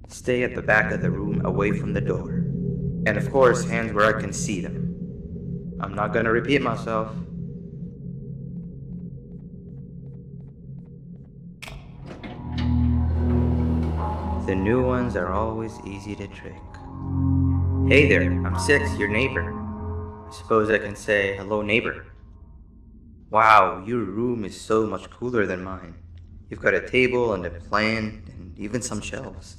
Stay at the back of the room away from the door. And of course, hands where I can see them. I'm not gonna repeat myself. The new ones are always easy to trick. Hey there, I'm Six, your neighbor. I suppose I can say, hello neighbor. Wow, your room is so much cooler than mine. You've got a table and a plant and even some shelves.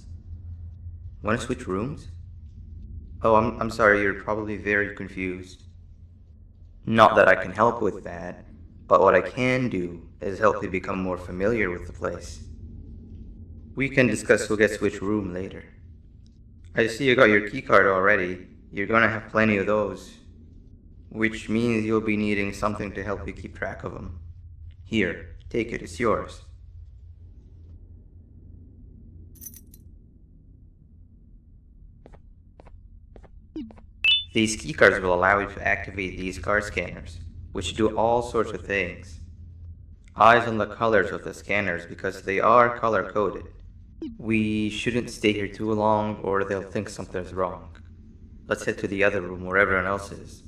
Want to switch rooms? Oh, I'm sorry, you're probably very confused. Not that I can help with that, but what I can do is help you become more familiar with the place. We can discuss who gets which room later. I see you got your keycard already. You're gonna have plenty of those. Which means you'll be needing something to help you keep track of them. Here, take it, it's yours. These keycards will allow you to activate these card scanners, which do all sorts of things. Eyes on the colors of the scanners because they are color-coded. We shouldn't stay here too long or they'll think something's wrong. Let's head to the other room where everyone else is.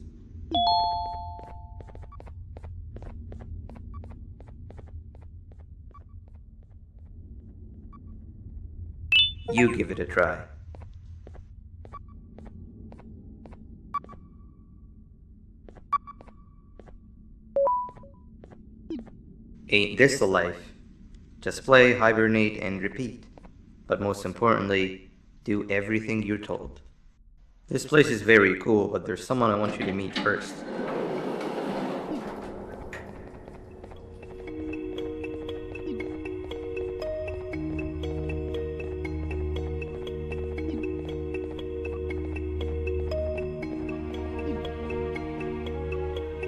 You give it a try. Ain't this the life? Just play, hibernate, and repeat. But most importantly, do everything you're told. This place is very cool, but there's someone I want you to meet first.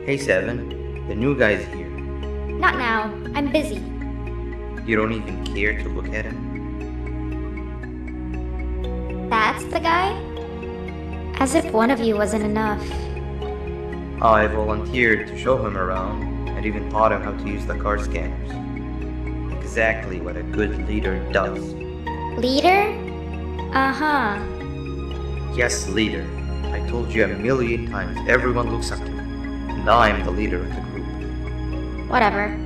Hey Seven, the new guy's here. Not now. I'm busy. You don't even care to look at him? That's the guy? As if one of you wasn't enough. I volunteered to show him around and even taught him how to use the card scanners. Exactly what a good leader does. Leader? Uh-huh. Yes, leader. I told you a million times everyone looks up to me, and I'm the leader of the group. Whatever.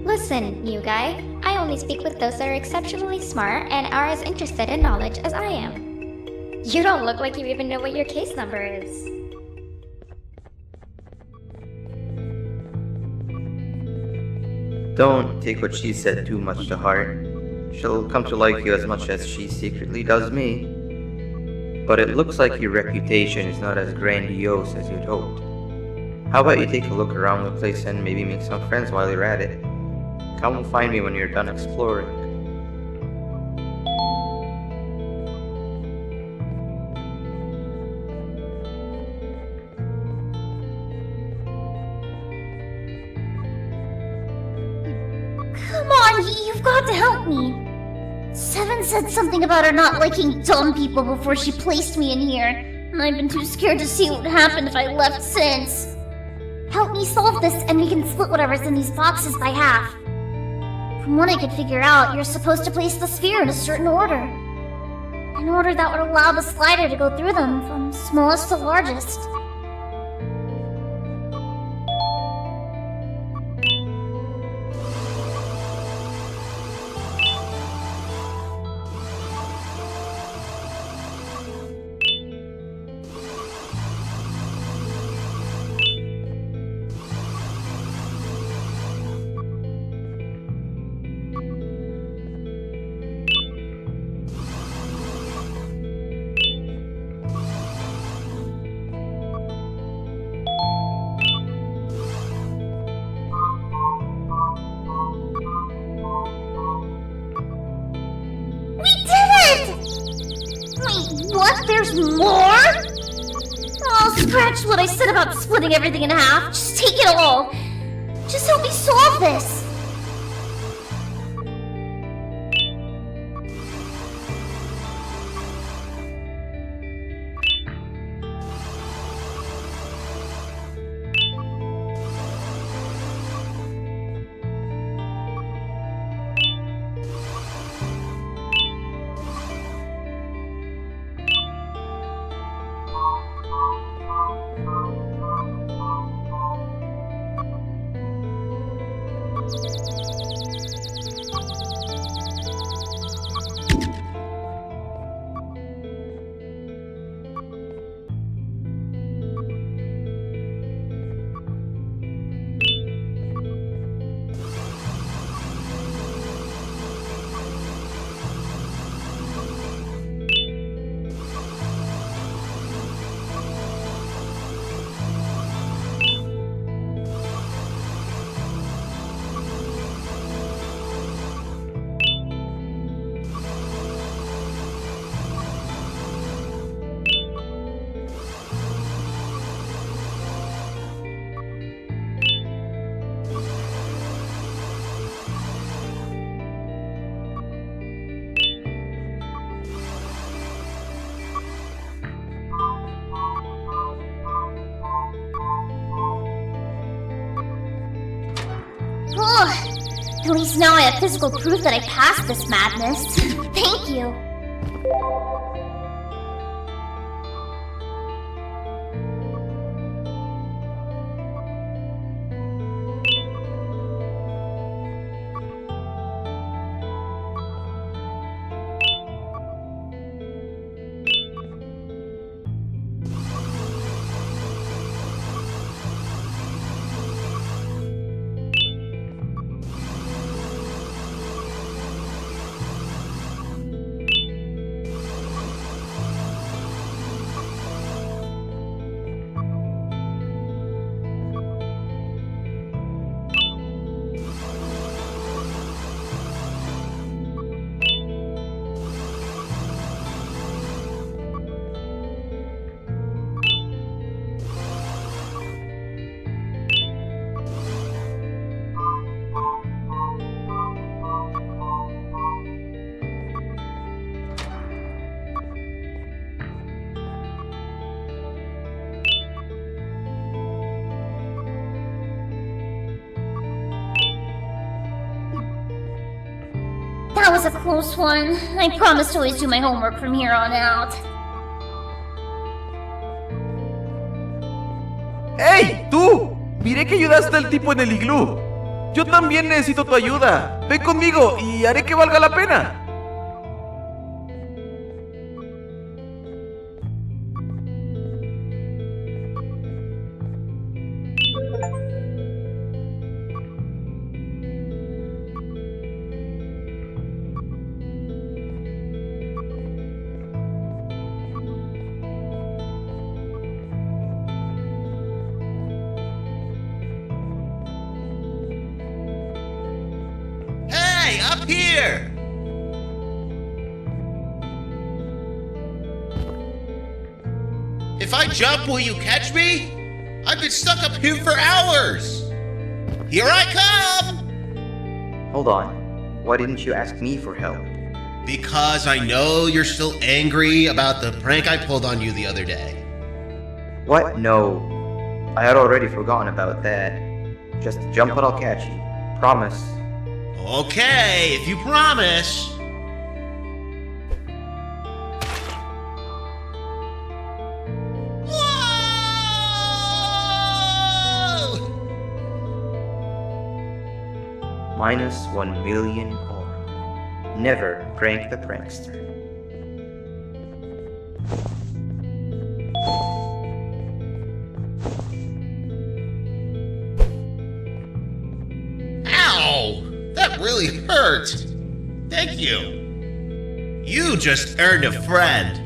Listen, new guy. I only speak with those that are exceptionally smart and are as interested in knowledge as I am. You don't look like you even know what your case number is. Don't take what she said too much to heart. She'll come to like you as much as she secretly does me. But it looks like your reputation is not as grandiose as you'd hoped. How about you take a look around the place and maybe make some friends while you're at it? Come find me when you're done exploring. Come on, you've got to help me. Seven said something about her not liking dumb people before she placed me in here, and I've been too scared to see what would happen if I left since. Help me solve this and we can split whatever's in these boxes by half. From what I could figure out, you're supposed to place the sphere in a certain order. An order that would allow the slider to go through them from smallest to largest. What? There's more? Oh, scratch what I said about splitting everything in half. Just take it all. Just help me solve this. At least now I have physical proof that I passed this madness. Thank you. That was a close one. I promise to always do my homework from here on out. ¡Hey, tú! Miré que ayudaste al tipo en el iglú. Yo también necesito tu ayuda. Ven conmigo y haré que valga la pena. Hey, up here! If I jump, will you catch me? I've been stuck up here for hours! Here I come! Hold on. Why didn't you ask me for help? Because I know you're still angry about the prank I pulled on you the other day. What? No. I had already forgotten about that. Just jump and I'll catch you. Promise. Okay, if you promise. Whoa! Minus 1 million aura. Never prank the prankster. Ow! That really hurt. Thank you. You just earned a friend.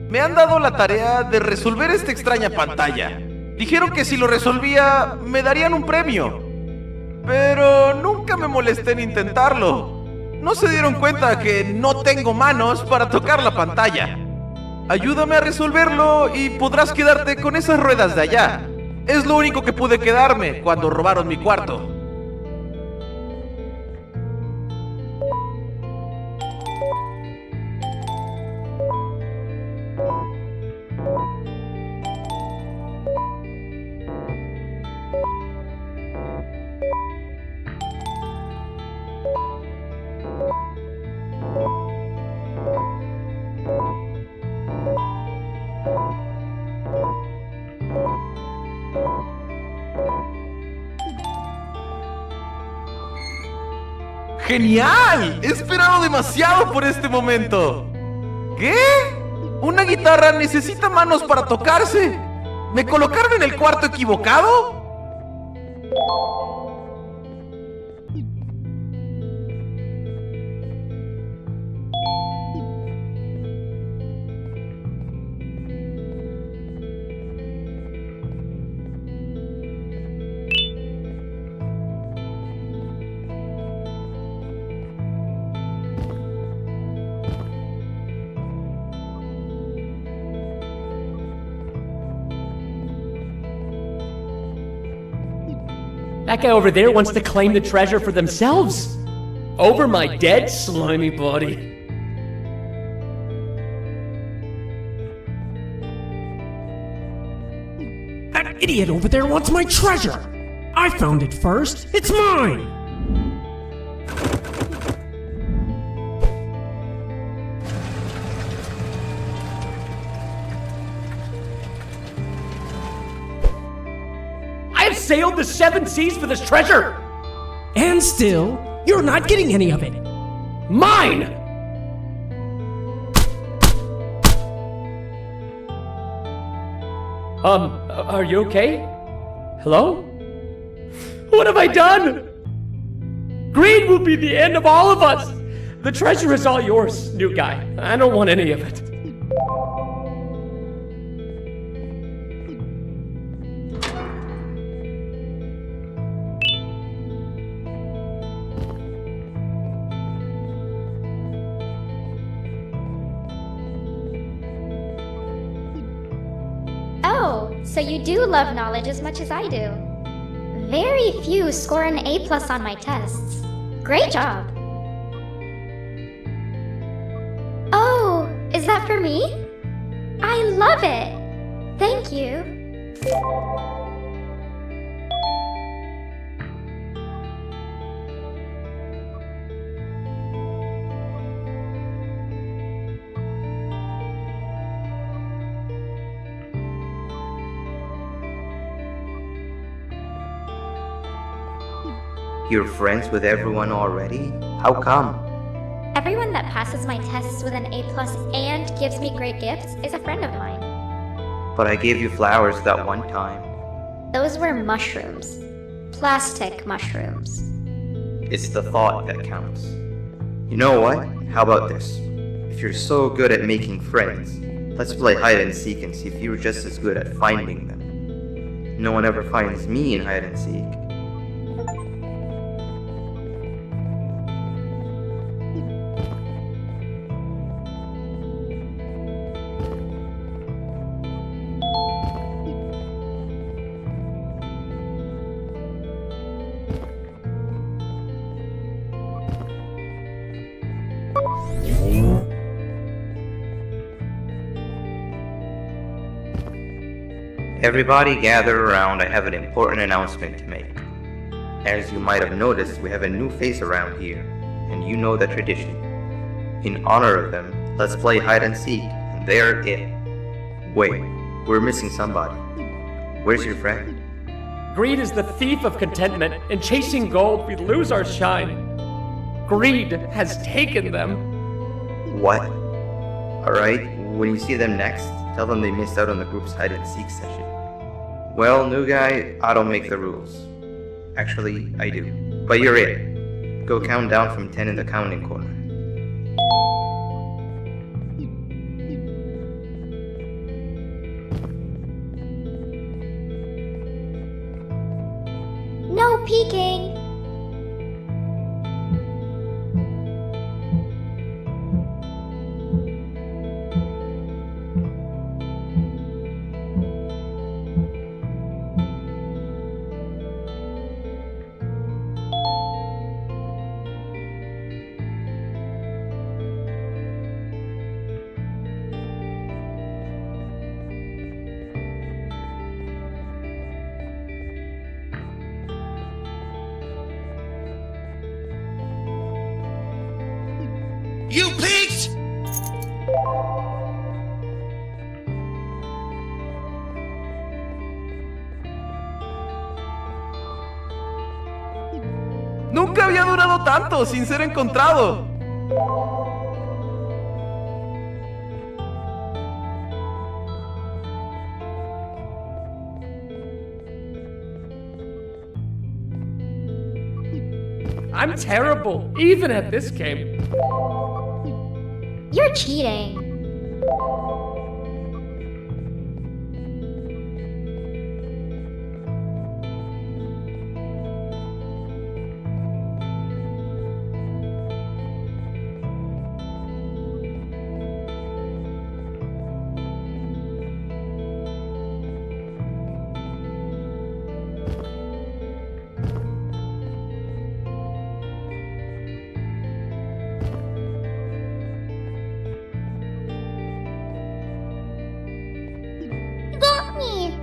Me han dado la tarea de resolver esta extraña pantalla. Dijeron que si lo resolvía, me darían un premio. Pero nunca me molesté en intentarlo. No se dieron cuenta que no tengo manos para tocar la pantalla. Ayúdame a resolverlo y podrás quedarte con esas ruedas de allá. Es lo único que pude quedarme cuando robaron mi cuarto. ¡Genial! He esperado demasiado por este momento. ¿Qué? ¿Una guitarra necesita manos para tocarse? ¿Me colocaron en el cuarto equivocado? That guy over there wants to claim the treasure for themselves. Over my dead, slimy body. That idiot over there wants my treasure! I found it first! It's mine! I have sailed the 7 seas for this treasure! And still, you're not getting any of it! Mine! Are you okay? Hello? What have I done? Greed will be the end of all of us! The treasure is all yours, new guy. I don't want any of it. Oh, so you do love knowledge as much as I do. Very few score an A+ on my tests. Great job. Oh, is that for me? I love it. Thank you. You're friends with everyone already? How come? Everyone that passes my tests with an A+ and gives me great gifts is a friend of mine. But I gave you flowers that one time. Those were mushrooms. Plastic mushrooms. It's the thought that counts. You know what? How about this? If you're so good at making friends, let's play hide and seek and see if you're just as good at finding them. No one ever finds me in hide and seek. Everybody gather around, I have an important announcement to make. As you might have noticed, we have a new face around here, and you know the tradition. In honor of them, let's play hide and seek, and they're it. Wait, we're missing somebody. Where's your friend? Greed is the thief of contentment. In chasing gold, we lose our shine. Greed has taken them. What? Alright, when you see them next, tell them they missed out on the group's hide and seek session. Well, new guy, I don't make the rules. Actually, I do. But you're it. Go count down from 10 in the counting corner. No peeking! You peaked! Nunca había durado tanto sin ser encontrado. I'm terrible, even at this game. You're cheating. Got me!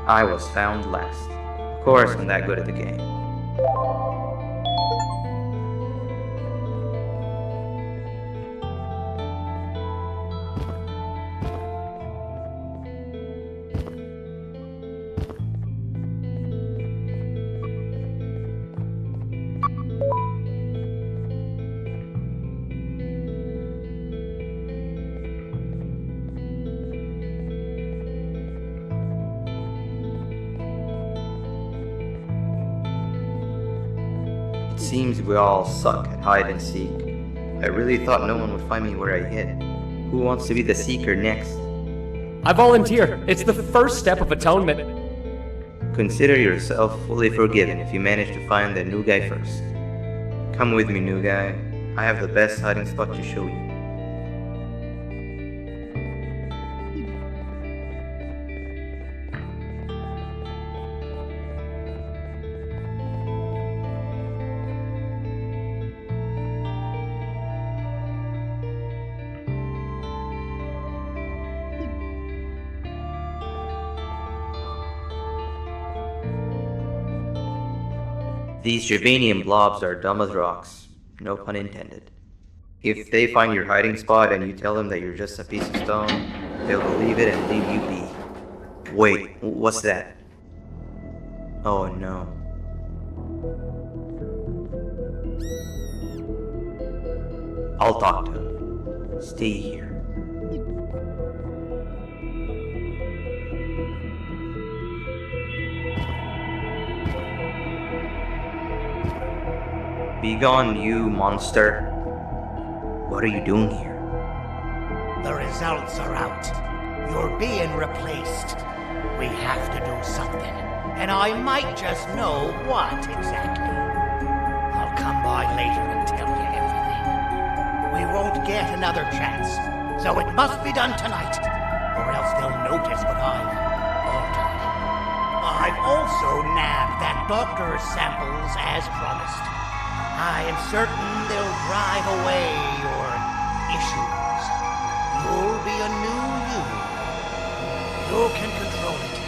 I was found last. Of course, I'm that good at the game. It seems we all suck at hide and seek. I really thought no one would find me where I hid. Who wants to be the seeker next? I volunteer. It's the first step of atonement. Consider yourself fully forgiven if you manage to find the new guy first. Come with me, new guy. I have the best hiding spot to show you. These Juvenian blobs are dumb as rocks. No pun intended. If they find your hiding spot and you tell them that you're just a piece of stone, they'll believe it and leave you be. Wait, what's that? Oh no. I'll talk to him. Stay here. Begone, you monster. What are you doing here? The results are out. You're being replaced. We have to do something, and I might just know what exactly. I'll come by later and tell you everything. We won't get another chance, so it must be done tonight, or else they'll notice what I've altered. I've also nabbed that doctor's samples as promised. I am certain they'll drive away your issues. You'll be a new you. You can control it.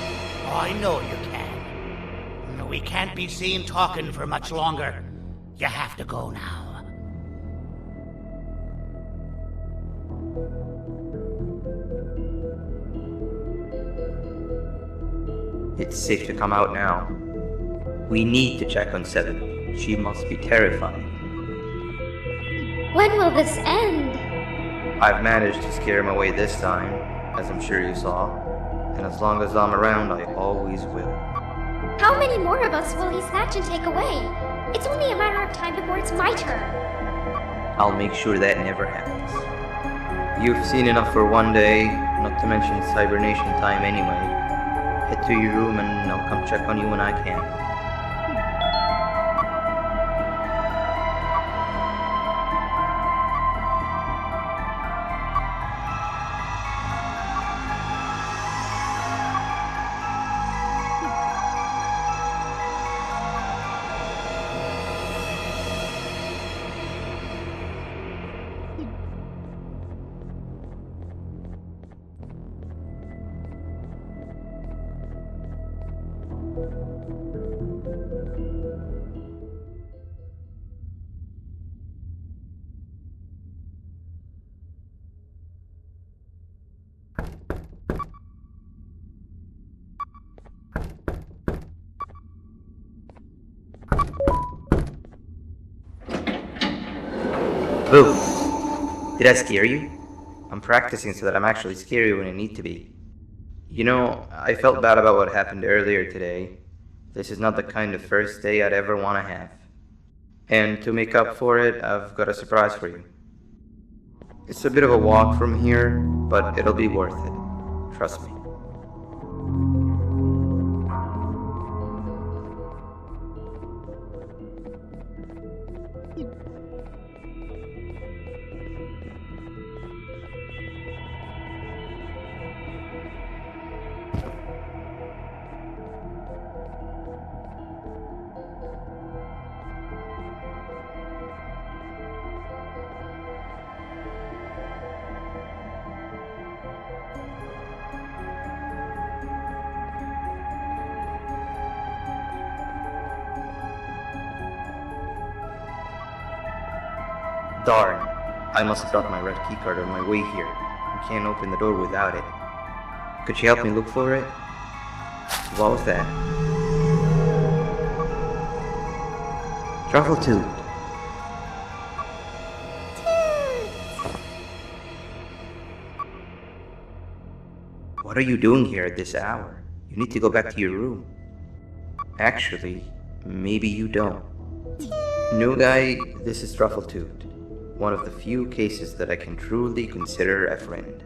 I know you can. We can't be seen talking for much longer. You have to go now. It's safe to come out now. We need to check on Seven. She must be terrified. When will this end? I've managed to scare him away this time, as I'm sure you saw. And as long as I'm around, I always will. How many more of us will he snatch and take away? It's only a matter of time before it's my turn. I'll make sure that never happens. You've seen enough for one day, not to mention it's hibernation time anyway. Head to your room and I'll come check on you when I can. Boo! Did I scare you? I'm practicing so that I'm actually scary when I need to be. You know, I felt bad about what happened earlier today. This is not the kind of first day I'd ever want to have. And to make up for it, I've got a surprise for you. It's a bit of a walk from here, but it'll be worth it. Trust me. Darn, I must have dropped my red keycard on my way here. I can't open the door without it. Could you help me look for it? What was that? Truffle Tooth. What are you doing here at this hour? You need to go back to your room. Actually, maybe you don't. New guy, this is Truffletooth. One of the few cases that I can truly consider a friend.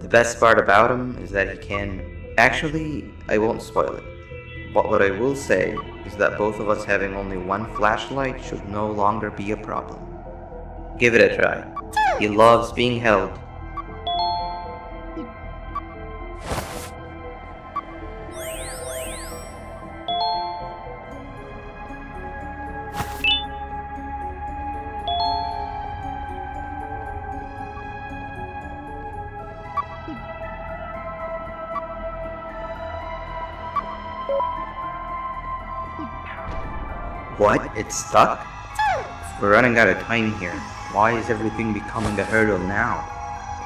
The best part about him is that he can... Actually, I won't spoil it. But what I will say is that both of us having only one flashlight should no longer be a problem. Give it a try. He loves being held. What? It's stuck? We're running out of time here. Why is everything becoming a hurdle now?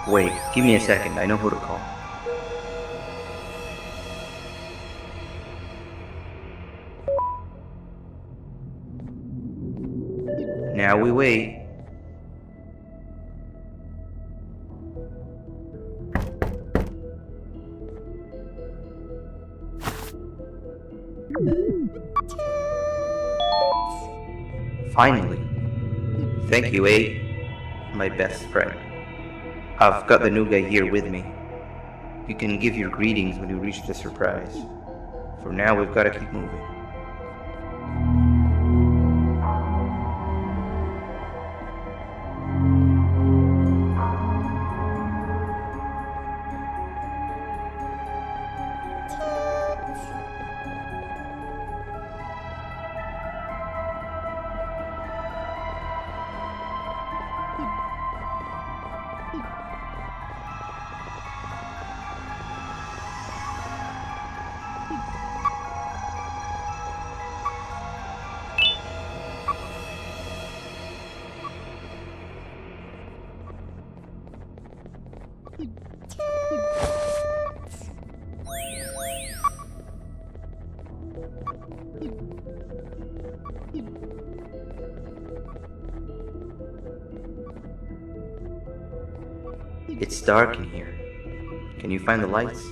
Wait, give me a second, I know who to call. Now we wait. Finally. Thank you, my best friend. I've got the new guy here with me. You can give your greetings when you reach the surprise. For now, we've got to keep moving. It's dark in here. Can you find the lights?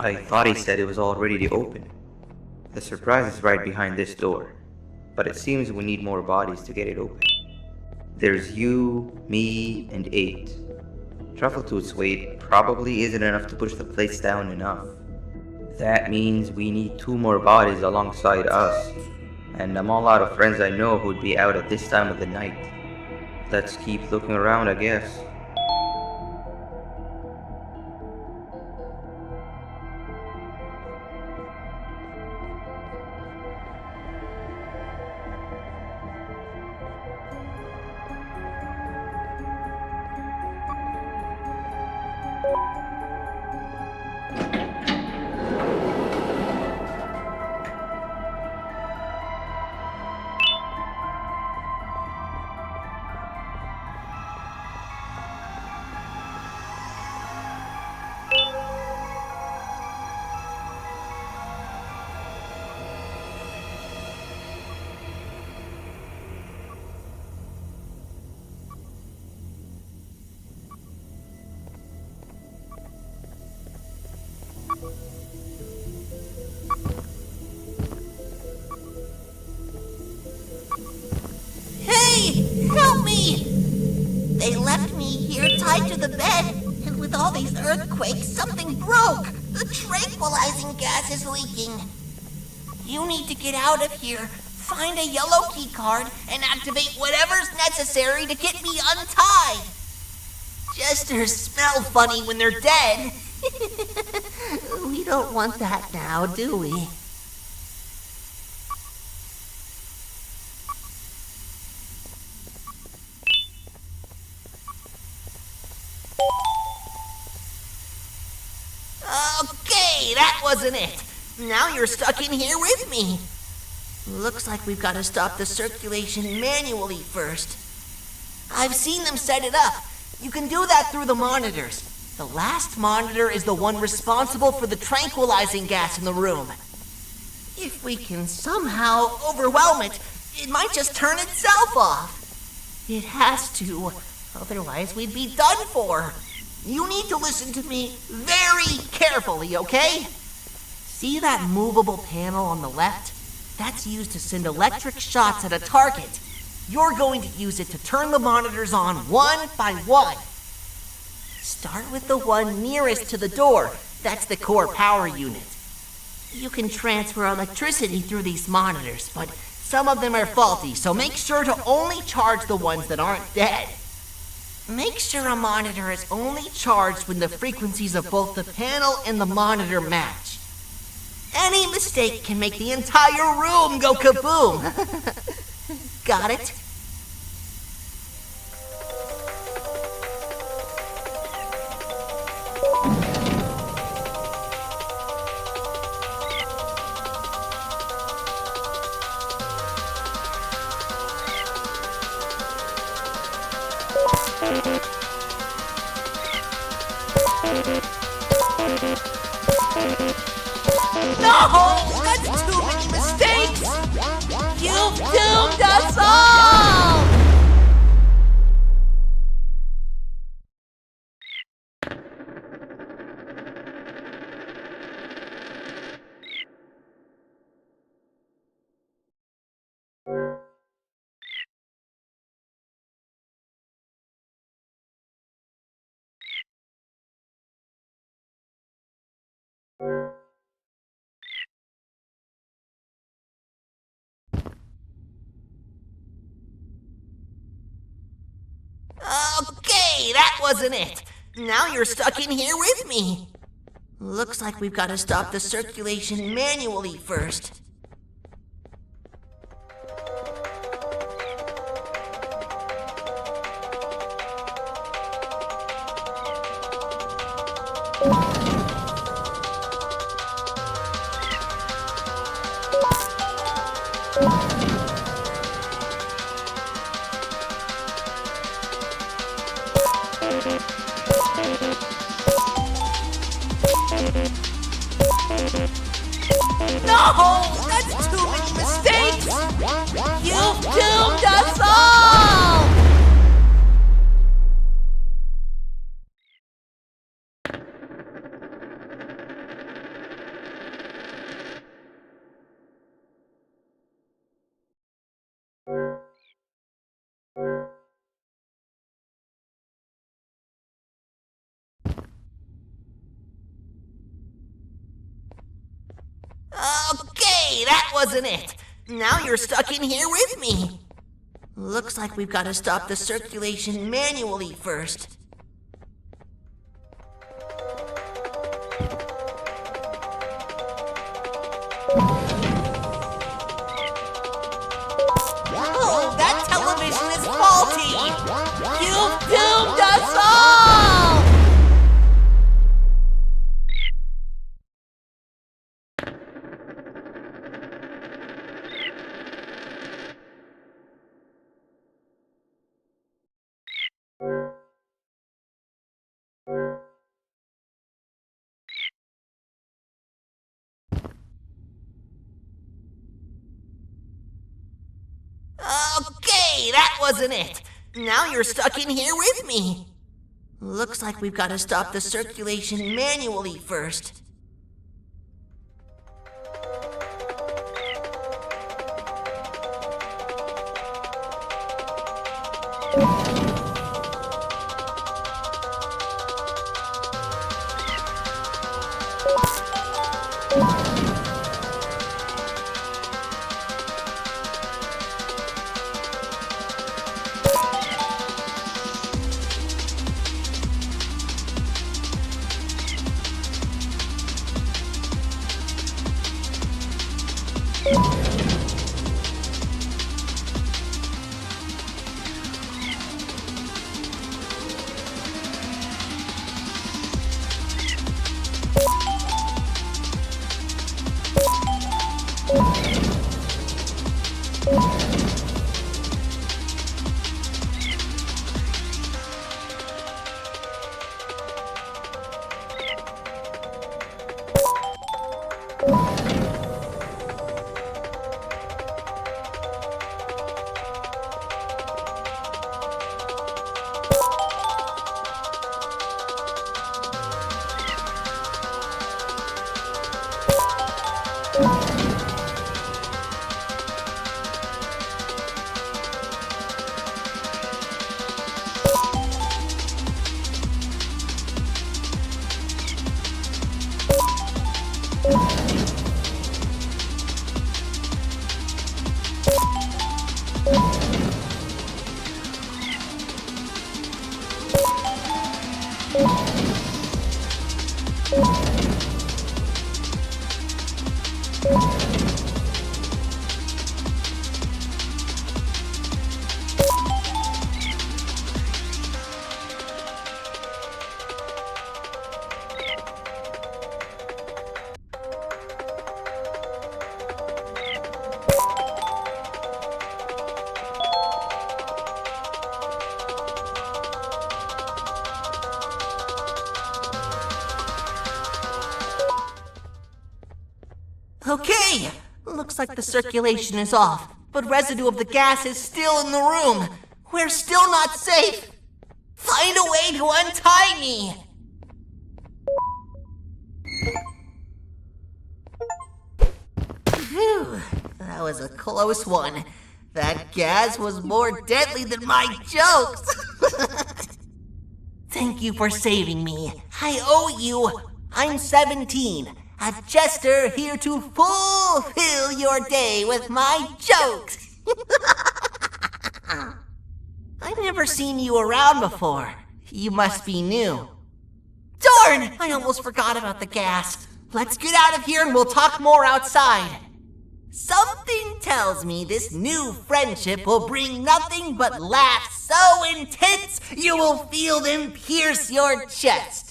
I thought he said it was all ready to open. The surprise is right behind this door, but it seems we need more bodies to get it open. There's you, me, and 8. Truffletooth's weight probably isn't enough to push the place down enough. That means we need 2 more bodies alongside us, and I'm all out of friends I know who'd be out at this time of the night. Let's keep looking around, I guess. Help me! They left me here tied to the bed, and with all these earthquakes, something broke! The tranquilizing gas is leaking. You need to get out of here, find a yellow key card, and activate whatever's necessary to get me untied. Jesters smell funny when they're dead. We don't want that now, do we? Okay, that wasn't it. Now you're stuck in here with me. Looks like we've got to stop the circulation manually first. I've seen them set it up. You can do that through the monitors. The last monitor is the one responsible for the tranquilizing gas in the room. If we can somehow overwhelm it, it might just turn itself off. It has to, otherwise we'd be done for. You need to listen to me very carefully, okay? See that movable panel on the left? That's used to send electric shots at a target. You're going to use it to turn the monitors on one by one. Start with the one nearest to the door. That's the core power unit. You can transfer electricity through these monitors, but some of them are faulty, so make sure to only charge the ones that aren't dead. Make sure a monitor is only charged when the frequencies of both the panel and the monitor match. Any mistake can make the entire room go kaboom. Got it? No! That's too many mistakes! You've doomed us all! Okay, that wasn't it. Now you're stuck in here with me. Looks like we've got to stop the circulation manually first. No! That's too many mistakes! You've doomed us all! Okay, that wasn't it. Now you're stuck in here with me. Looks like we've got to stop the circulation manually first. Oh, that television is faulty! You've doomed us all! Okay, that wasn't it. Now you're stuck in here with me. Looks like we've got to stop the circulation manually first. Okay, looks like the circulation is off, but residue of the gas is still in the room. We're still not safe. Find a way to untie me. Phew, that was a close one. That gas was more deadly than my jokes. Thank you for saving me. I owe you. I'm 17. A jester here to fulfill your day with my jokes. I've never seen you around before. You must be new. Darn! I almost forgot about the gas. Let's get out of here and we'll talk more outside. Something tells me this new friendship will bring nothing but laughs so intense you will feel them pierce your chest.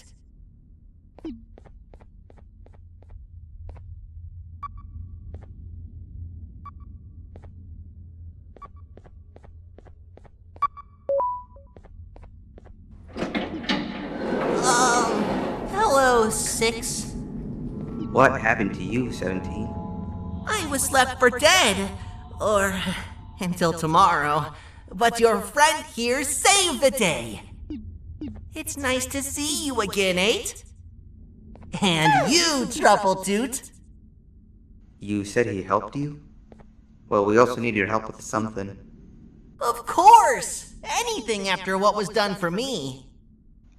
Hello, 6. What happened to you, 17? I was left for dead. Or until tomorrow. But your friend here saved the day. It's nice to see you again, 8. And you, Troubletoot. You said he helped you? Well, we also need your help with something. Of course! Anything after what was done for me.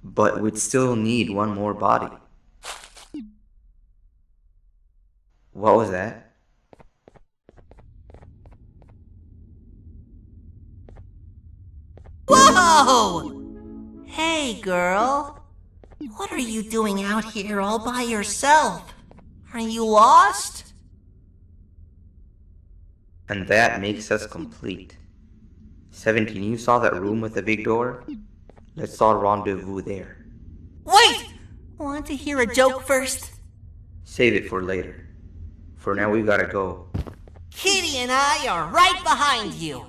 But we'd still need one more body. What was that? Whoa! Hey, girl. What are you doing out here all by yourself? Are you lost? And that makes us complete. 17, you saw that room with the big door? Let's all rendezvous there. Wait! Want to hear a joke first? Save it for later. For now, we gotta go. Kitty and I are right behind you.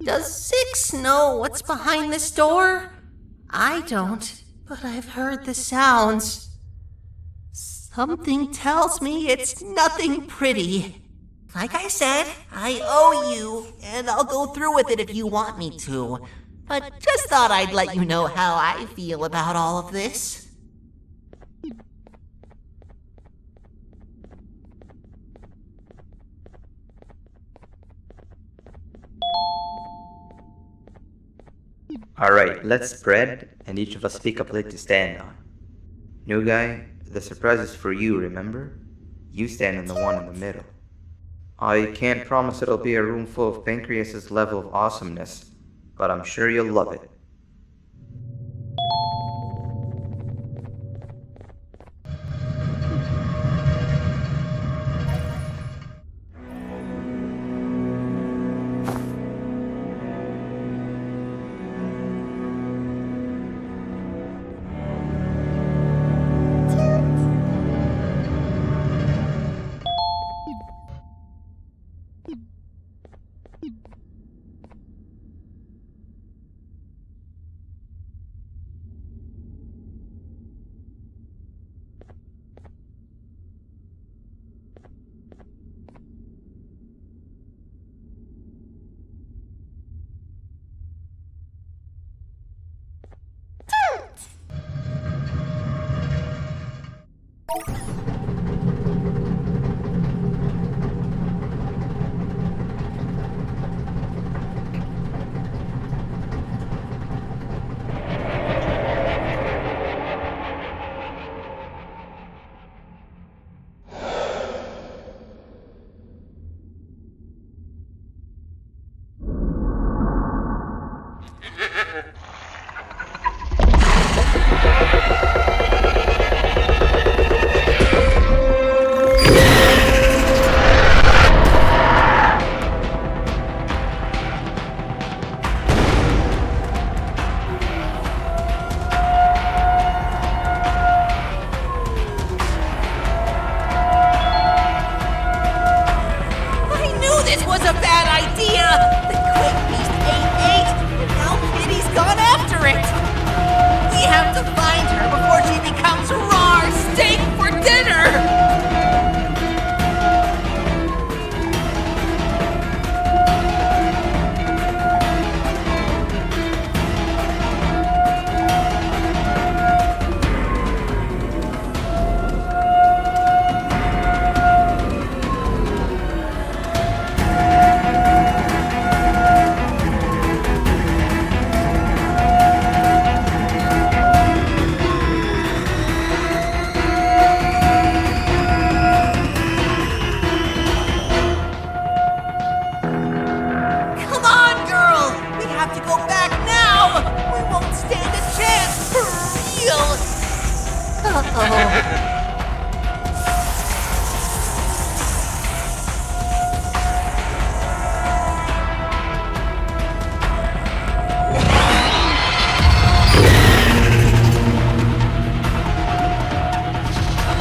Does 6 know what's behind this door? I don't, but I've heard the sounds. Something tells me it's nothing pretty. Like I said, I owe you, and I'll go through with it if you want me to. But just thought I'd let you know how I feel about all of this. Alright, let's spread, and each of us pick a plate to stand on. New guy, the surprise is for you, remember? You stand on the one in the middle. I can't promise it'll be a room full of Pancreas's level of awesomeness, but I'm sure you'll love it.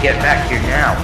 Get back here now.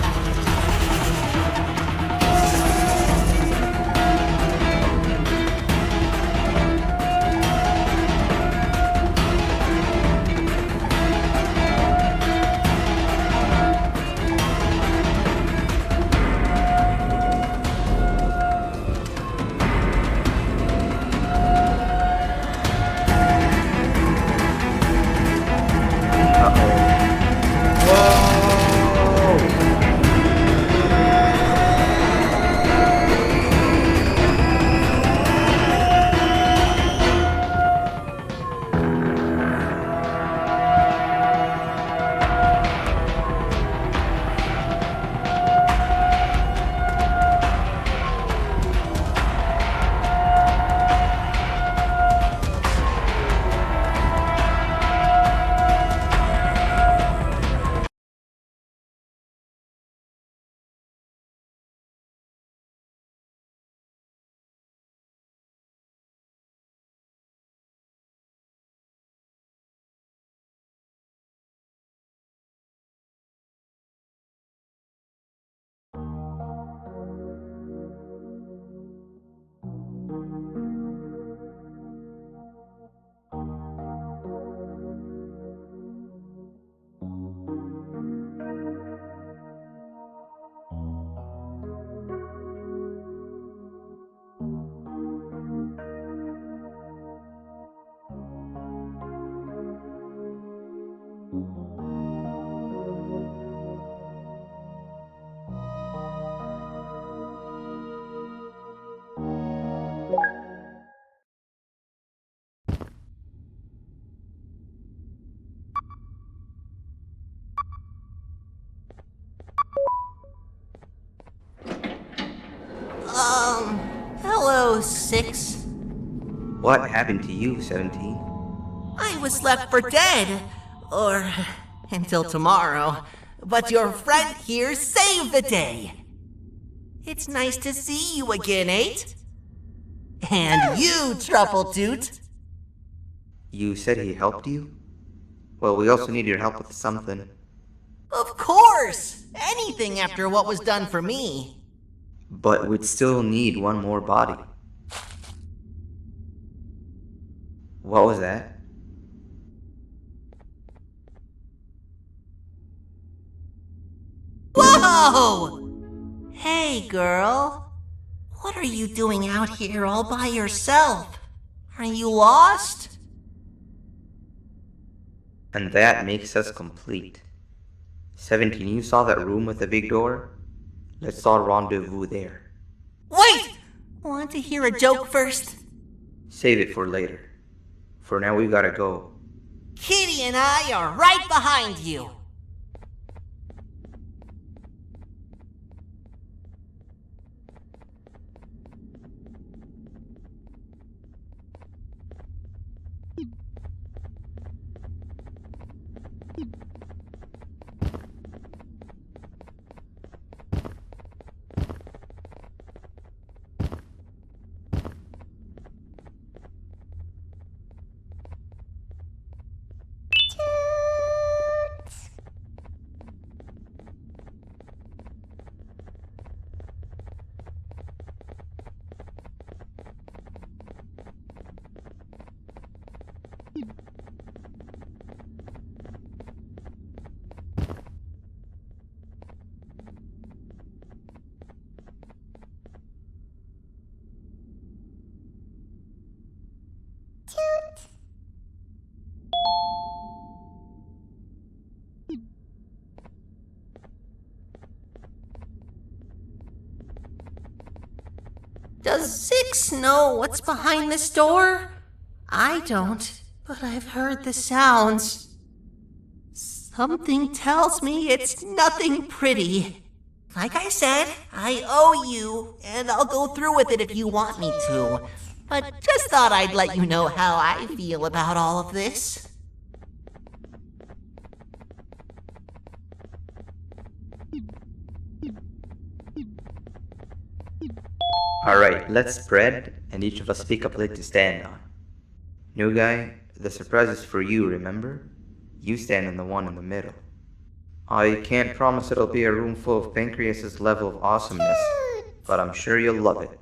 Hello, 6. What happened to you, 17? I was left for dead. Or until tomorrow. But your friend here saved the day. It's nice to see you again, 8. And you, Truffle Toot. You said he helped you? Well, we also need your help with something. Of course! Anything after what was done for me. But we'd still need one more body. What was that? Whoa! Hey, girl. What are you doing out here all by yourself? Are you lost? And that makes us complete. 17, you saw that room with the big door? Let's all rendezvous there. Wait! Want to hear a joke first? Save it for later. For now, we gotta go. Kitty and I are right behind you. Does 6 know what's behind this door? I don't, but I've heard the sounds. Something tells me it's nothing pretty. Like I said, I owe you, and I'll go through with it if you want me to. But just thought I'd let you know how I feel about all of this. Alright, let's spread, and each of us pick a plate to stand on. New guy, the surprise is for you, remember? You stand on the one in the middle. I can't promise it'll be a room full of Pancreas's level of awesomeness, but I'm sure you'll love it.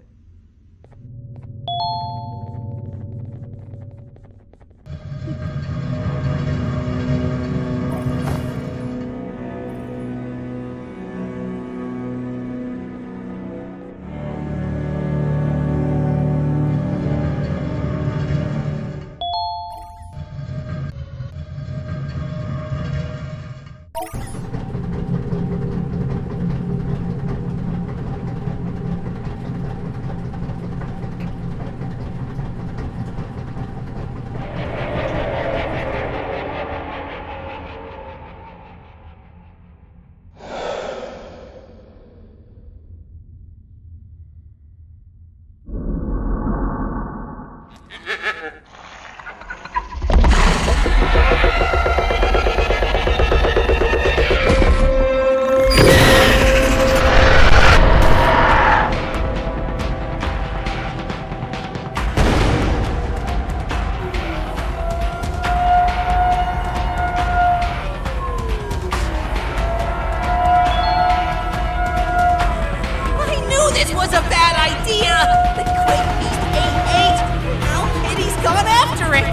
This was a bad idea! The great beast ate 8! Now Kitty's gone after it!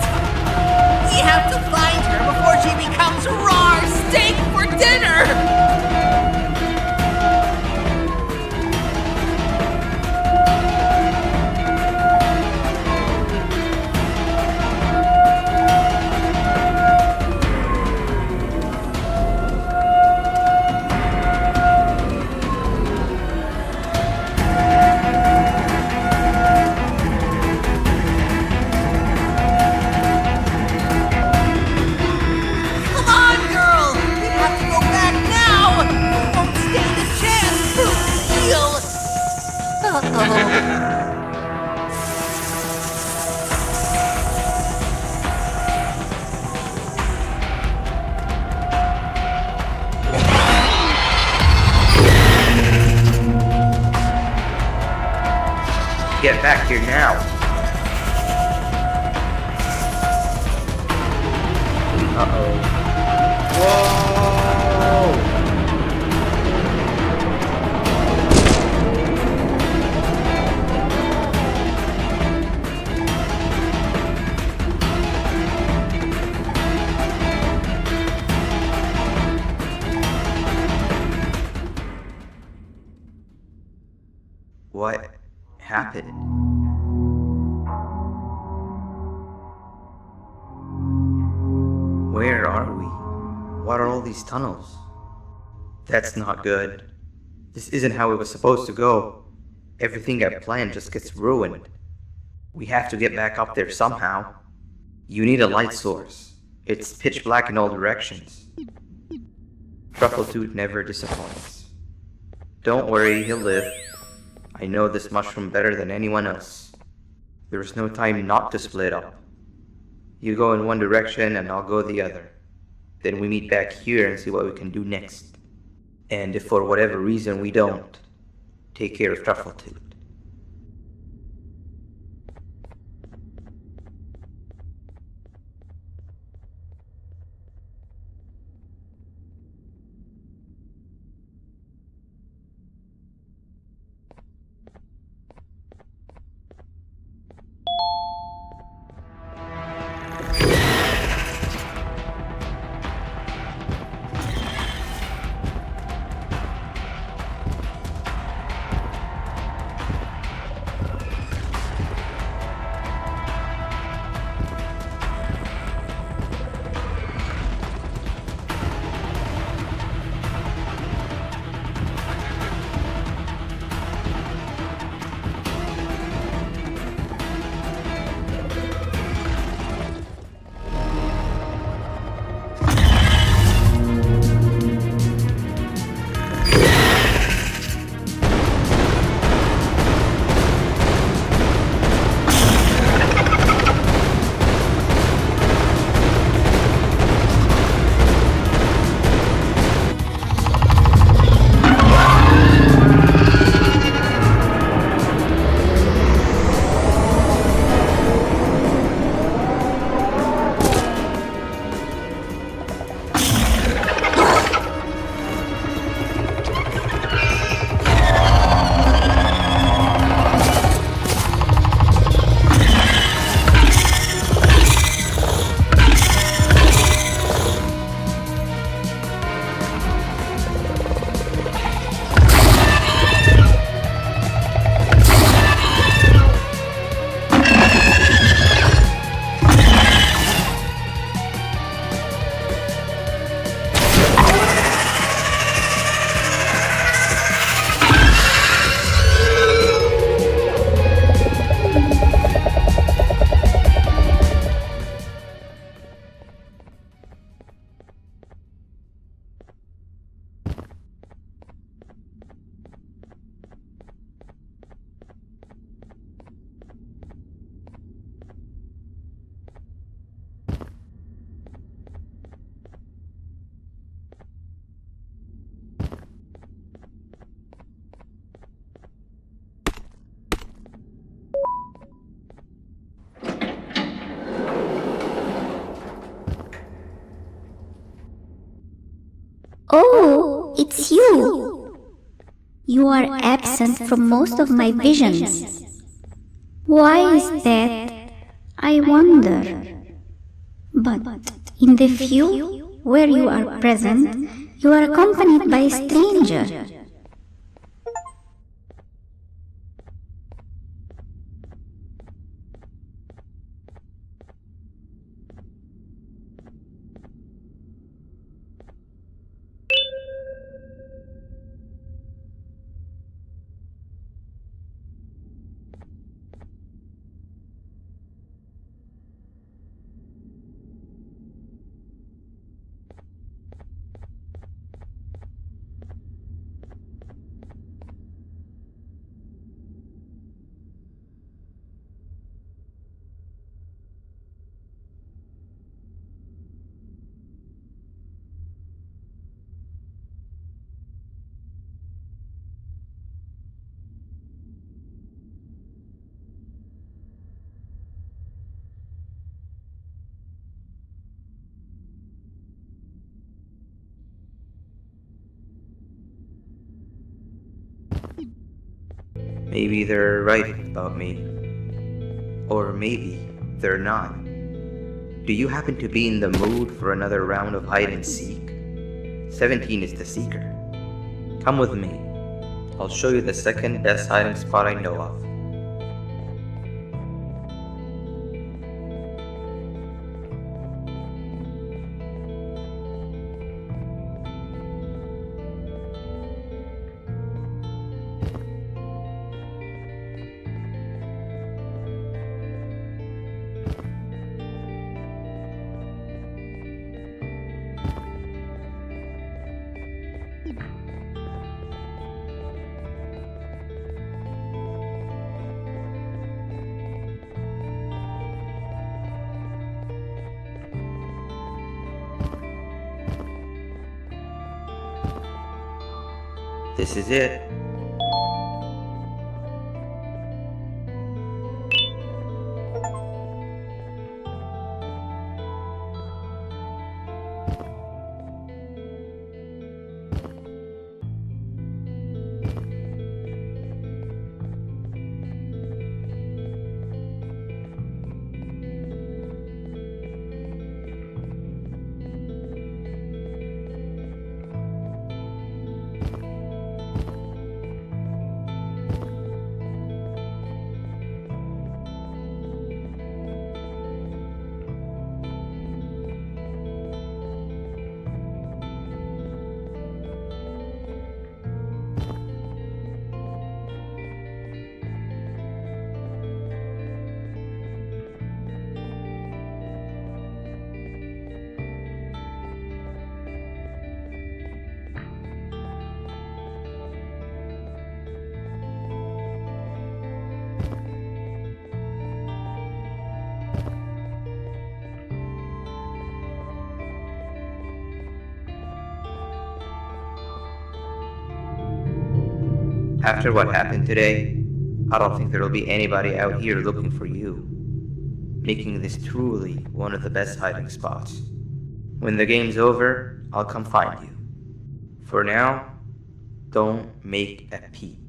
We have to find her before she becomes raw steak for dinner! Get back here now! Uh-oh. Whoa! What happened? Where are we? What are all these tunnels? That's not good. This isn't how it was supposed to go. Everything I planned just gets ruined. We have to get back up there somehow. You need a light source. It's pitch black in all directions. Truffletooth never disappoints. Don't worry, he'll live. I know this mushroom better than anyone else. There's no time not to split up. You go in one direction and I'll go the other. Then we meet back here and see what we can do next. And if for whatever reason we don't, take care of Truffletooth. Oh, it's you. You are absent from most of my visions. Why is that? I wonder. But in the few where you are present, you are accompanied by a stranger. Maybe they're right about me. Or maybe they're not. Do you happen to be in the mood for another round of hide and seek? 17 is the seeker. Come with me. I'll show you the second best hiding spot I know of. This is it. After what happened today, I don't think there'll be anybody out here looking for you, making this truly one of the best hiding spots. When the game's over, I'll come find you. For now, don't make a peep.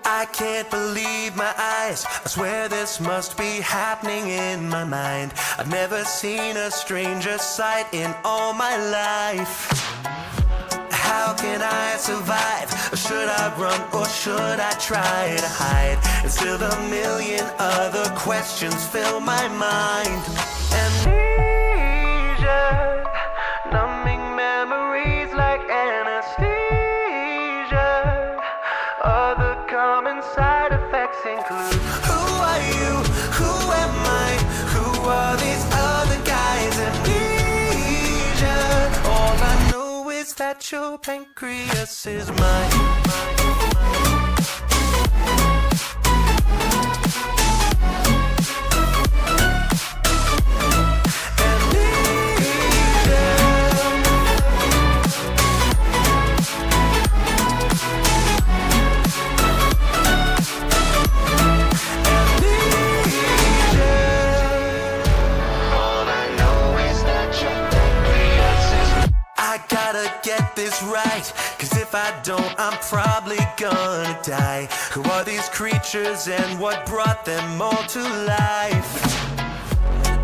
I can't believe my eyes. I swear this must be happening in my mind. I've never seen a stranger sight in all my life. How can can I survive? Or should I run or should I try to hide? And still a million other questions fill my mind. Amnesia, numbing memories like anesthesia. Other common side effects include: who are you? Who am I? Who are these other guys? Amnesia. All I know is that your pancreas is mine. Get this right, cause if I don't, I'm probably gonna die. Who are these creatures and what brought them all to life?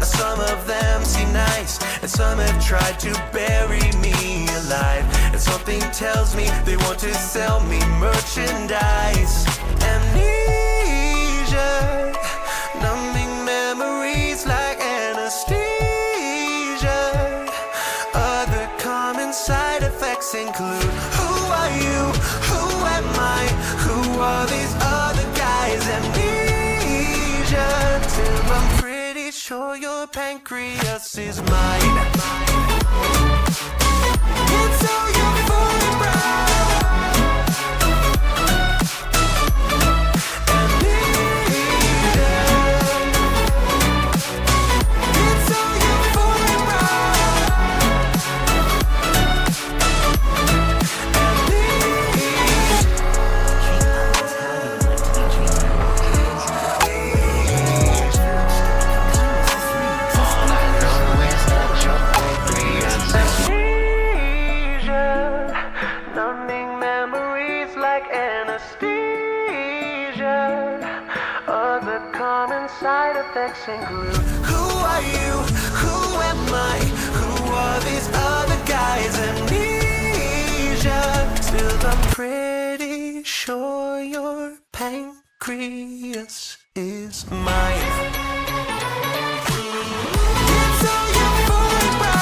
Some of them seem nice, and some have tried to bury me alive. And something tells me they want to sell me merchandise. Amnesia, numbing memories like anesthesia. Other common side effects include: who are you? Who am I? Who are these other guys? Amnesia. Till I'm pretty sure your pancreas is mine. It's all your fault, side effects include: who are you? Who am I? Who are these other guys? Amnesia. Still I'm pretty sure your pancreas is mine. It's all your fault, bro.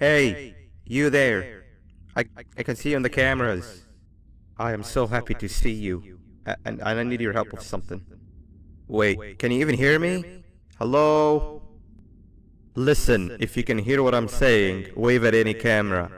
Hey, you there. I can see you on the cameras. I am so happy to see you. And I need your help with something. Wait, can you even hear me? Hello? Listen, if you can hear what I'm saying, wave at any camera.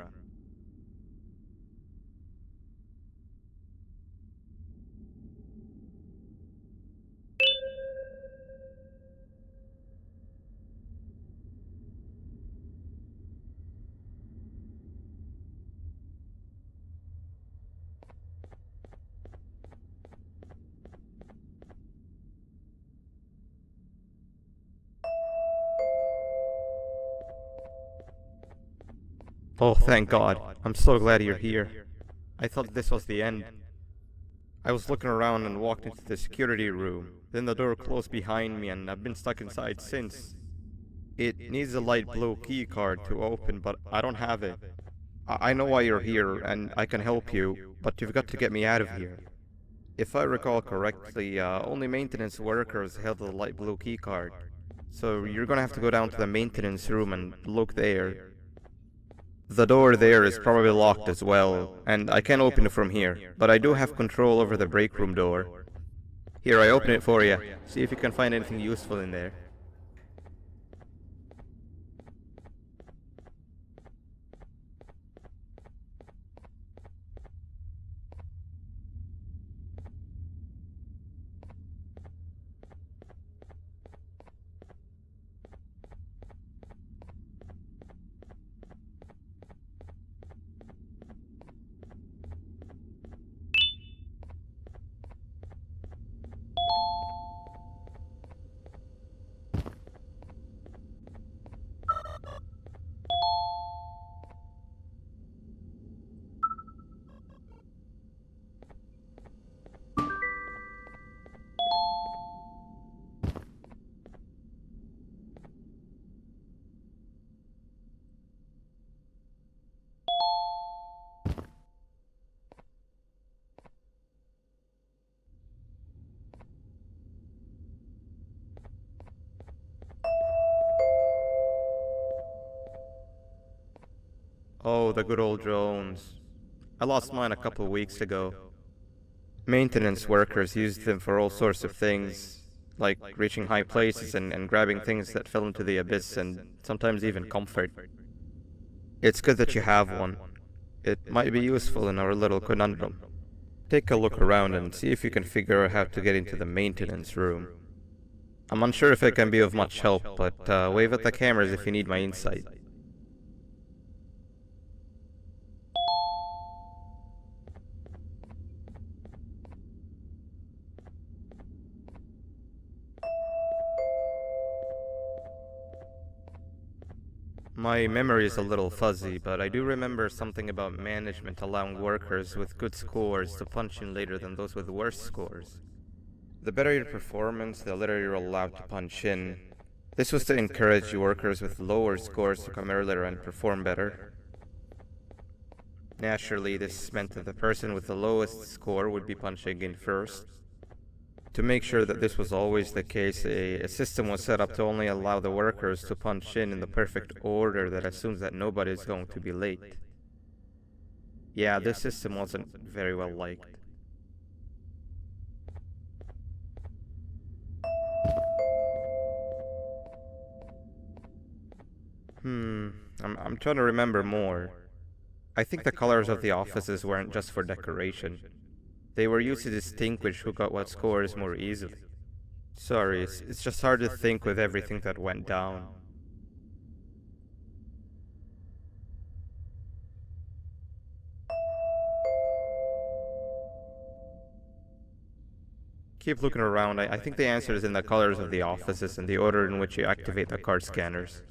Oh, thank God. I'm so glad you're here. I thought this was the end. I was looking around and walked into the security room. Then the door closed behind me and I've been stuck inside since. It needs a light blue key card to open, but I don't have it. I know why you're here and I can help you, but you've got to get me out of here. If I recall correctly, only maintenance workers held the light blue key card. So you're gonna have to go down to the maintenance room and look there. The door there is probably locked as well, and I can't open it from here, but I do have control over the break room door. Here, I open it for you. See if you can find anything useful in there. Oh, the good old drones. I lost mine a couple weeks ago. Maintenance workers used them for all sorts of things, like reaching high places and grabbing things that fell into the abyss and sometimes even comfort. It's good that you have one. It might be useful in our little conundrum. Take a look around and see if you can figure out how to get into the maintenance room. I'm unsure if it can be of much help, but wave at the cameras if you need my insight. My memory is a little fuzzy, but I do remember something about management allowing workers with good scores to punch in later than those with worse scores. The better your performance, the later you're allowed to punch in. This was to encourage workers with lower scores to come earlier and perform better. Naturally, this meant that the person with the lowest score would be punching in first. To make sure that this was always the case, a system was set up to only allow the workers to punch in the perfect order that assumes that nobody is going to be late. Yeah, this system wasn't very well liked. I'm trying to remember more. I think the colors of the offices weren't just for decoration. They were used to distinguish who got what scores more easily. Sorry, it's just hard to think with everything that went down. Keep looking around. I think the answer is in the colors of the offices and the order in which you activate the card scanners.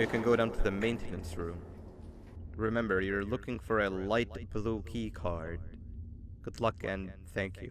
you can go down to the maintenance room. Remember, you're looking for a light blue key card. Good luck and thank you.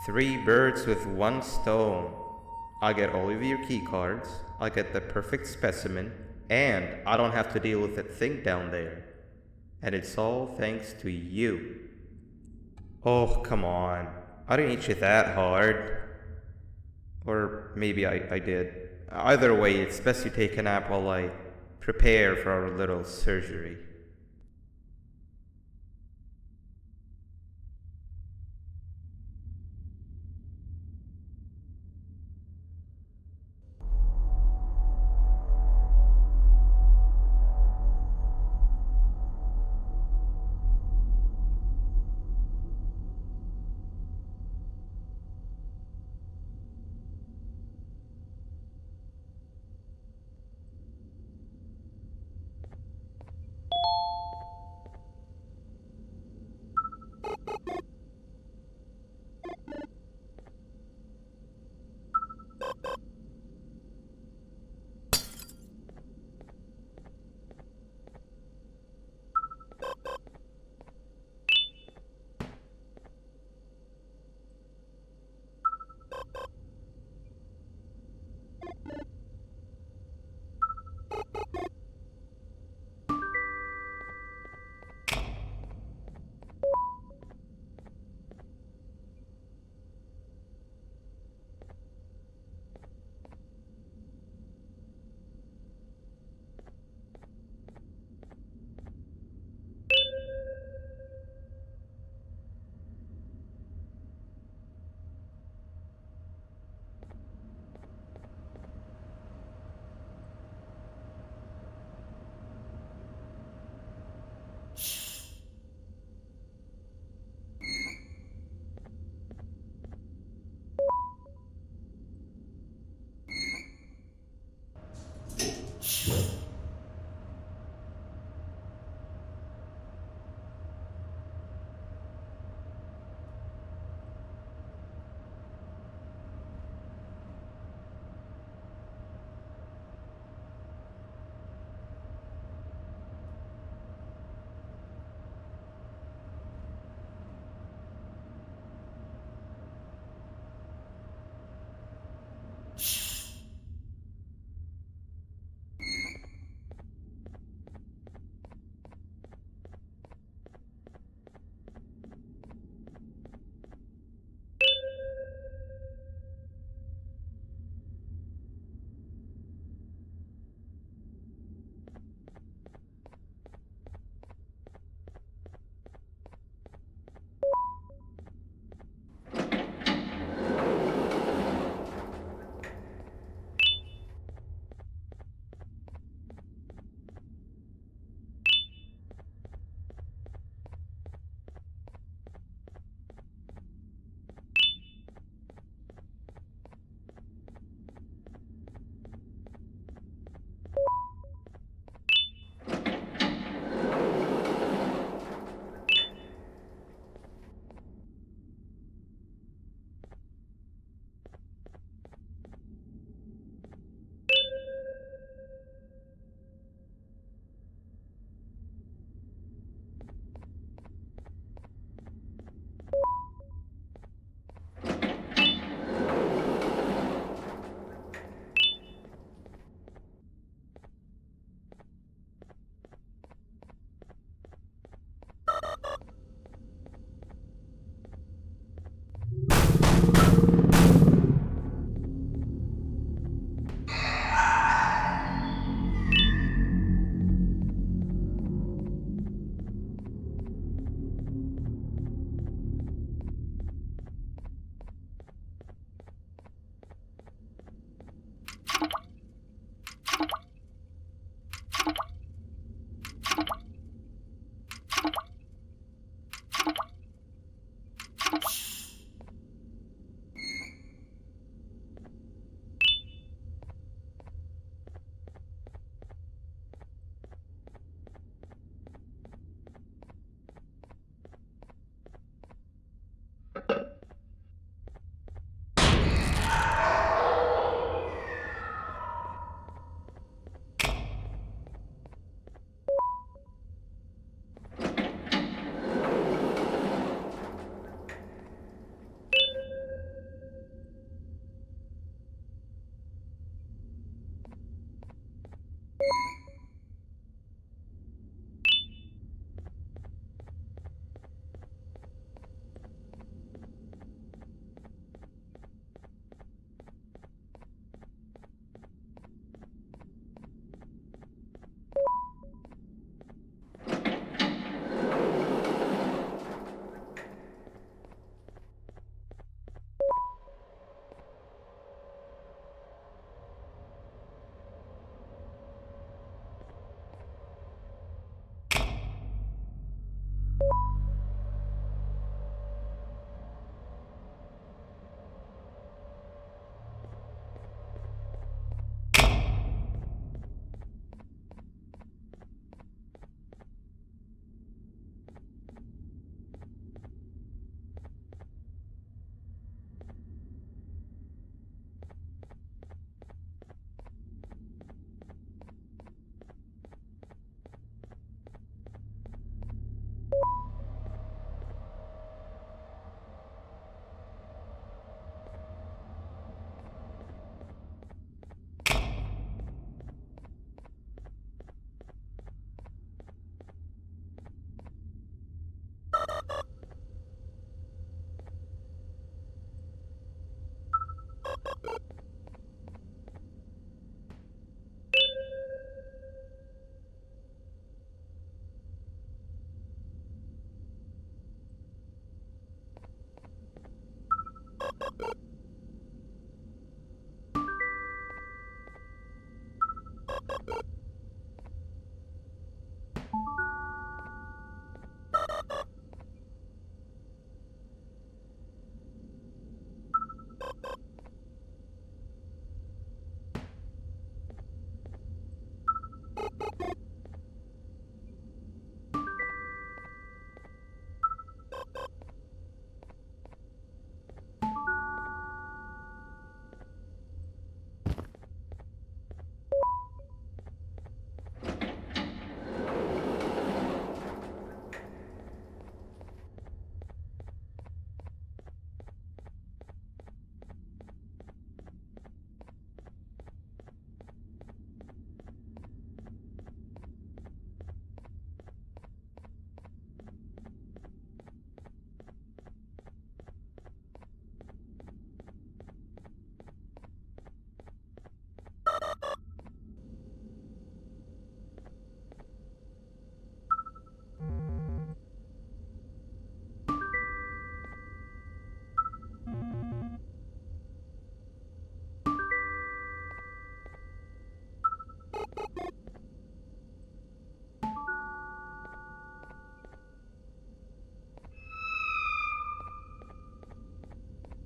Three birds with one stone. I get all of your keycards, I get the perfect specimen, and I don't have to deal with that thing down there. And it's all thanks to you. Oh, come on. I didn't hit you that hard. Or maybe I did. Either way, it's best you take a nap while I prepare for our little surgery.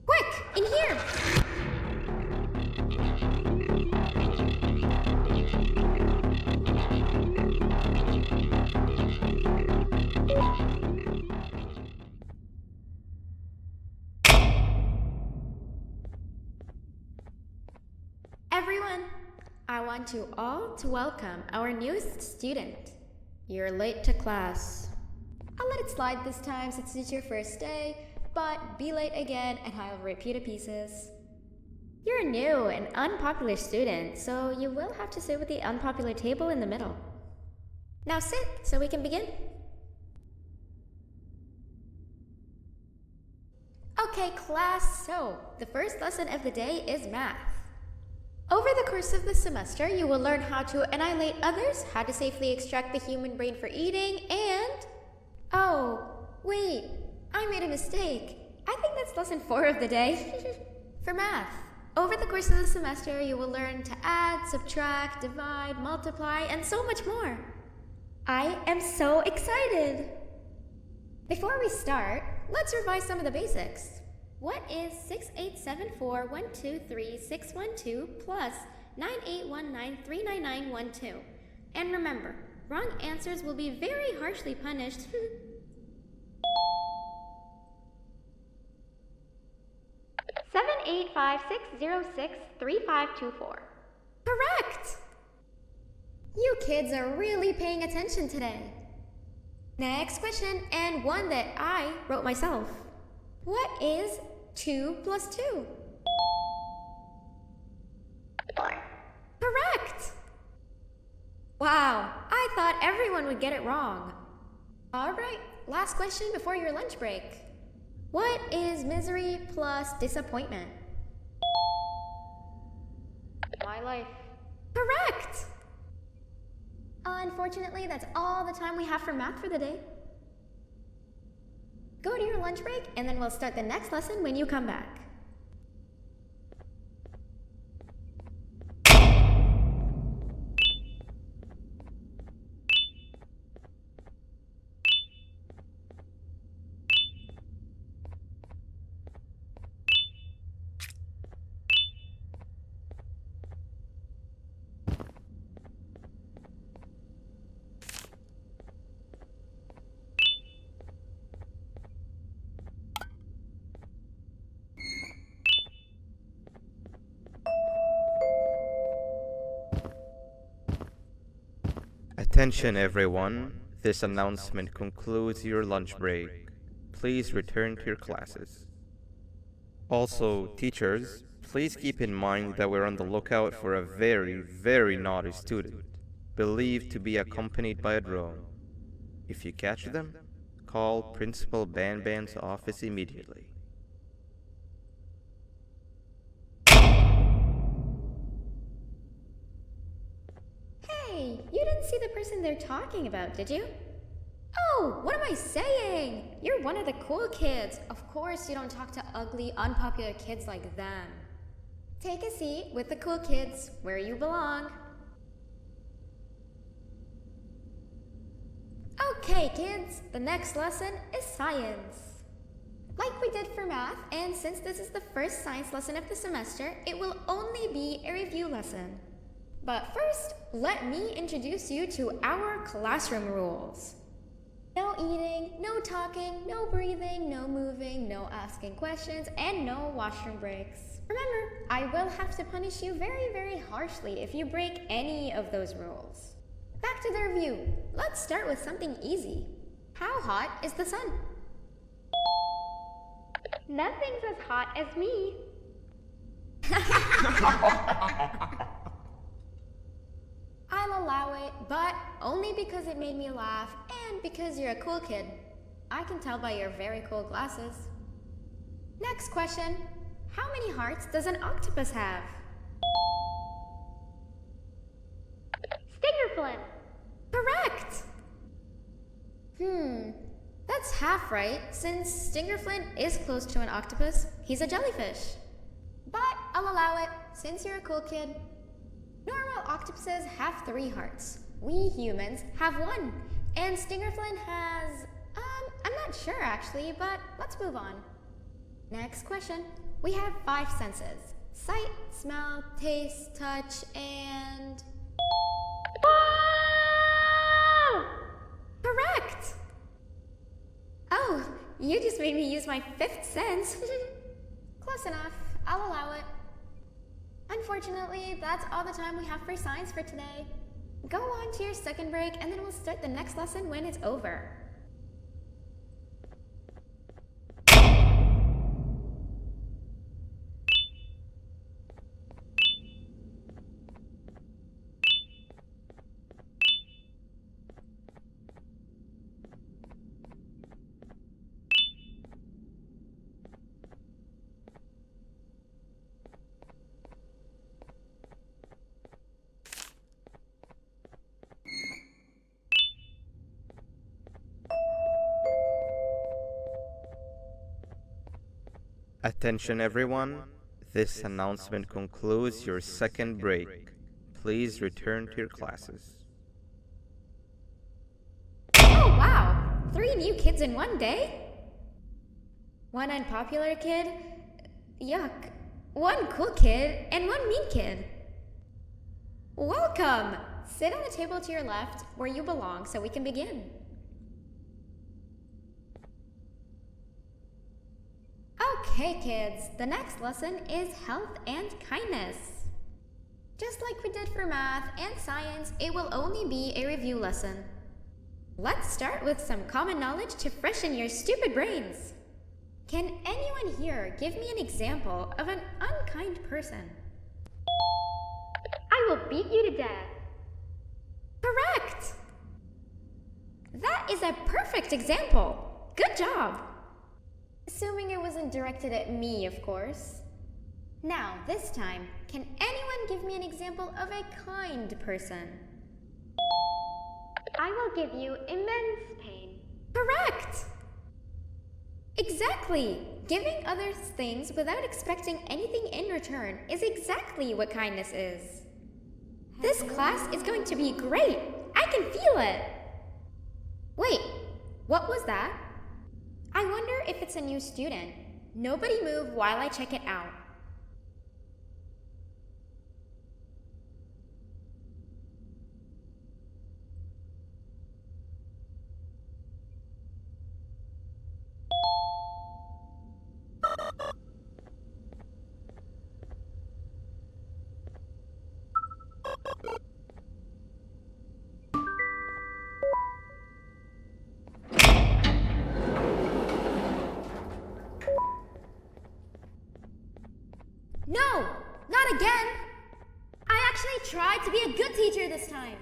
Quick, in here! Everyone, I want you all to welcome our newest student. You're late to class. I'll let it slide this time since it's your first day, but be late again and I'll rip you to pieces. You're a new and unpopular student, so you will have to sit with the unpopular table in the middle. Now sit so we can begin. Okay, class, so the first lesson of the day is math. Over the course of the semester, you will learn how to annihilate others, how to safely extract the human brain for eating, and... Oh, wait, I made a mistake. I think that's lesson 4 of the day. For math, over the course of the semester, you will learn to add, subtract, divide, multiply, and so much more. I am so excited! Before we start, let's revise some of the basics. What is 6874123612 plus 9819399912? And remember, wrong answers will be very harshly punished. 785-606-3524. Correct! You kids are really paying attention today. Next question, and one that I wrote myself. What is 2 plus 2? 4. Correct! Wow, I thought everyone would get it wrong. Alright, last question before your lunch break. What is misery plus disappointment? My life. Correct! Unfortunately, that's all the time we have for math for the day. Go to your lunch break, and then we'll start the next lesson when you come back. Attention everyone, this announcement concludes your lunch break. Please return to your classes. Also, teachers, please keep in mind that we're on the lookout for a very naughty student, believed to be accompanied by a drone. If you catch them, call Principal Banban's office immediately. didn't see the person they're talking about, did you? Oh, what am I saying? You're one of the cool kids. Of course you don't talk to ugly, unpopular kids like them. Take a seat with the cool kids where you belong. Okay, kids, the next lesson is science. Like we did for math, and since this is the first science lesson of the semester, it will only be a review lesson. But first, let me introduce you to our classroom rules. No eating, no talking, no breathing, no moving, no asking questions, and no washroom breaks. Remember, I will have to punish you very, very harshly if you break any of those rules. Back to the review. Let's start with something easy. How hot is the sun? Nothing's as hot as me. I'll allow it, but only because it made me laugh and because you're a cool kid. I can tell by your very cool glasses. Next question. How many hearts does an octopus have? Stingerflint. Correct! That's half right, since Stingerflint is close to an octopus. He's a jellyfish. But I'll allow it, since you're a cool kid. Normal octopuses have 3 hearts. We humans have 1. And Stingerflint has... I'm not sure actually, but let's move on. Next question. We have 5 senses. Sight, smell, taste, touch, and... Whoa! Correct! Oh, you just made me use my 5th sense. Close enough. I'll allow it. Unfortunately, that's all the time we have for science for today. Go on to your second break, and then we'll start the next lesson when it's over. Attention everyone, this announcement concludes your second break. Please return to your classes. Oh wow! 3 new kids in one day? 1 unpopular kid? Yuck. 1 cool kid and 1 mean kid. Welcome! Sit on the table to your left where you belong so we can begin. Okay, kids, the next lesson is health and kindness. Just like we did for math and science, it will only be a review lesson. Let's start with some common knowledge to freshen your stupid brains. Can anyone here give me an example of an unkind person? I will beat you to death. Correct! That is a perfect example. Good job. Assuming it wasn't directed at me, of course. Now, this time, can anyone give me an example of a kind person? I will give you immense pain. Correct! Exactly! Giving others things without expecting anything in return is exactly what kindness is. This class is going to be great! I can feel it! Wait, what was that? I wonder if it's a new student. Nobody move while I check it out. No, not again. I actually tried to be a good teacher this time.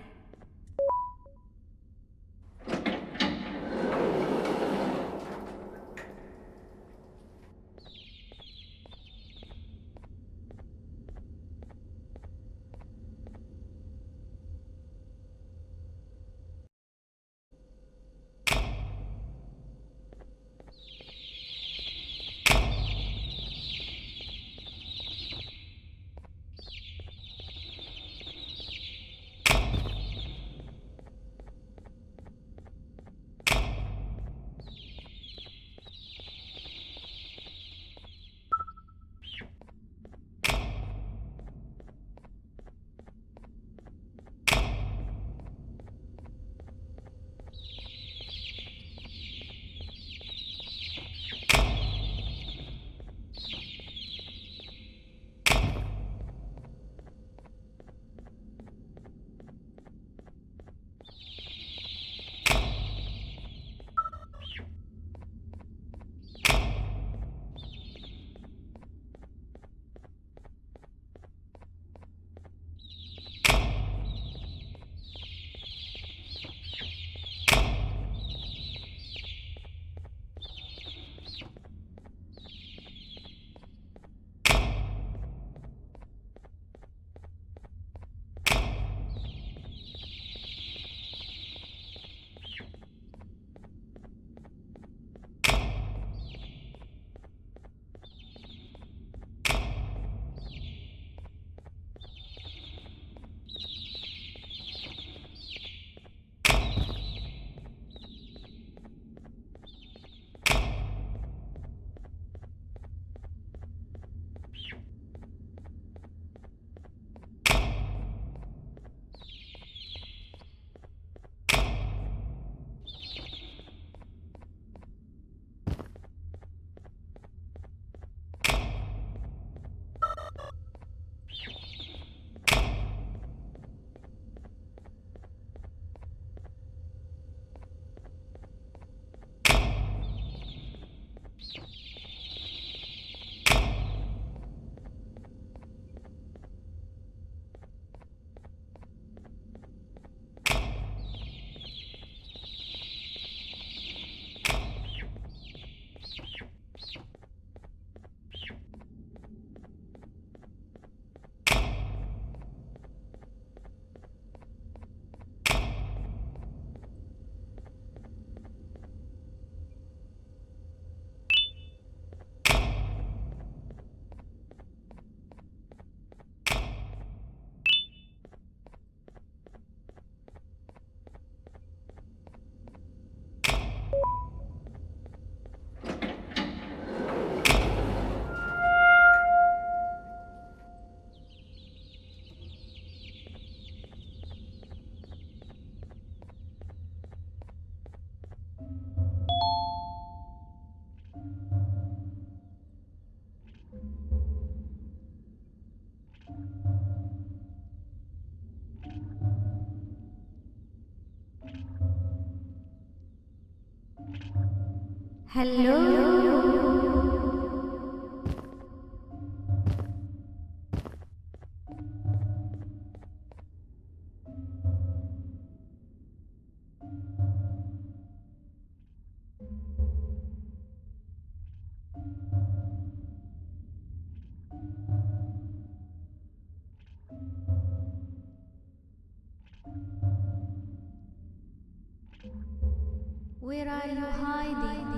Where are you hiding?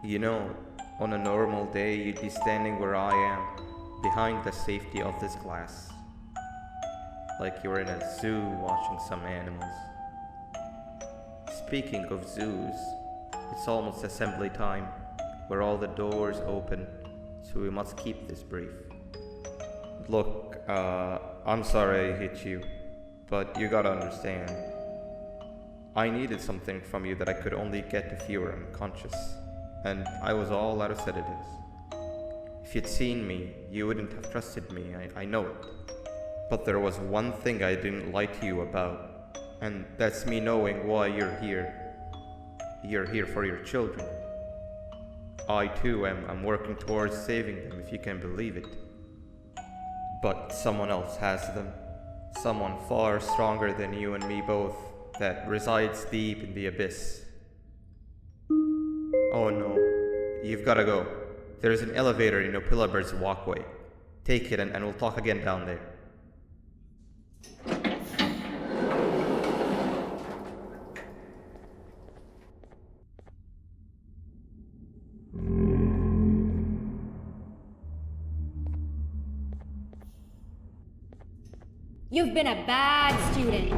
You know, on a normal day, you'd be standing where I am, behind the safety of this glass. Like you were in a zoo watching some animals. Speaking of zoos, it's almost assembly time, where all the doors open, so we must keep this brief. Look, I'm sorry I hit you, but you gotta understand. I needed something from you that I could only get if you were unconscious, and I was all out of sedatives. If you'd seen me, you wouldn't have trusted me, I know it. But there was one thing I didn't lie to you about, and that's me knowing why you're here. You're here for your children. I too am working towards saving them, if you can believe it. But someone else has them. Someone far stronger than you and me both, that resides deep in the abyss. Oh no, you've gotta go. There's an elevator in Opillabird's walkway. Take it and we'll talk again down there. You've been a bad student.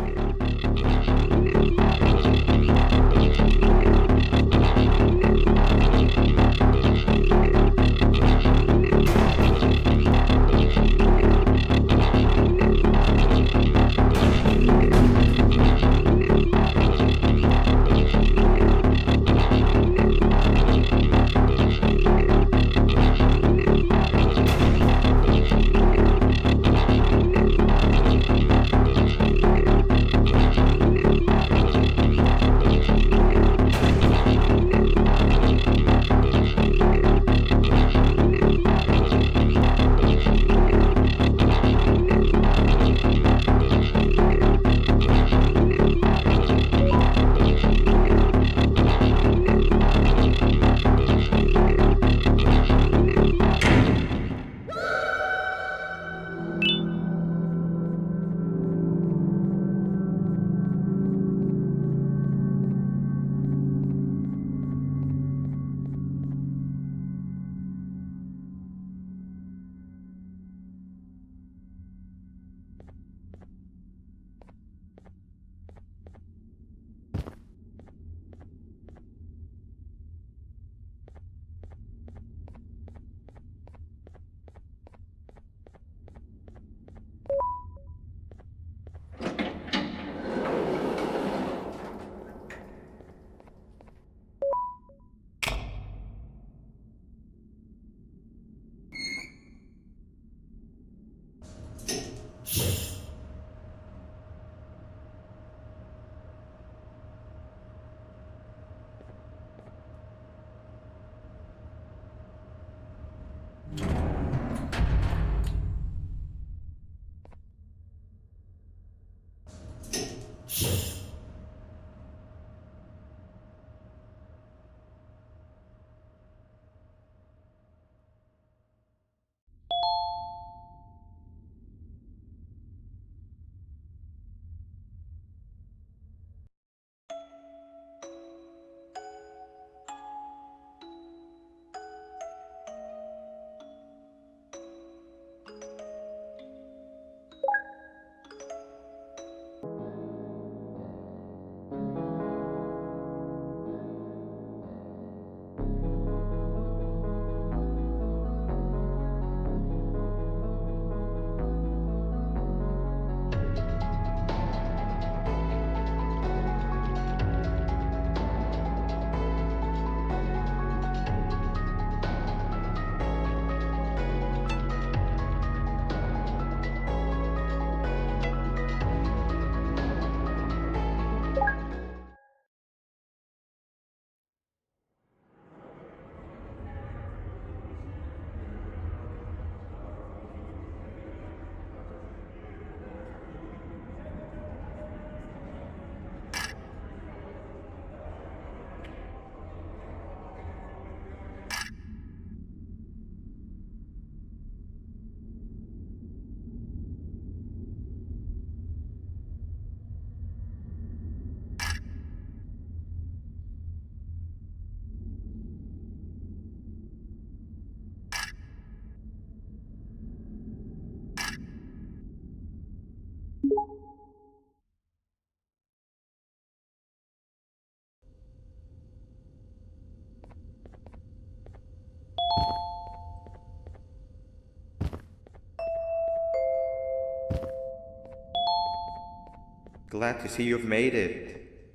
Glad to see you've made it.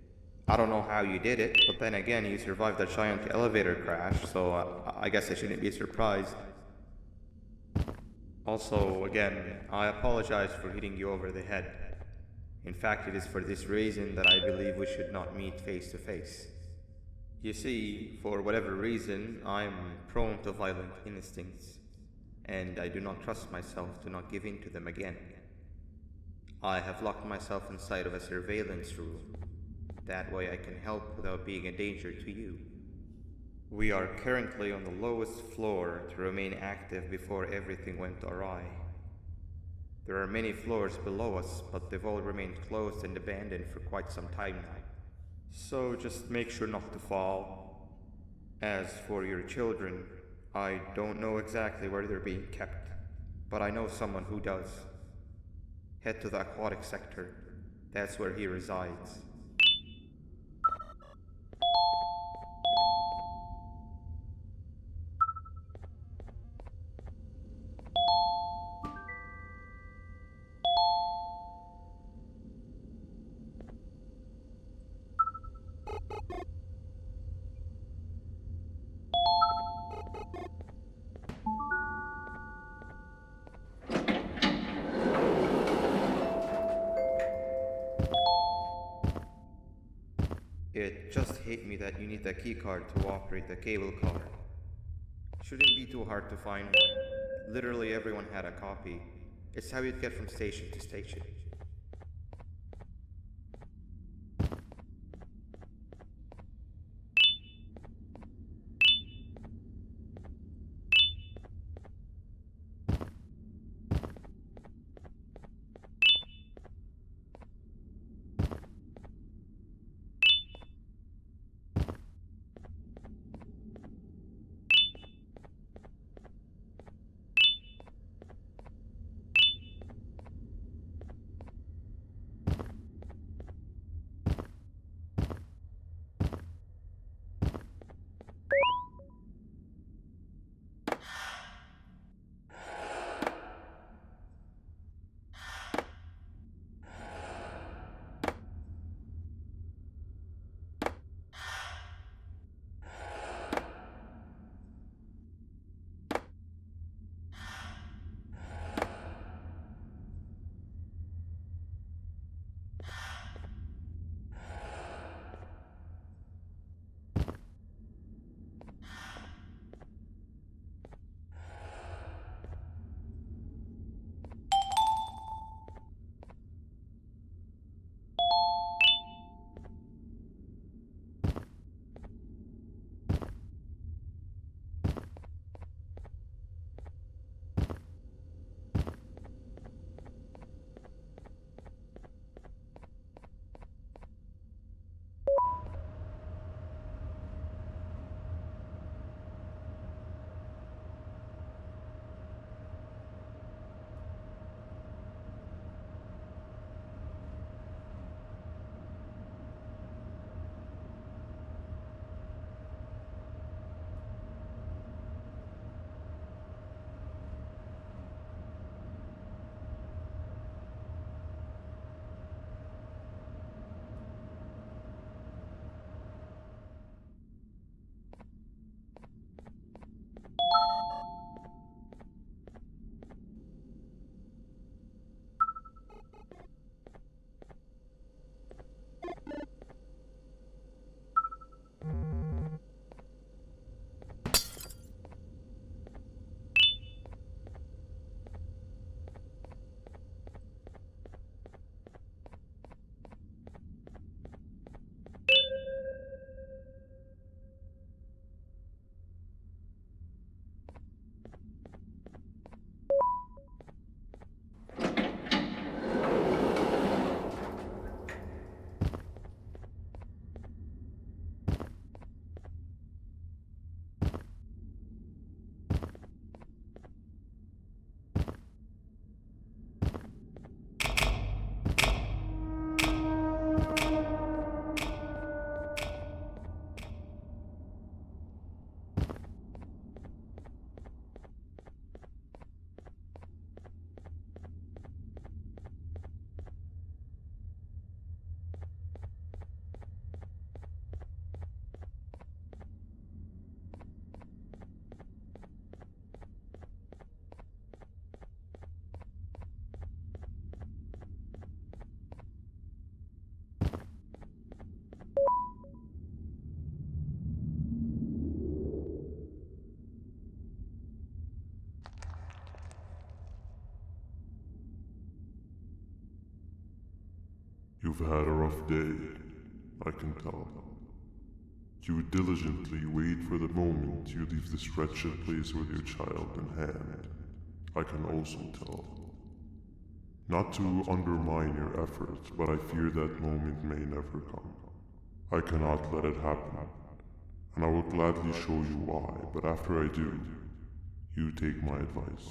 I don't know how you did it, but then again, you survived a giant elevator crash, so I guess I shouldn't be surprised. Also, again, I apologize for hitting you over the head. In fact, it is for this reason that I believe we should not meet face to face. You see, for whatever reason, I'm prone to violent instincts, and I do not trust myself to not give in to them again. I have locked myself inside of a surveillance room. That way I can help without being a danger to you. We are currently on the lowest floor to remain active before everything went awry. There are many floors below us, but they've all remained closed and abandoned for quite some time now. So just make sure not to fall. As for your children, I don't know exactly where they're being kept, but I know someone who does. Head to the Aquatic sector. That's where he resides. It just hit me that you need the keycard to operate the cable car. Shouldn't be too hard to find one. Literally everyone had a copy. It's how you'd get from station to station. You've had a rough day, I can tell. You diligently wait for the moment you leave this wretched place with your child in hand. I can also tell. Not to undermine your efforts, but I fear that moment may never come. I cannot let it happen, and I will gladly show you why, but after I do, you take my advice.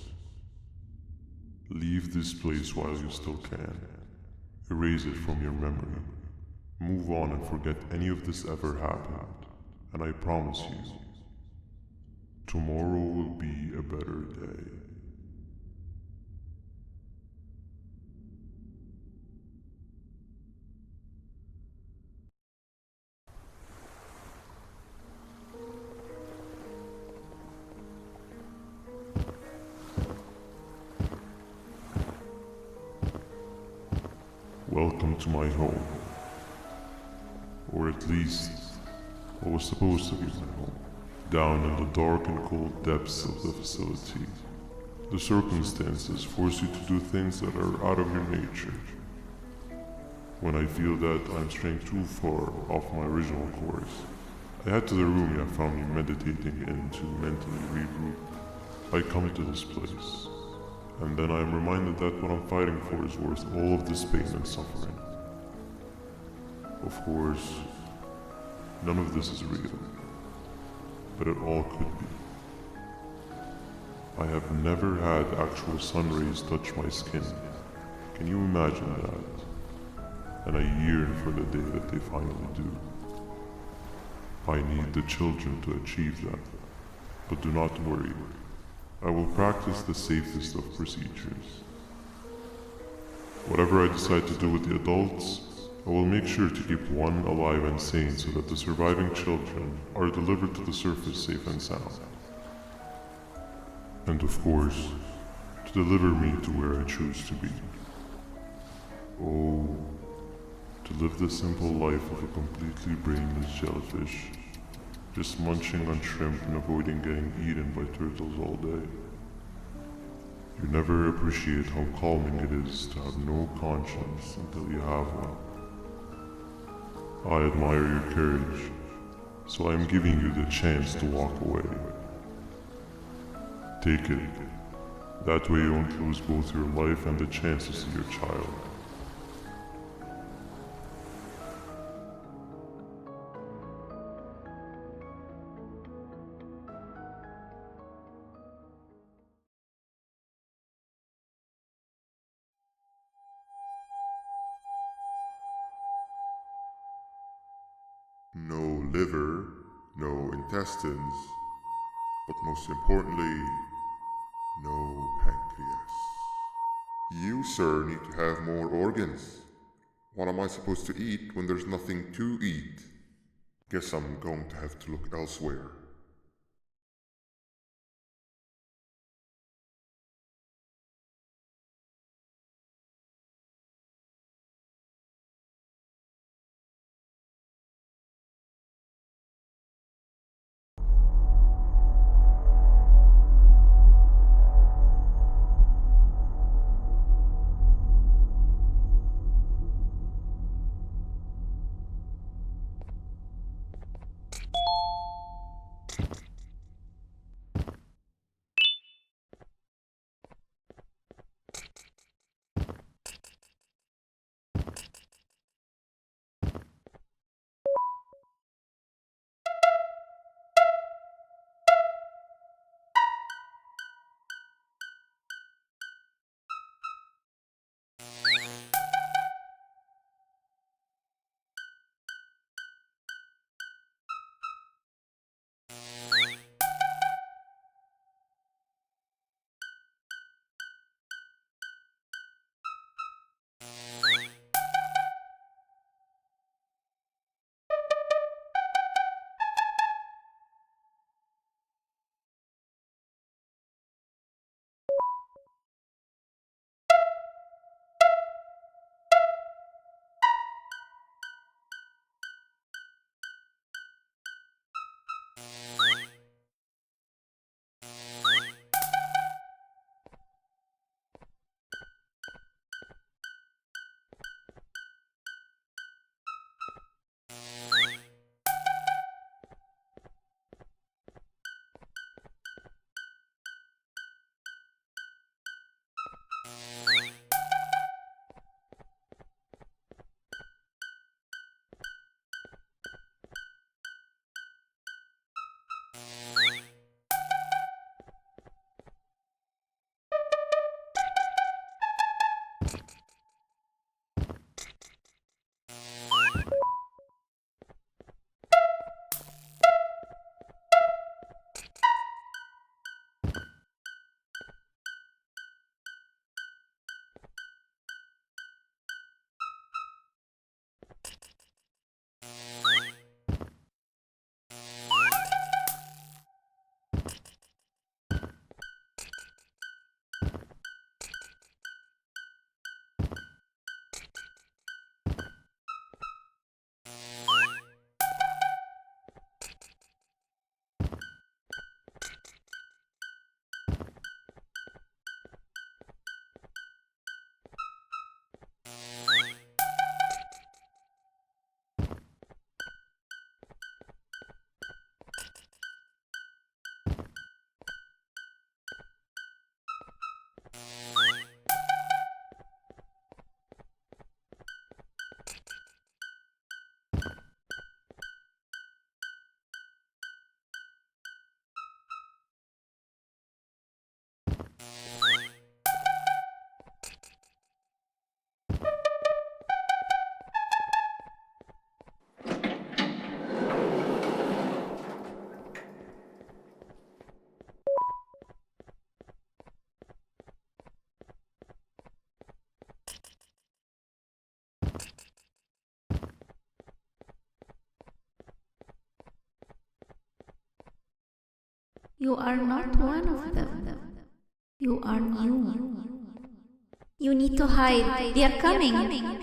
Leave this place while you still can. Erase it from your memory. Move on and forget any of this ever happened, and I promise you, tomorrow will be a better day. Welcome to my home. Or at least, what was supposed to be my home. Down in the dark and cold depths of the facility, the circumstances force you to do things that are out of your nature. When I feel that I'm straying too far off my original course, I head to the room you have found me meditating in to mentally regroup. I come to this place, and then I am reminded that what I'm fighting for is worth all of this pain and suffering. Of course, none of this is real, but it all could be. I have never had actual sun rays touch my skin. Can you imagine that? And I yearn for the day that they finally do. I need the children to achieve that, but do not worry. I will practice the safest of procedures. Whatever I decide to do with the adults, I will make sure to keep one alive and sane so that the surviving children are delivered to the surface safe and sound. And of course, to deliver me to where I choose to be. Oh, to live the simple life of a completely brainless jellyfish, just munching on shrimp and avoiding getting eaten by turtles all day. You never appreciate how calming it is to have no conscience until you have one. I admire your courage, so I am giving you the chance to walk away. Take it. That way you won't lose both your life and the chance to see your child. No liver, no intestines, but most importantly, no pancreas. You, sir, need to have more organs. What am I supposed to eat when there's nothing to eat? Guess I'm going to have to look elsewhere. You are not one of them. You are new. You need to hide. They are coming.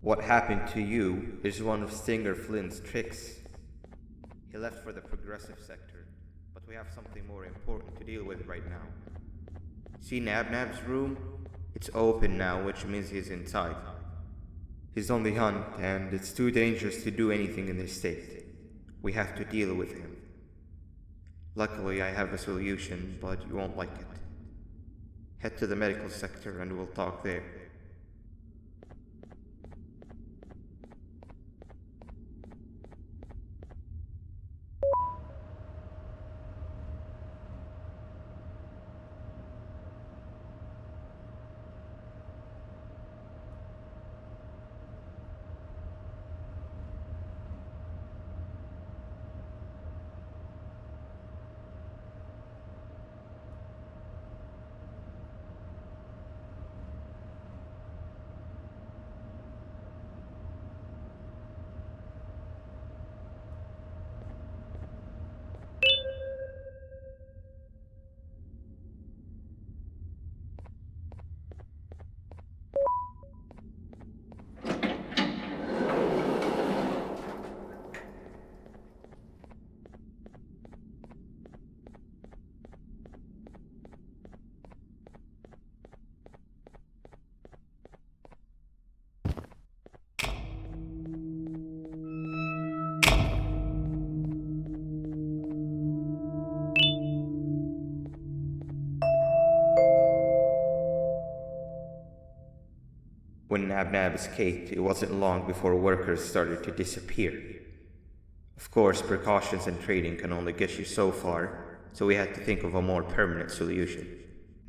What happened to you is one of Stinger Flynn's tricks. He left for the progressive sector, but we have something more important to deal with right now. See Nabnab's room? It's open now, which means he's inside. He's on the hunt, and it's too dangerous to do anything in this state. We have to deal with him. Luckily, I have a solution, but you won't like it. Head to the medical sector and we'll talk there. When Nab escaped, it wasn't long before workers started to disappear. Of course, precautions and trading can only get you so far, so we had to think of a more permanent solution.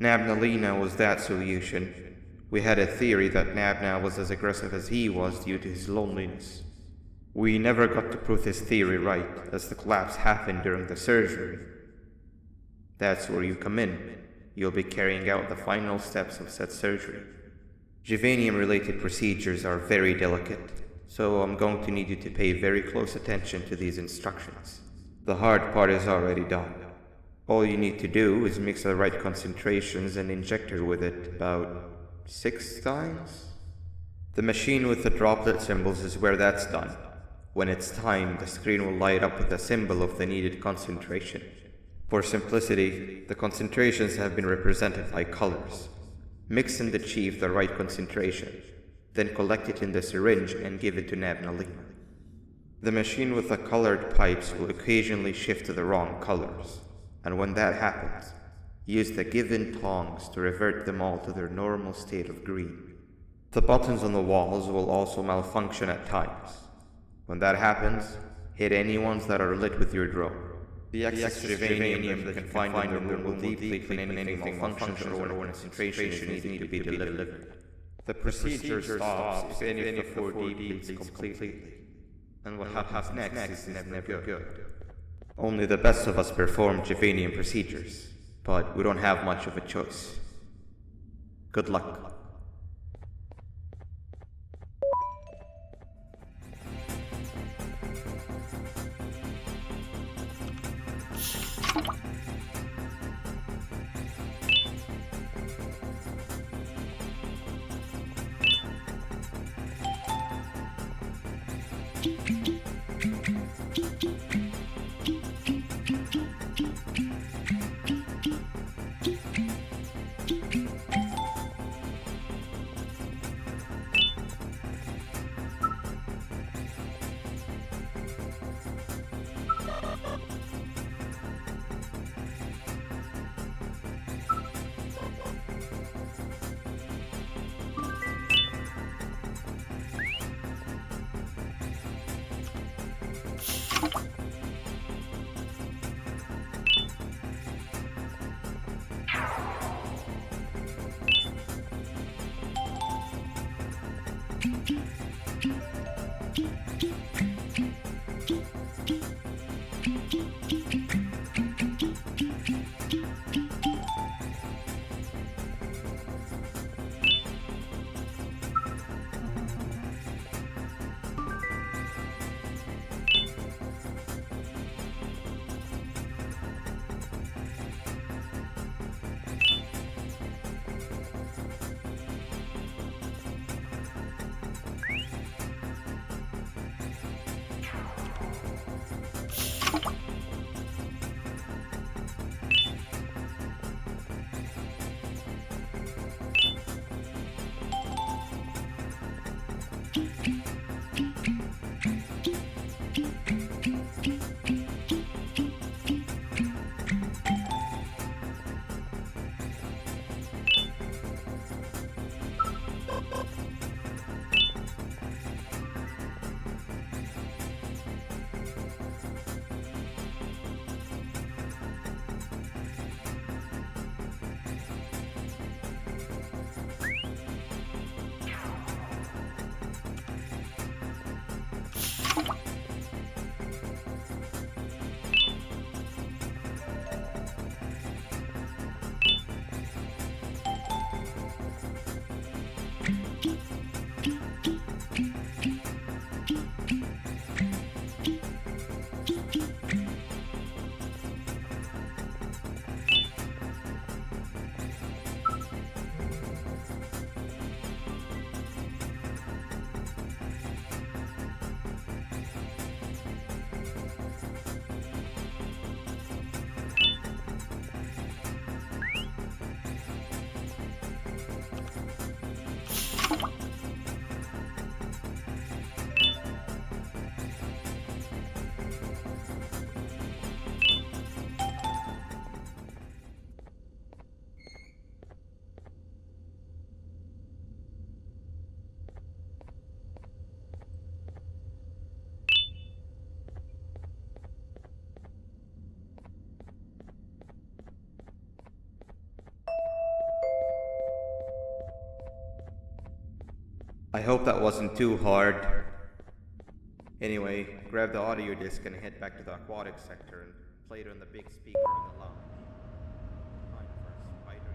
Nabnalina was that solution. We had a theory that Nabna was as aggressive as he was due to his loneliness. We never got to prove this theory right, as the collapse happened during the surgery. That's where you come in. You'll be carrying out the final steps of said surgery. Juvenium-related procedures are very delicate, so I'm going to need you to pay very close attention to these instructions. The hard part is already done. All you need to do is mix the right concentrations and inject her with it about 6 times? The machine with the droplet symbols is where that's done. When it's time, the screen will light up with the symbol of the needed concentration. For simplicity, the concentrations have been represented by colors. Mix and achieve the right concentration, then collect it in the syringe and give it to Nabnalina. The machine with the colored pipes will occasionally shift to the wrong colors, and when that happens, use the given tongs to revert them all to their normal state of green. The buttons on the walls will also malfunction at times. When that happens, hit any ones that are lit with your drone. The extra uranium that you can find in the room will deeply clean anything malfunctions or when concentration needing to be delivered. The procedure stops if any of the 4D bleeds completely. And what happens next is never good. Only the best of us perform Juvenium procedures, but we don't have much of a choice. Good luck. I hope that wasn't too hard. Anyway, grab the audio disc and head back to the Aquatic sector and play it on the big speaker in the lounge. Time for a spider.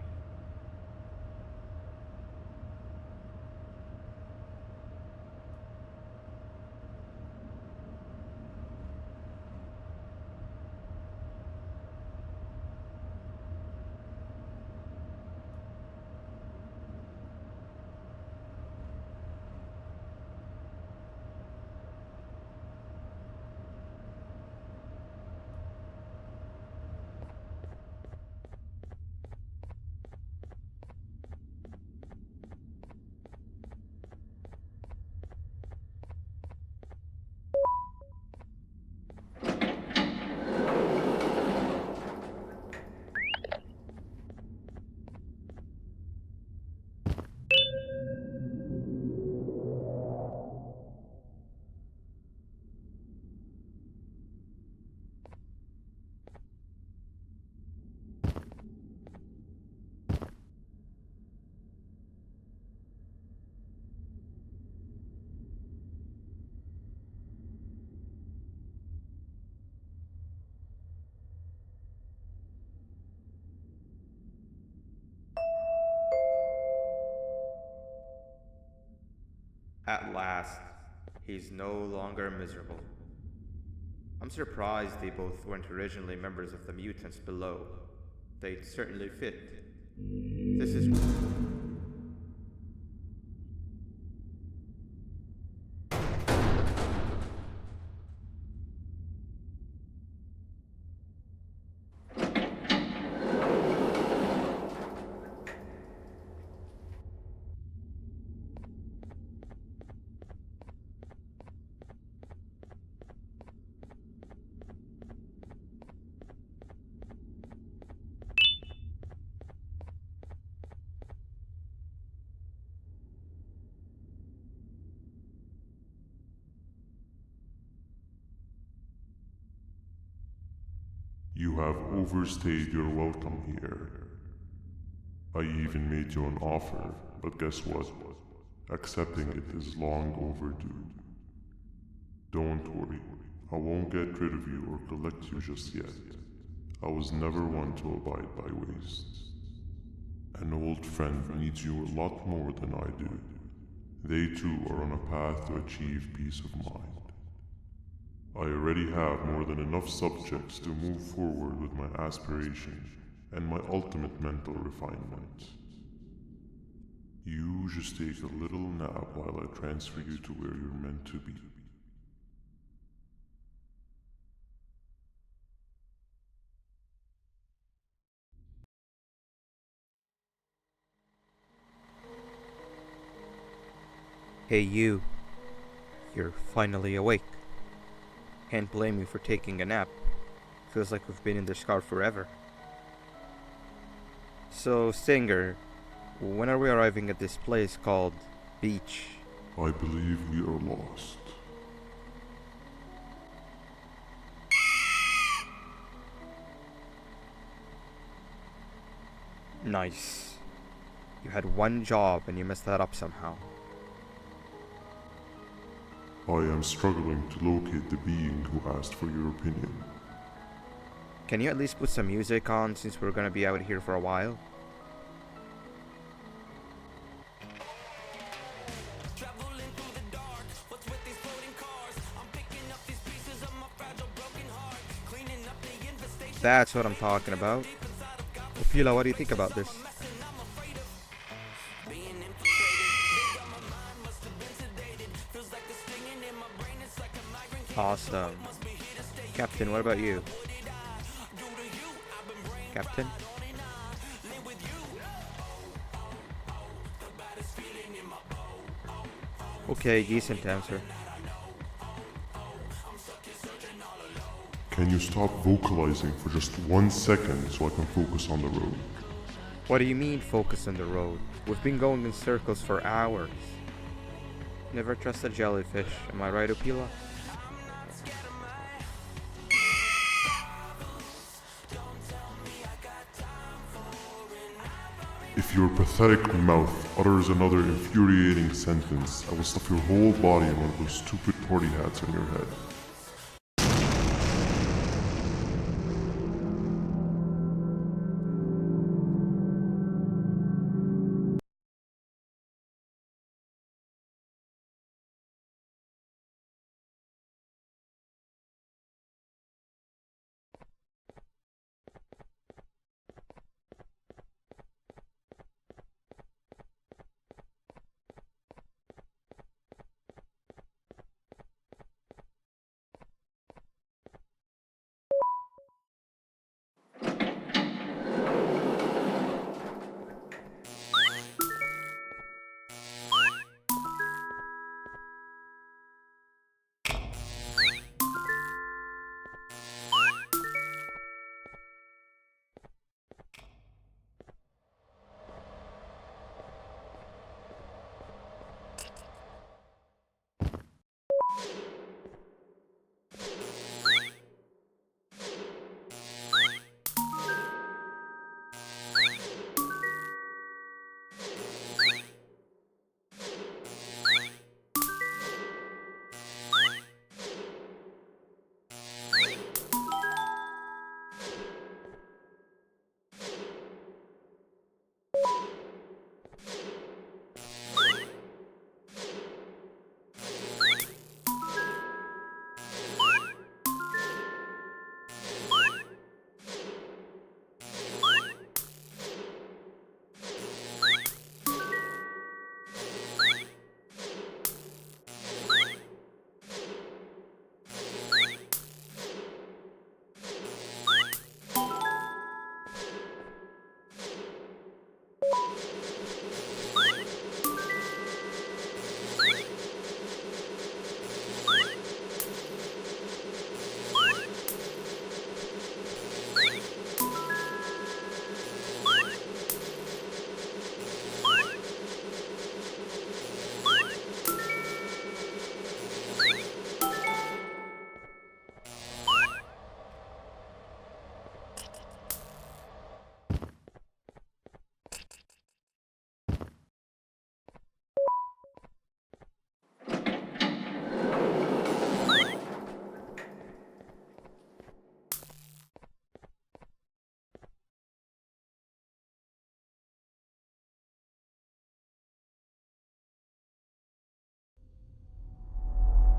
At last, he's no longer miserable. I'm surprised they both weren't originally members of the mutants below. They'd certainly fit. This is... You have overstayed your welcome here. I even made you an offer, but guess what? Accepting it is long overdue. Don't worry, I won't get rid of you or collect you just yet. I was never one to abide by wastes. An old friend needs you a lot more than I do. They too are on a path to achieve peace of mind. I already have more than enough subjects to move forward with my aspiration and my ultimate mental refinement. You just take a little nap while I transfer you to where you're meant to be. Hey you, You're finally awake. Can't blame you for taking a nap. Feels like we've been in this car forever. So, Stinger, when are we arriving at this place called Beach? I believe we are lost. Nice. You had one job and you messed that up somehow. I am struggling to locate the being who asked for your opinion. Can you at least put some music on since we're gonna be out here for a while? That's what I'm talking about. Opila, what do you think about this? Awesome. Captain, what about you? Captain? Okay, decent answer. Can you stop vocalizing for just 1 second so I can focus on the road? What do you mean focus on the road? We've been going in circles for hours. Never trust a jellyfish, am I right, Opila? If your pathetic mouth utters another infuriating sentence, I will stuff your whole body in one of those stupid party hats on your head.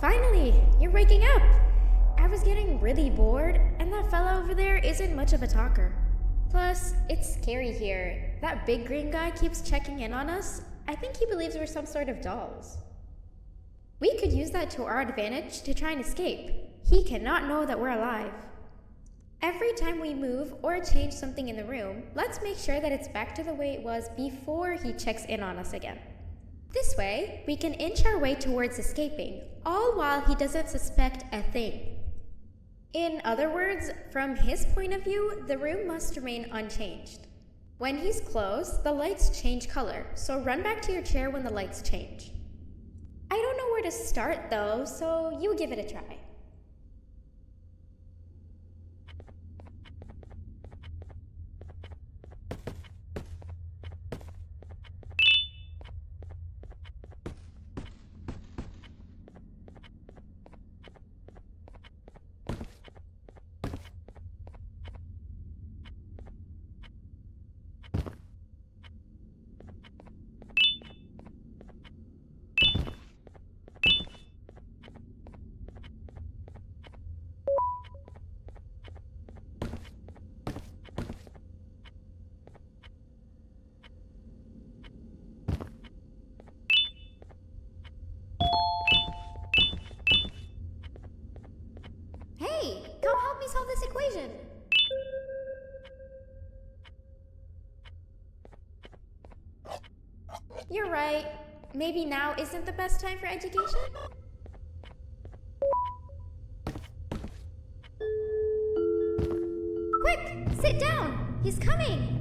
Finally, you're waking up! I was getting really bored, and that fella over there isn't much of a talker. Plus, it's scary here. That big green guy keeps checking in on us. I think he believes we're some sort of dolls. We could use that to our advantage to try and escape. He cannot know that we're alive. Every time we move or change something in the room, let's make sure that it's back to the way it was before he checks in on us again. This way, we can inch our way towards escaping, all while he doesn't suspect a thing. In other words, from his point of view, the room must remain unchanged. When he's close, the lights change color, so run back to your chair when the lights change. I don't know where to start though, so you give it a try. Hey, come help me solve this equation. You're right. Maybe now isn't the best time for education? Quick, sit down. He's coming.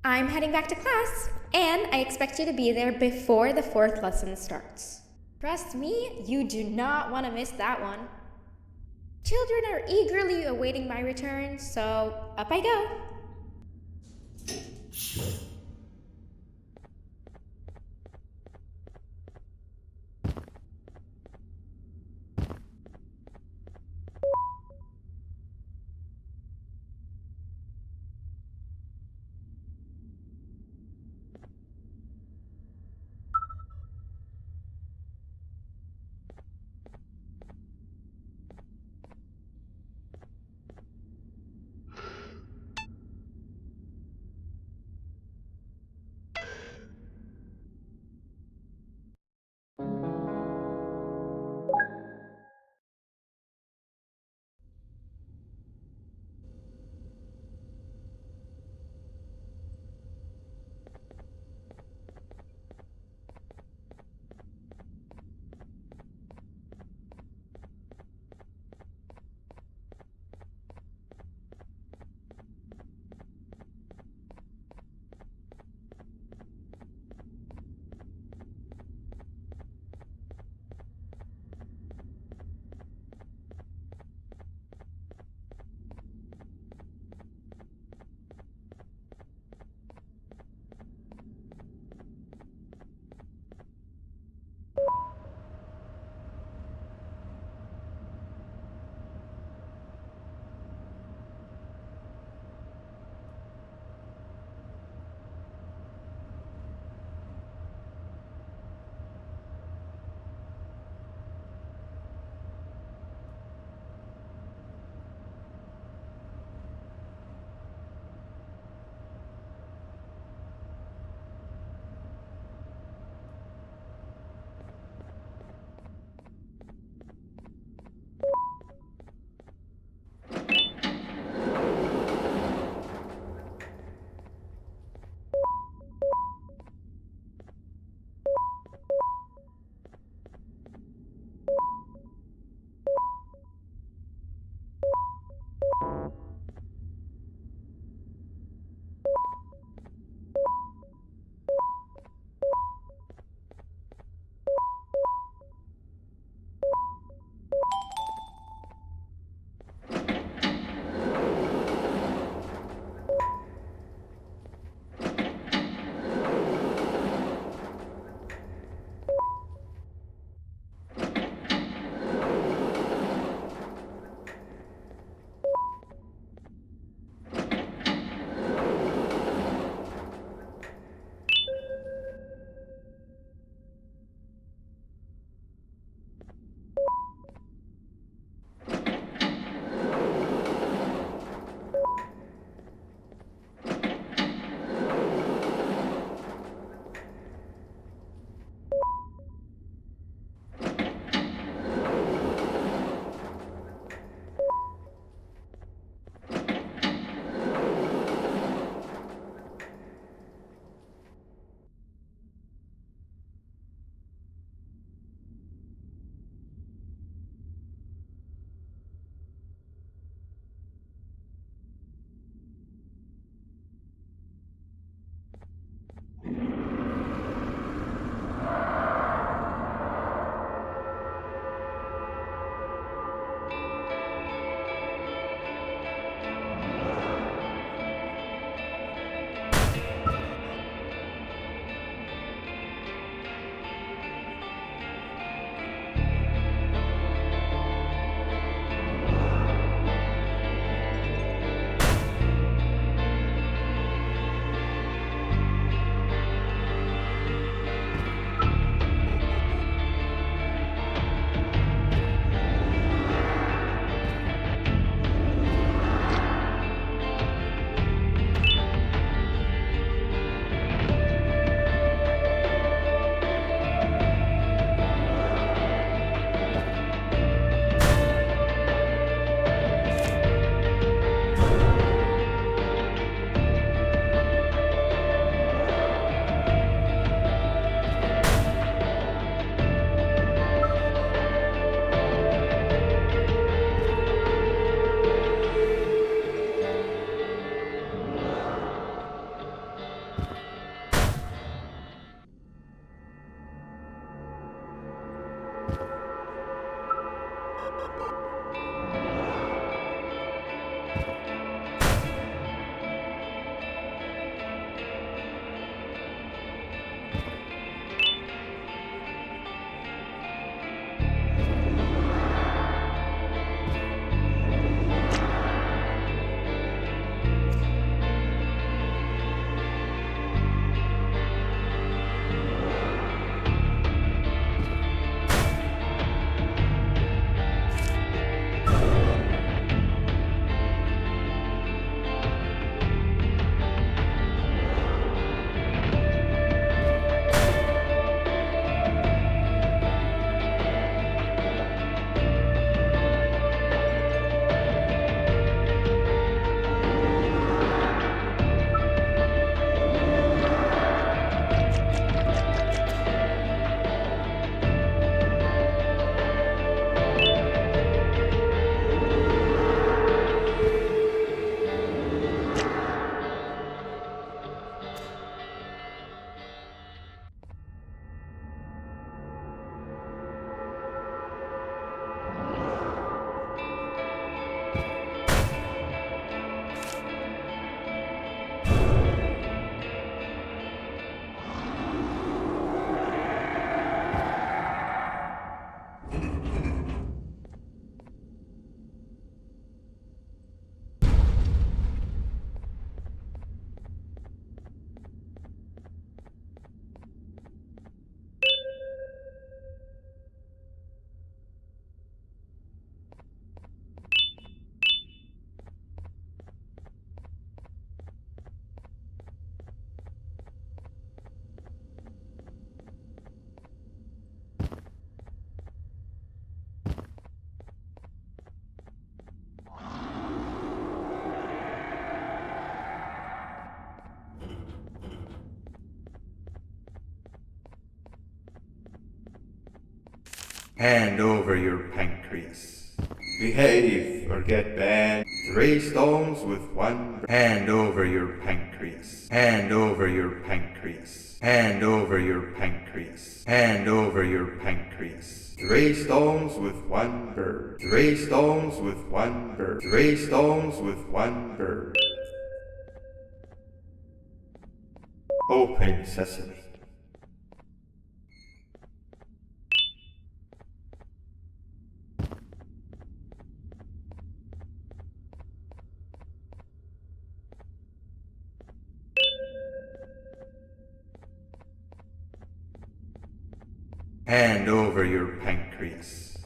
I'm heading back to class, and I expect you to be there before the 4th lesson starts. Trust me, you do not want to miss that one. Children are eagerly awaiting my return, so up I go. Hand over your pancreas. Behave or get banned. 3 stones with 1. Hand over your pancreas. Hand over your pancreas. Hand over your pancreas. Hand over your pancreas. 3 stones with 1 bird. 3 stones with 1 bird. 3 stones with 1 bird. Open sesame. Hand over your pancreas.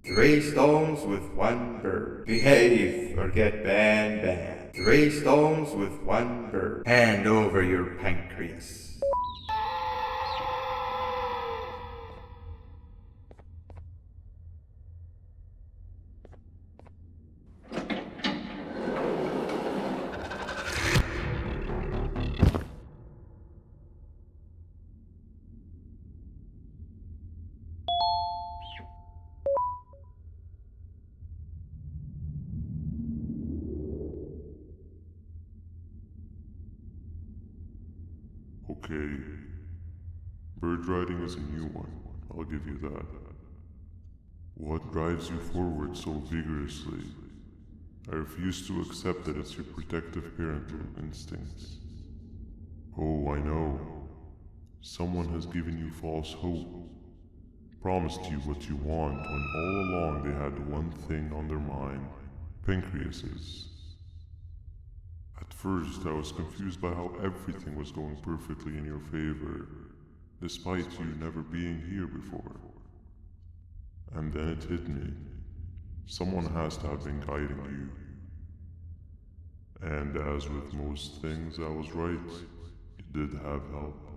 3 stones with 1 bird. Behave or get banned. 3 stones with 1 bird. Hand over your pancreas. Okay. Bird riding is a new one, I'll give you that. What drives you forward so vigorously? I refuse to accept that it's your protective parental instincts. Oh, I know. Someone has given you false hope. Promised you what you want when all along they had one thing on their mind. Pancreases. At first, I was confused by how everything was going perfectly in your favor, despite you never being here before. And then it hit me. Someone has to have been guiding you. And as with most things, I was right. You did have help.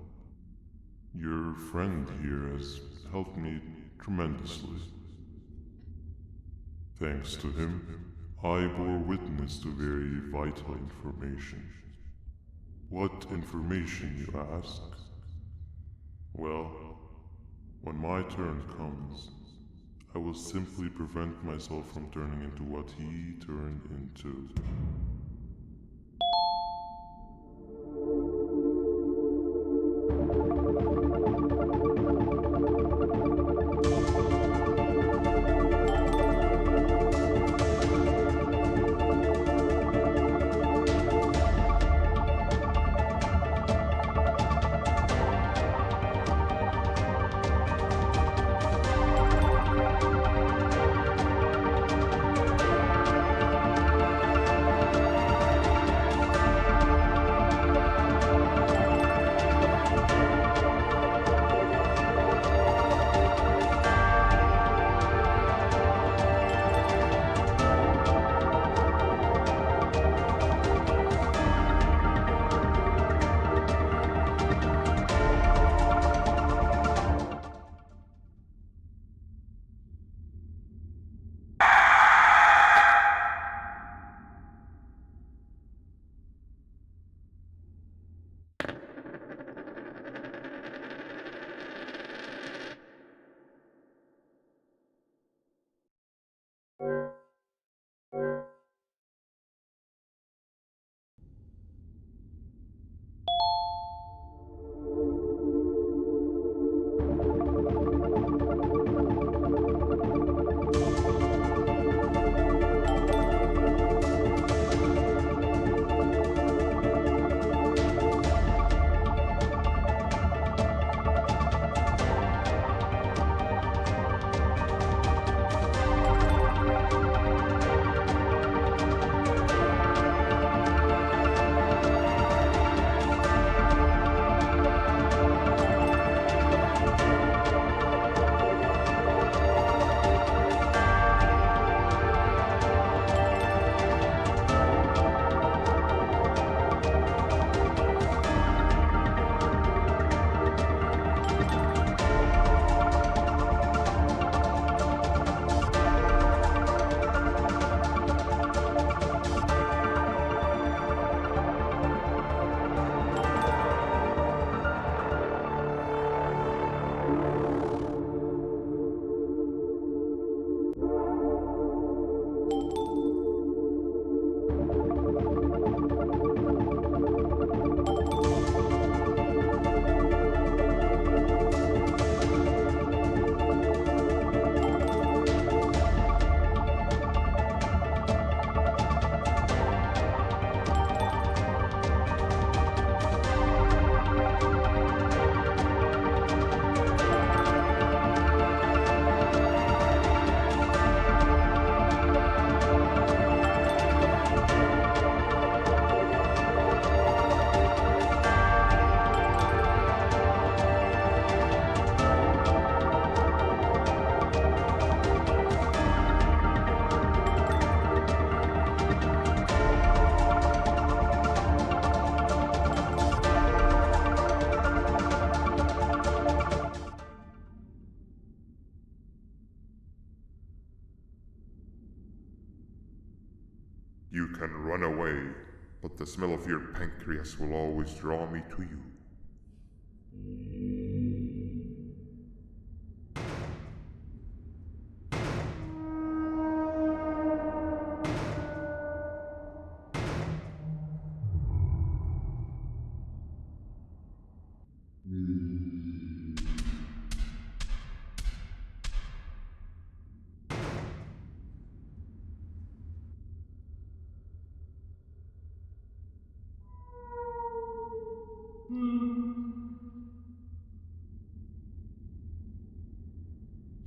Your friend here has helped me tremendously. Thanks to him, I bore witness to very vital information. What information, you ask? Well, when my turn comes, I will simply prevent myself from turning into what he turned into. You can run away, but the smell of your pancreas will always draw me to you.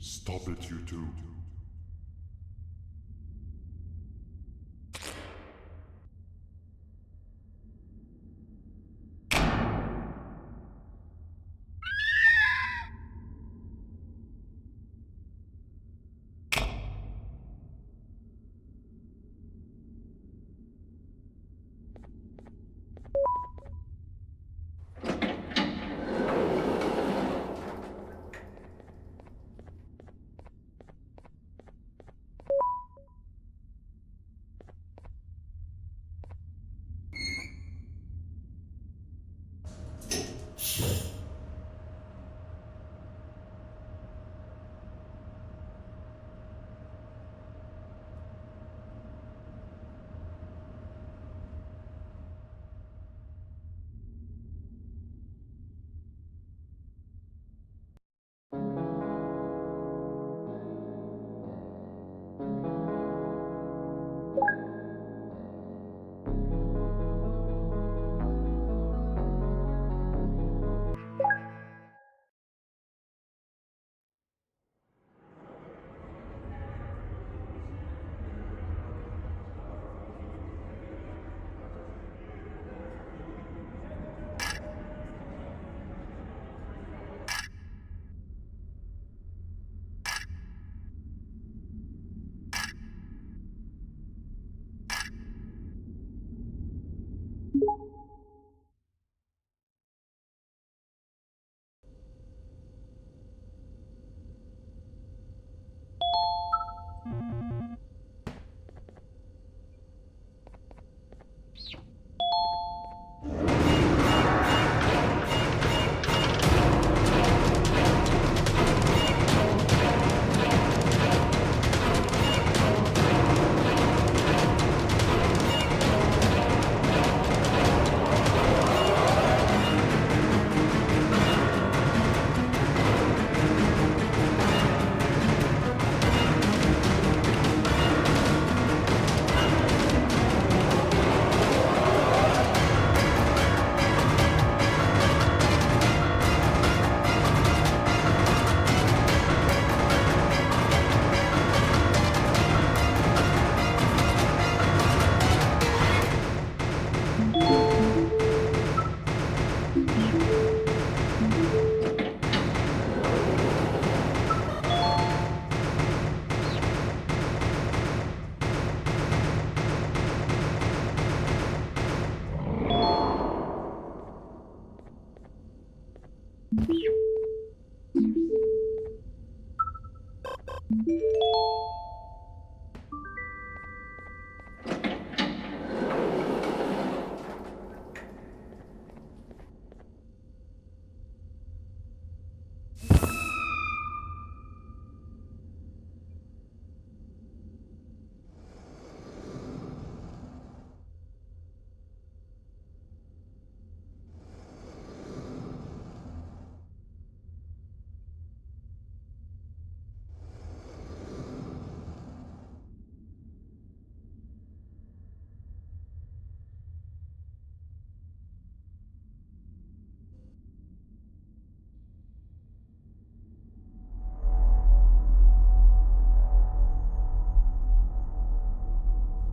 Stop it, you two.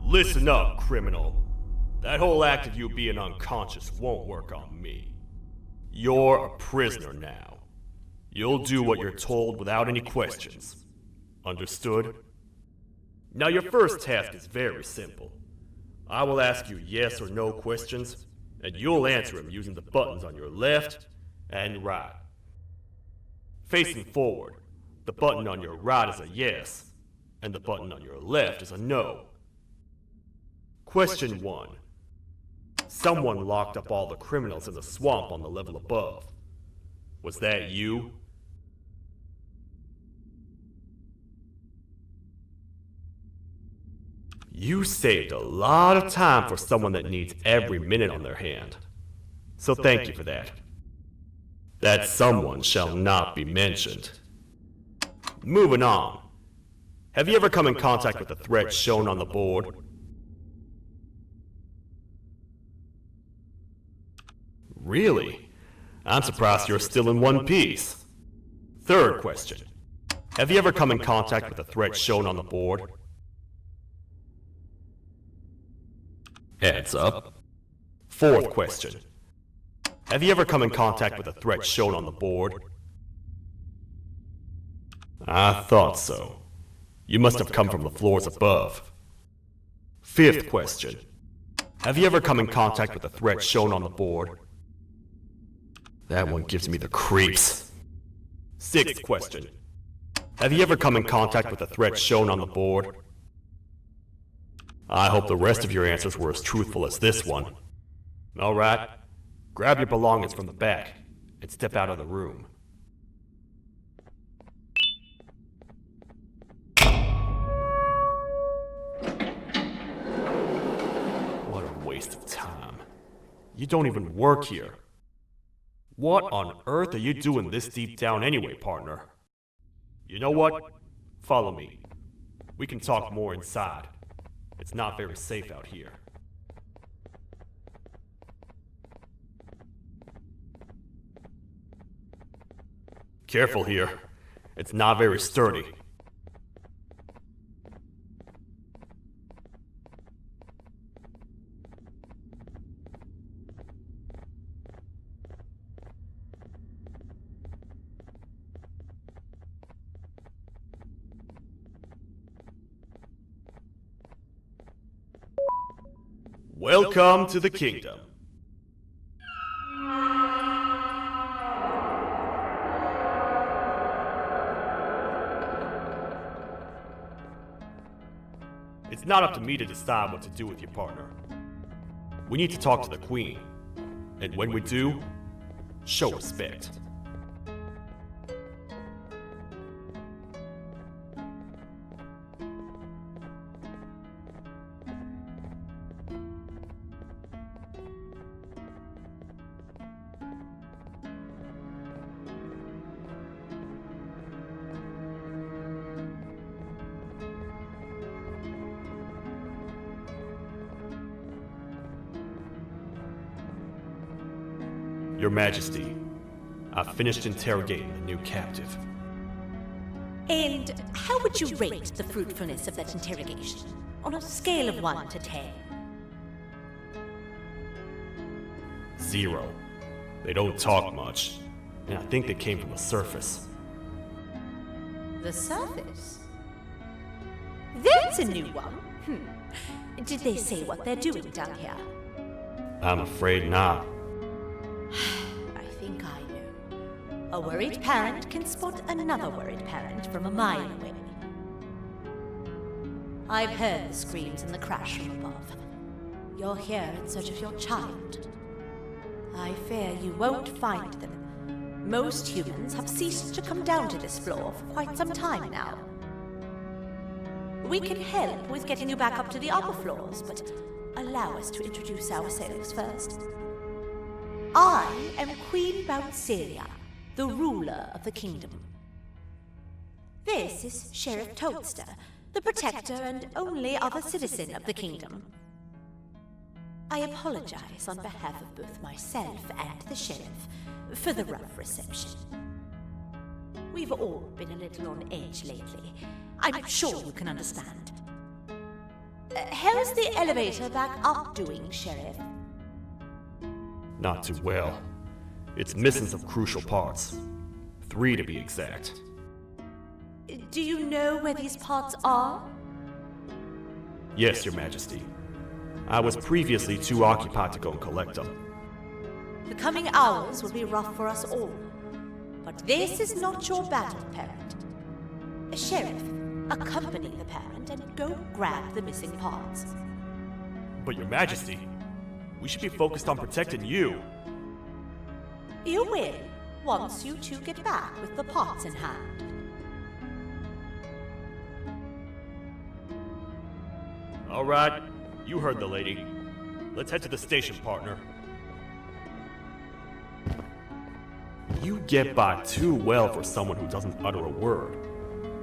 Listen up, criminal. That whole act of you being unconscious won't work on me. You're a prisoner now. You'll do what you're told without any questions. Understood? Now your first task is very simple. I will ask you yes or no questions, and you'll answer them using the buttons on your left and right. Facing forward, the button on your right is a yes, and the button on your left is a no. Question 1. Someone locked up all the criminals in the swamp on the level above. Was that you? You saved a lot of time for someone that needs every minute on their hand. So thank you for that. That someone shall not be mentioned. Moving on. Have you ever come in contact with the threat shown on the board? Really? I'm surprised you're still in one piece. Third question. Have you ever come in contact with the threat shown on the board? Heads up. Fourth question. Have you ever come in contact with the threat shown on the board? I thought so. You must have come from the floors above. Fifth question. Have you ever come in contact with the threat shown on the board? That one gives me the creeps. Sixth question. Have you ever come in contact with the threat shown on the board? I hope the rest of your answers were as truthful as this one. Alright, grab your belongings from the back and step out of the room. What a waste of time. You don't even work here. What on earth are you doing this deep down anyway, partner? You know what? Follow me. We can talk more inside. It's not very safe out here. Careful here. It's not very sturdy. Welcome to the kingdom. It's not up to me to decide what to do with your partner. We need to talk to the queen. And when we do, show respect. Your Majesty, I've finished interrogating the new captive. And how would you rate the fruitfulness of that interrogation? On a scale of 1 to 10? 0. They don't talk much, and I think they came from the surface. The surface? That's a new one. Did they say what they're doing down here? I'm afraid not. I think I know. A worried parent can spot another worried parent from a mile away. I've heard the screams and the crash from above. You're here in search of your child. I fear you won't find them. Most humans have ceased to come down to this floor for quite some time now. We can help with getting you back up to the upper floors, but allow us to introduce ourselves first. I am Queen Bounceria, the ruler of the kingdom. This is Sheriff Toadster, the protector and only other citizen of the kingdom. I apologize on behalf of both myself and the sheriff for the rough reception. We've all been a little on edge lately. I'm sure you can understand. How's the elevator back up doing, Sheriff? Not too well. It's missing some crucial parts. 3 to be exact. Do you know where these parts are? Yes, Your Majesty. I was previously too occupied to go and collect them. The coming hours will be rough for us all. But this is not your battle, parent. Sheriff, accompany the parent and go grab the missing parts. But Your Majesty, we should be focused on protecting you. You win once you two get back with the pots in hand. All right, you heard the lady. Let's head to the station, partner. You get by too well for someone who doesn't utter a word.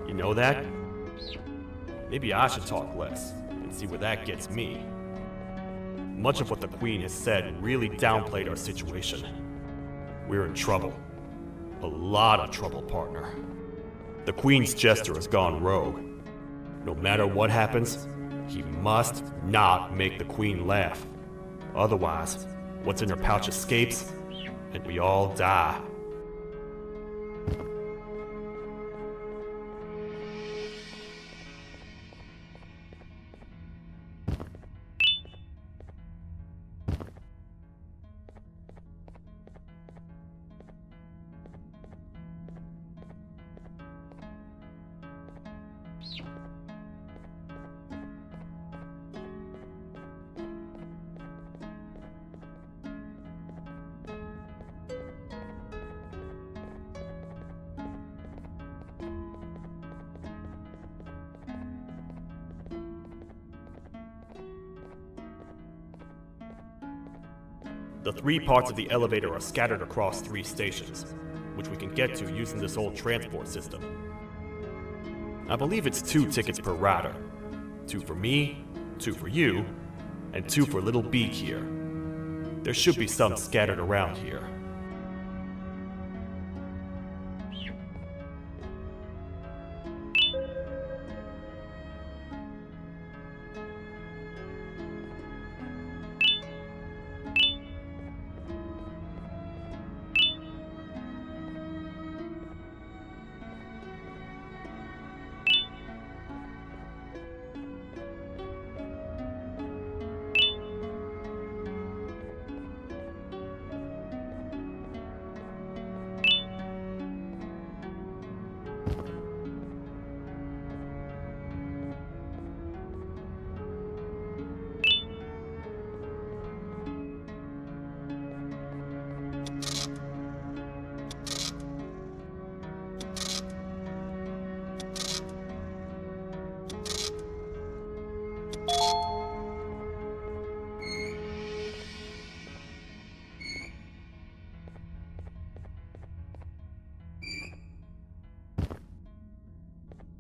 You know that? Maybe I should talk less and see where that gets me. Much of what the Queen has said really downplayed our situation. We're in trouble. A lot of trouble, partner. The Queen's jester has gone rogue. No matter what happens, he must not make the Queen laugh. Otherwise, what's in her pouch escapes, and we all die. The 3 parts of the elevator are scattered across 3 stations, which we can get to using this old transport system. I believe it's 2 tickets per rider. 2 for me, 2 for you, and 2 for Little Beak here. There should be some scattered around here.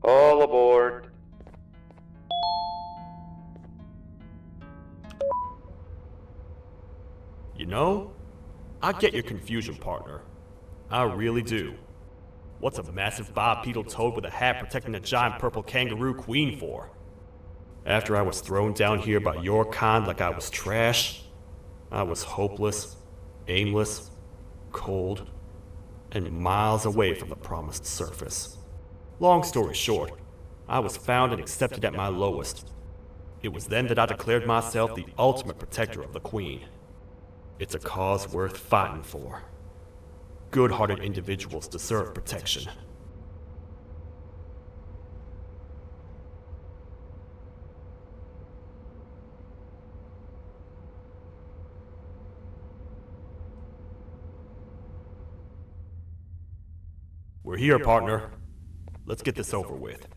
All aboard. You know, I get your confusion, partner. I really do. What's a massive bipedal toad with a hat protecting a giant purple kangaroo queen for? After I was thrown down here by your kind like I was trash, I was hopeless, aimless, cold, and miles away from the promised surface. Long story short, I was found and accepted at my lowest. It was then that I declared myself the ultimate protector of the Queen. It's a cause worth fighting for. Good-hearted individuals deserve protection. We're here, partner. Let's get this over with.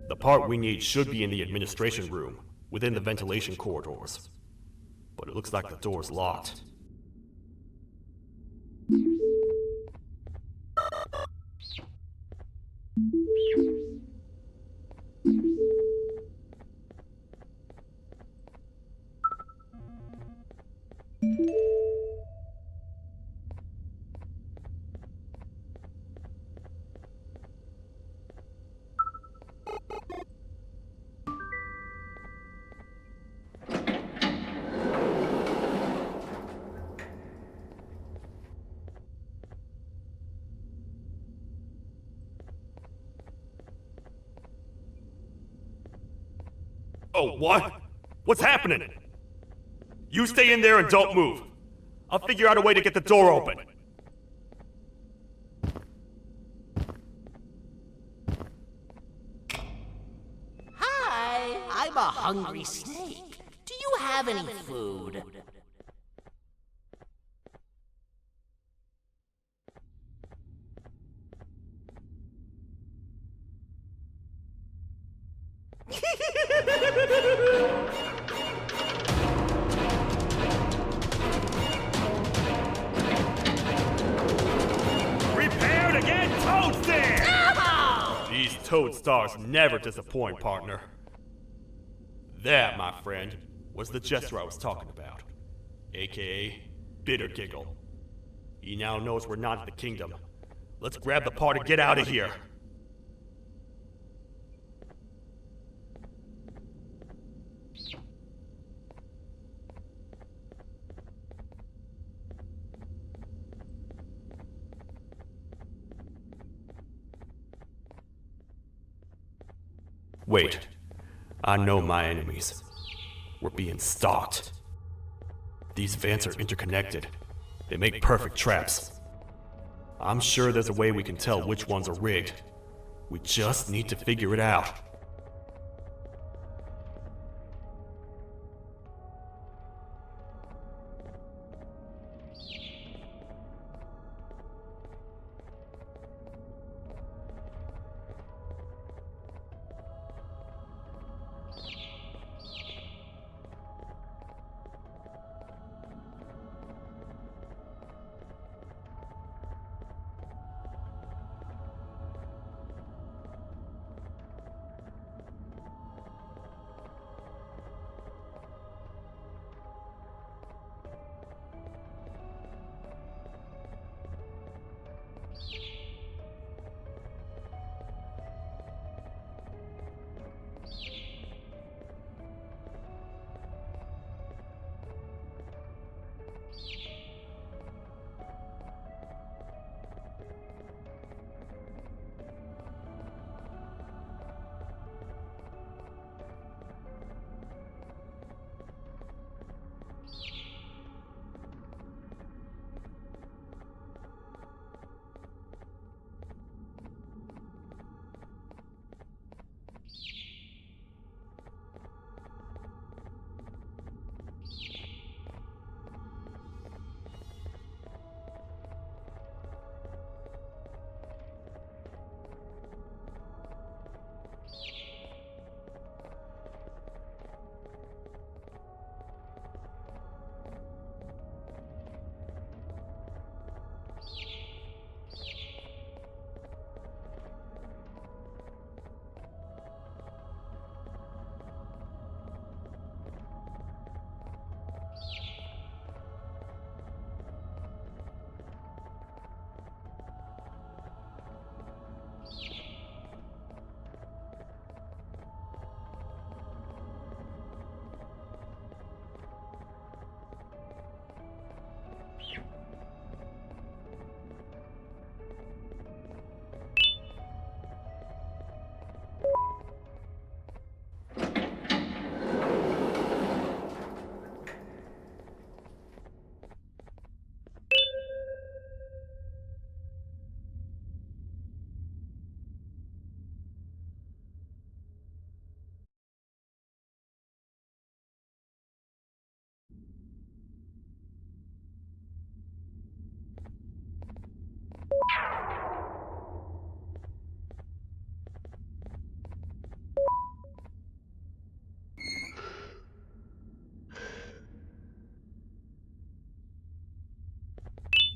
The part we need should be in the administration room, within the ventilation corridors. But it looks like the door's locked. Oh, what? What's happening? You stay in there and don't move. I'll figure out a way to get the door open. I'm a hungry snake. Do you have any food? Prepare to get toasted! These toad stars never disappoint, partner. That, my friend, was the jester I was talking about, aka Bitter Giggle. He now knows we're not in the kingdom. Let's grab the part and get out of here. Wait, I know my enemies. We're being stalked. These vents are interconnected. They make perfect traps. I'm sure there's a way we can tell which ones are rigged. We just need to figure it out.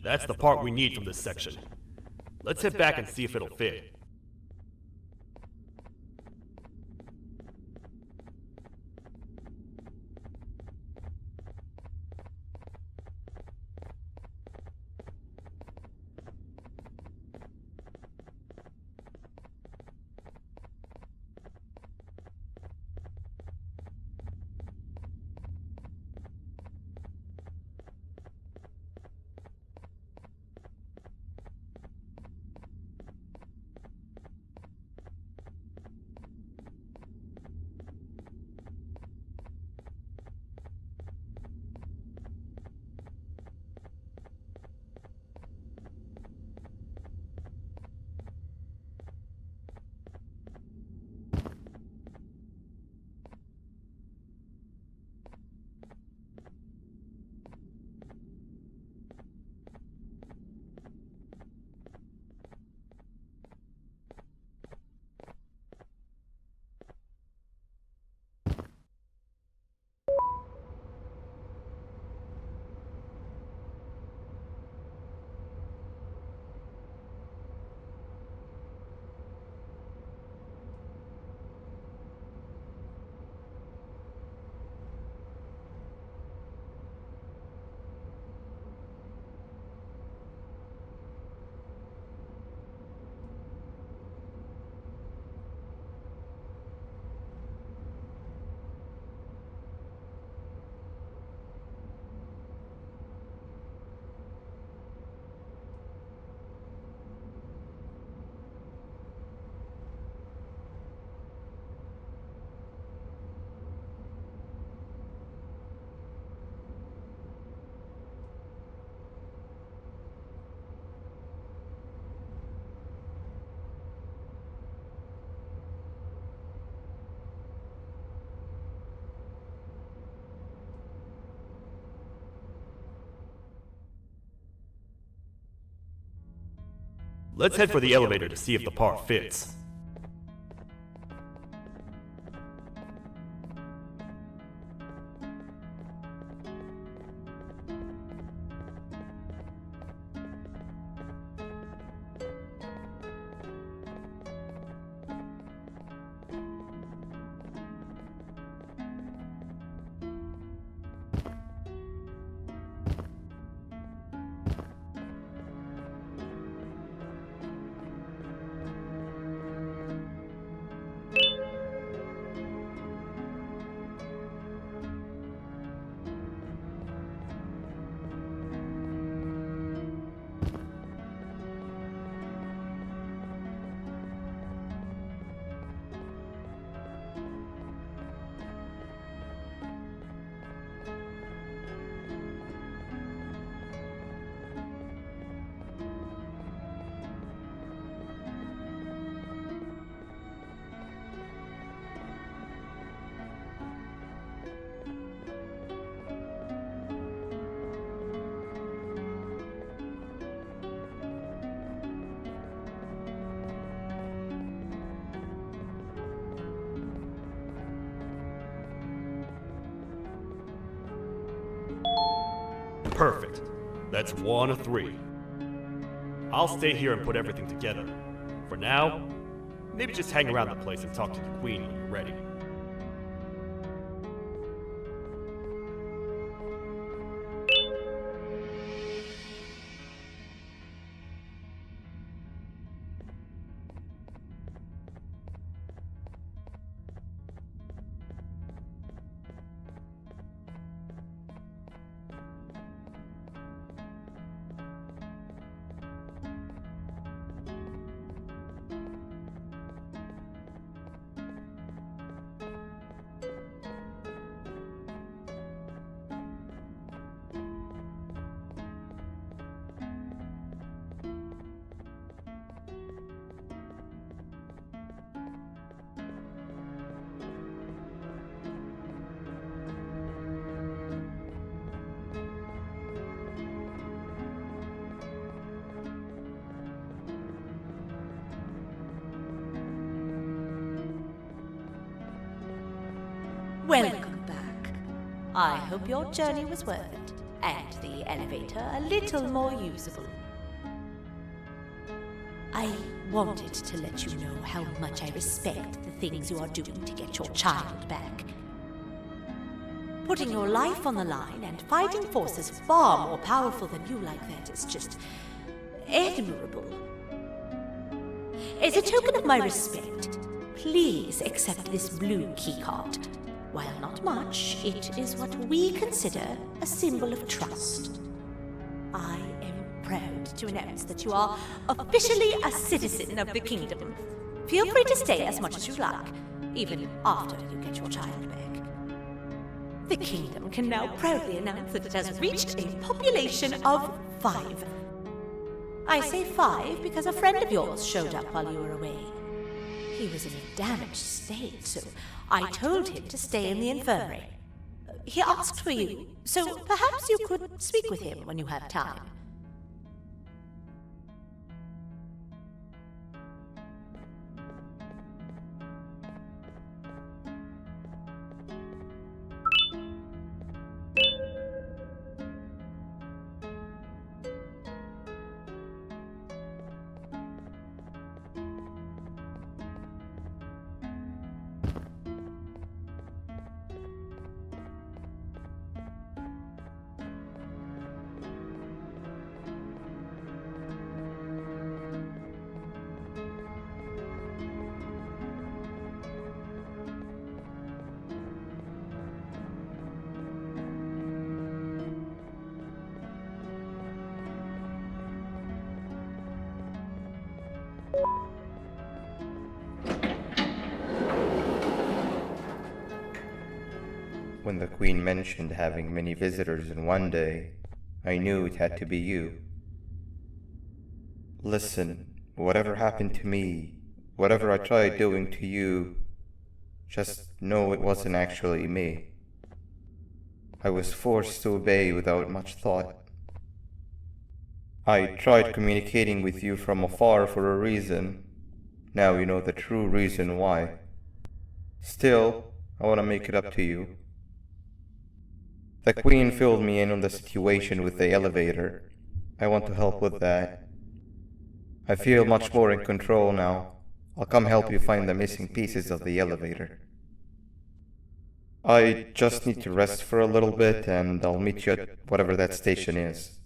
That's the part we need from this section. Let's head back and see if it'll fit. Let's head for the elevator to see if the part fits. Perfect. That's 1 of 3. I'll stay here and put everything together. For now, maybe just hang around the place and talk to the Queen when you're ready. Welcome back. I hope your journey was worth it, and the elevator a little more usable. I wanted to let you know how much I respect the things you are doing to get your child back. Putting your life on the line and fighting forces far more powerful than you like that is just admirable. As a token of my respect, please accept this blue keycard. While not much, it is what we consider a symbol of trust. I am proud to announce that you are officially a citizen of the kingdom. Feel free to stay as much as you like, even after you get your child back. The kingdom can now proudly announce that it has reached a population of 5. I say 5 because a friend of yours showed up while you were away. He was in a damaged state, so I told him to stay in the infirmary. He asked for you, so perhaps you could speak with him when you have time. When the Queen mentioned having many visitors in one day, I knew it had to be you. Listen, whatever happened to me, whatever I tried doing to you, just know it wasn't actually me. I was forced to obey without much thought. I tried communicating with you from afar for a reason. Now you know the true reason why. Still, I want to make it up to you. The Queen filled me in on the situation with the elevator. I want to help with that. I feel much more in control now. I'll come help you find the missing pieces of the elevator. I just need to rest for a little bit and I'll meet you at whatever that station is.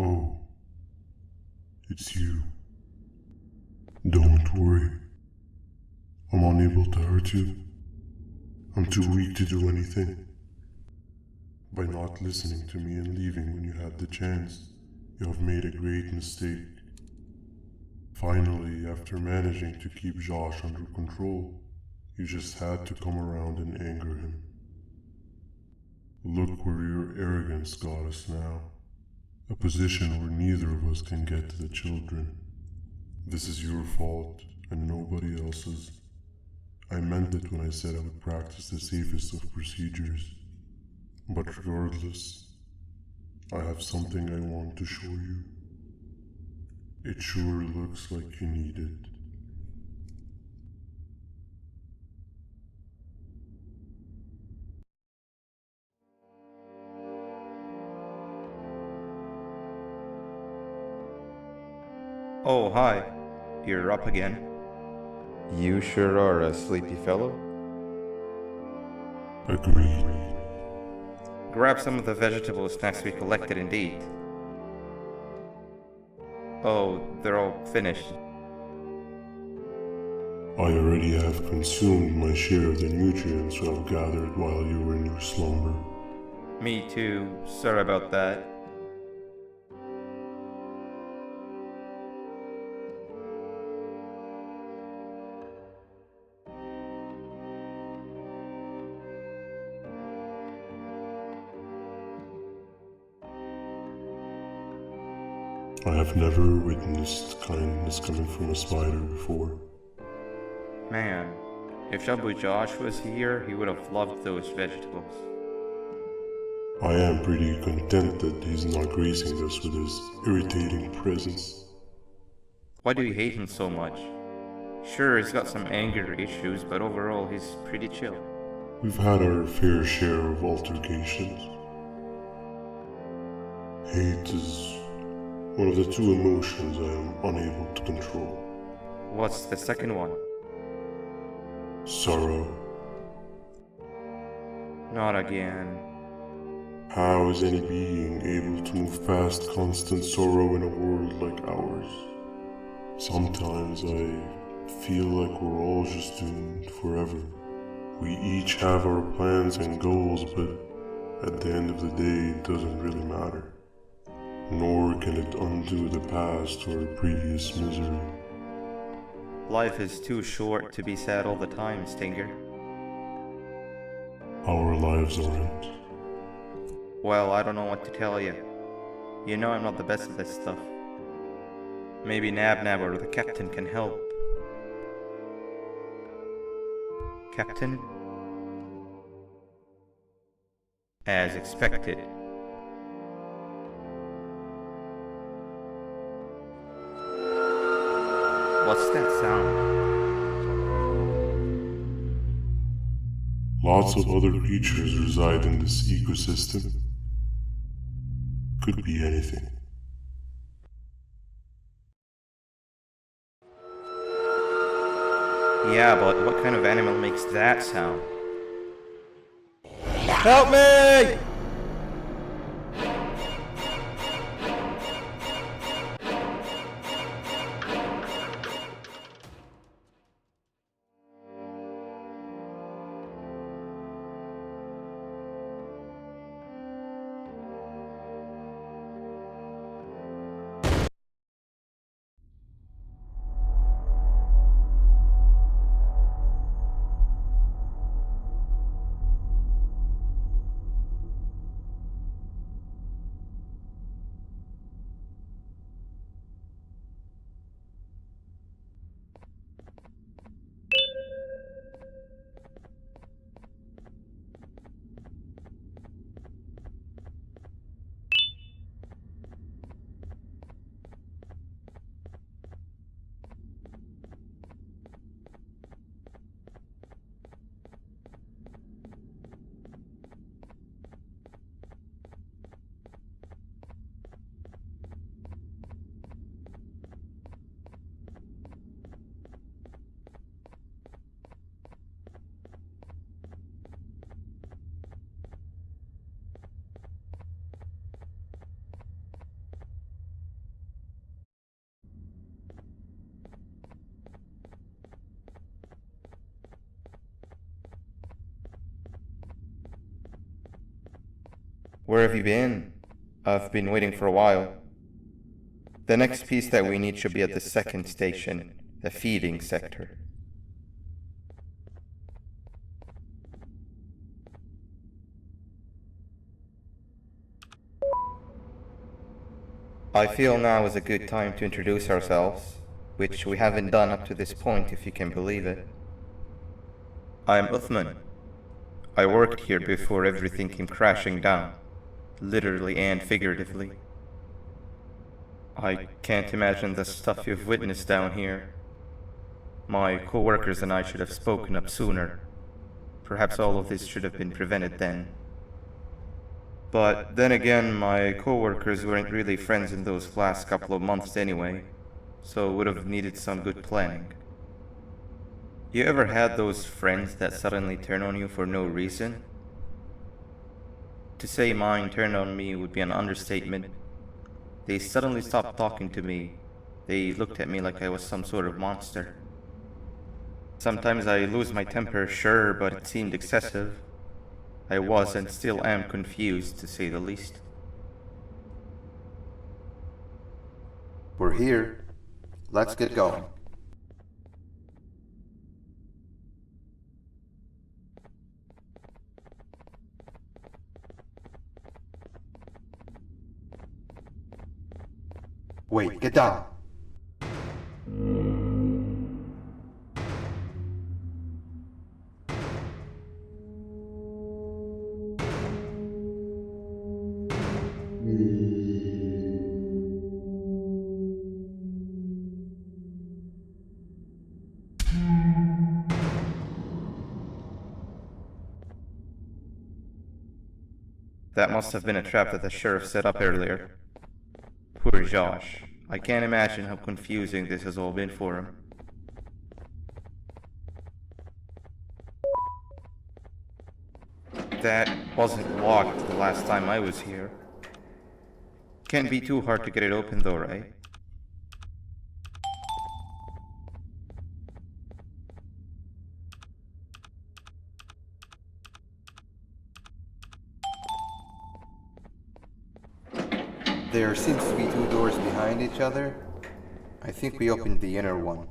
Oh, it's you. Don't worry. I'm unable to hurt you. I'm too weak to do anything. By not listening to me and leaving when you had the chance, you have made a great mistake. Finally, after managing to keep Josh under control, you just had to come around and anger him. Look where your arrogance got us now. A position where neither of us can get to the children. This is your fault and nobody else's. I meant it when I said I would practice the safest of procedures. But regardless, I have something I want to show you. It sure looks like you need it. Oh, hi. You're up again. You sure are a sleepy fellow. Agreed. Grab some of the vegetable snacks we collected and eat. Oh, they're all finished. I already have consumed my share of the nutrients I've gathered while you were in your slumber. Me too. Sorry about that. I have never witnessed kindness coming from a spider before. Man, if Shabu Josh was here, he would have loved those vegetables. I am pretty content that he's not gracing us with his irritating presence. Why do you hate him so much? Sure, he's got some anger issues, but overall he's pretty chill. We've had our fair share of altercations. Hate is one of the two emotions I am unable to control. What's the second one? Sorrow. Not again. How is any being able to move past constant sorrow in a world like ours? Sometimes I feel like we're all just doomed forever. We each have our plans and goals, but at the end of the day, it doesn't really matter. Nor can it undo the past or previous misery. Life is too short to be sad all the time, Stinger. Our lives aren't. Well, I don't know what to tell you. You know I'm not the best at this stuff. Maybe Nab or the captain can help. Captain? As expected. What's that sound? Lots of other creatures reside in this ecosystem. Could be anything. Yeah, but what kind of animal makes that sound? Help me! Where have you been? I've been waiting for a while. The next piece that we need should be at the second station, the feeding sector. I feel now is a good time to introduce ourselves, which we haven't done up to this point, if you can believe it. I'm Uthman. I worked here before everything came crashing down, literally and figuratively. I can't imagine the stuff you've witnessed down here. My co-workers and I should have spoken up sooner. Perhaps all of this should have been prevented then. But then again, my co-workers weren't really friends in those last couple of months anyway, so would have needed some good planning. You ever had those friends that suddenly turn on you for no reason? To say mine turned on me would be an understatement. They suddenly stopped talking to me. They looked at me like I was some sort of monster. Sometimes I lose my temper, sure, but it seemed excessive. I was and still am confused, to say the least. We're here. Let's get going. Wait, get down. That must have been a trap that the sheriff set up earlier. Poor Josh. I can't imagine how confusing this has all been for him. That wasn't locked the last time I was here. Can't be too hard to get it open though, right? There seems to be two doors behind each other. I think we opened the inner one.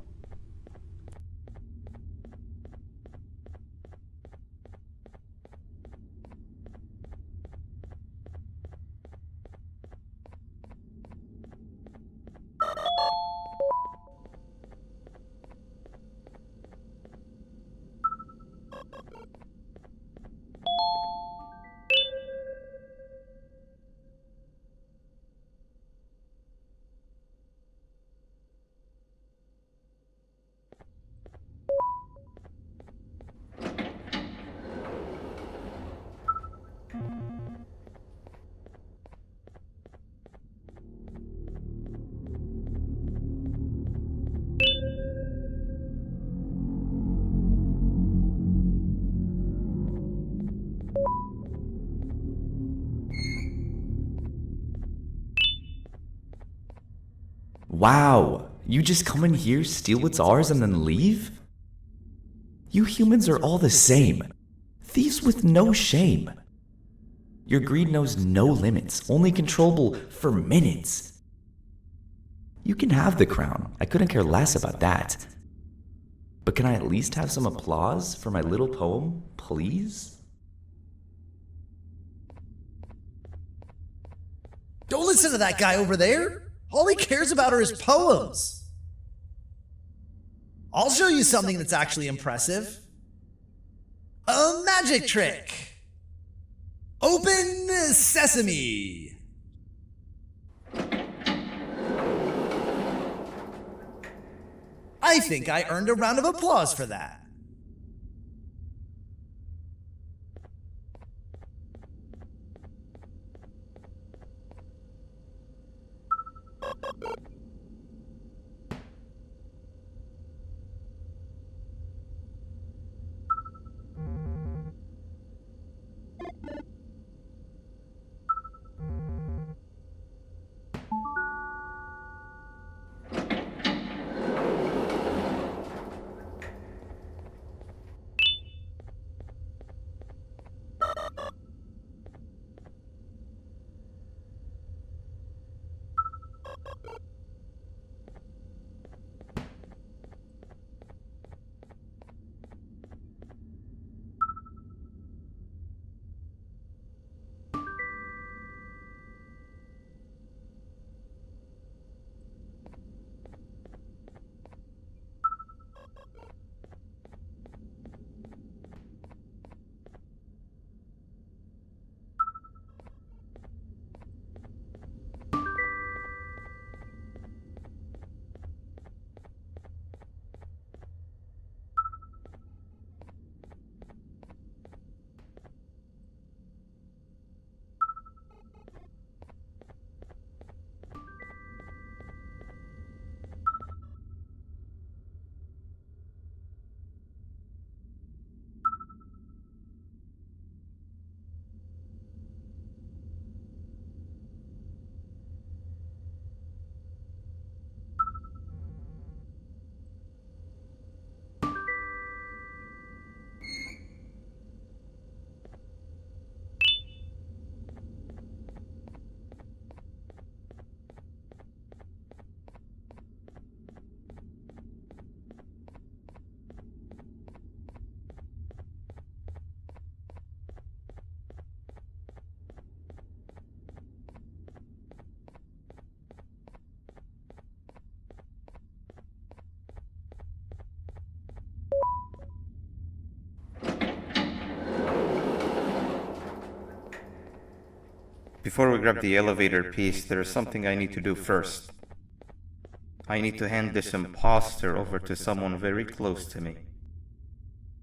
Wow, you just come in here, steal what's ours, and then leave? You humans are all the same. Thieves with no shame. Your greed knows no limits, only controllable for minutes. You can have the crown, I couldn't care less about that. But can I at least have some applause for my little poem, please? Don't listen to that guy over there! All he cares about are his poems. I'll show you something that's actually impressive. A magic trick. Open sesame. I think I earned a round of applause for that. Before we grab the elevator piece, there's something I need to do first. I need to hand this imposter over to someone very close to me.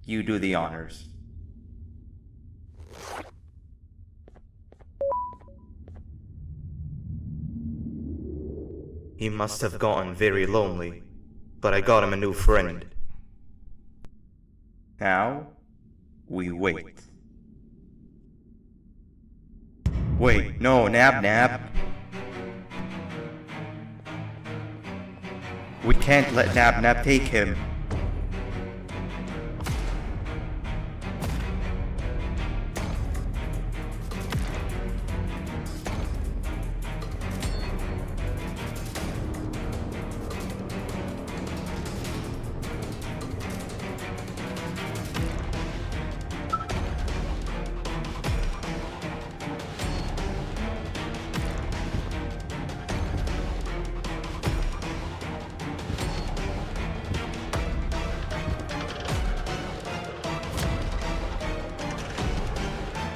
You do the honors. He must have gotten very lonely, but I got him a new friend. Now, we wait. Wait, no, Nab. We can't let Nab take him.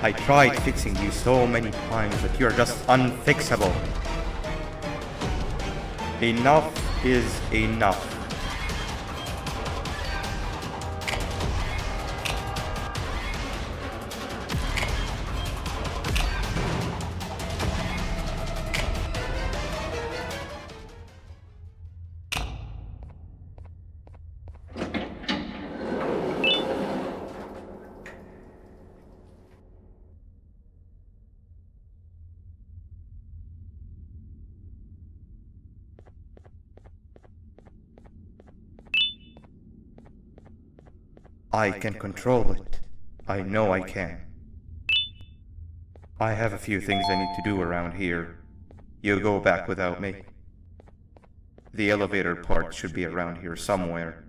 I tried fixing you so many times, but you're just unfixable. Enough is enough. I can control it. I know I can. I have a few things I need to do around here. You go back without me. The elevator part should be around here somewhere.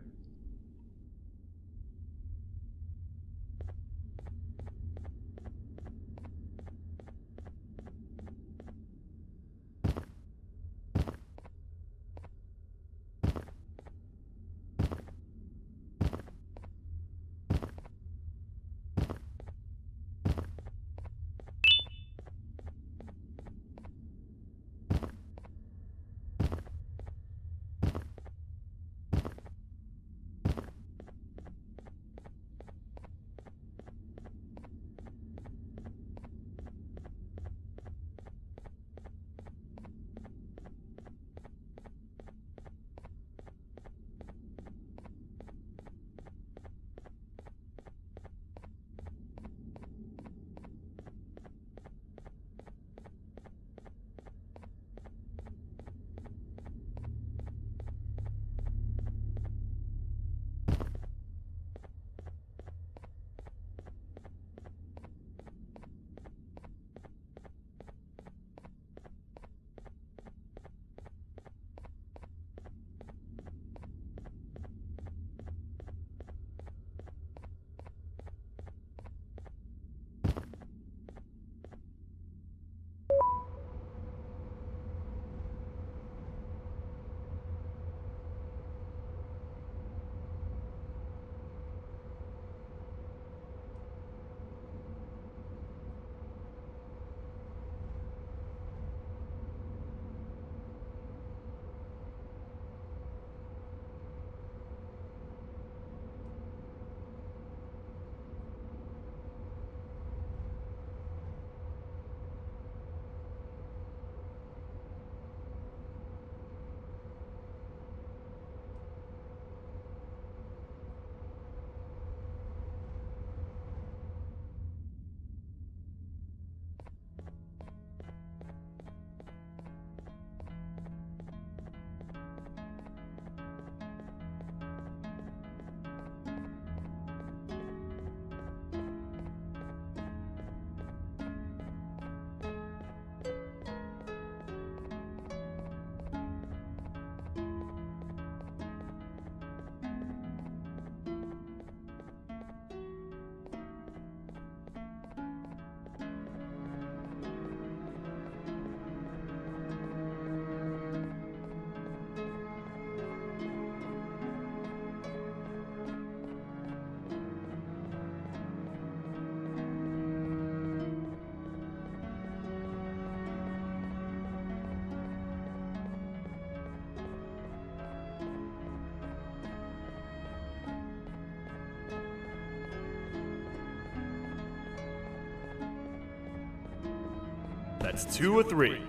That's 2 of 3.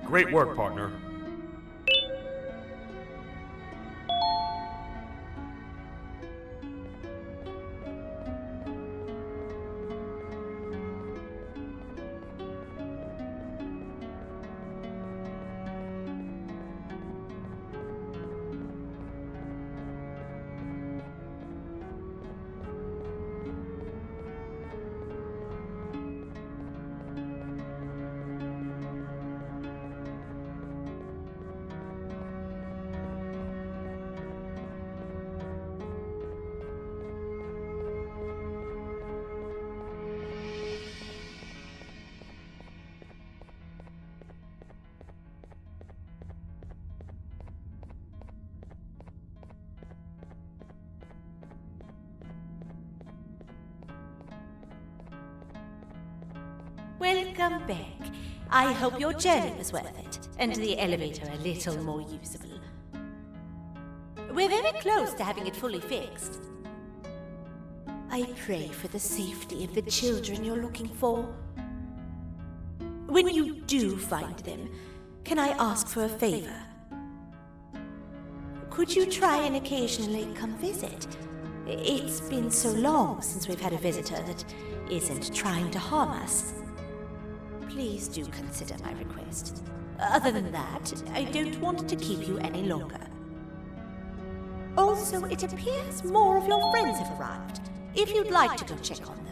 Great work, partner. Welcome back. I hope your journey was worth it, and the elevator a little more usable. We're very close to having it fully fixed. I pray for the safety of the children you're looking for. When you do find them, can I ask for a favor? Could you try and occasionally come visit? It's been so long since we've had a visitor that isn't trying to harm us. Please do consider my request. Other than that, I don't want to keep you any longer. Also, it appears more of your friends have arrived. If you'd like to go check on them.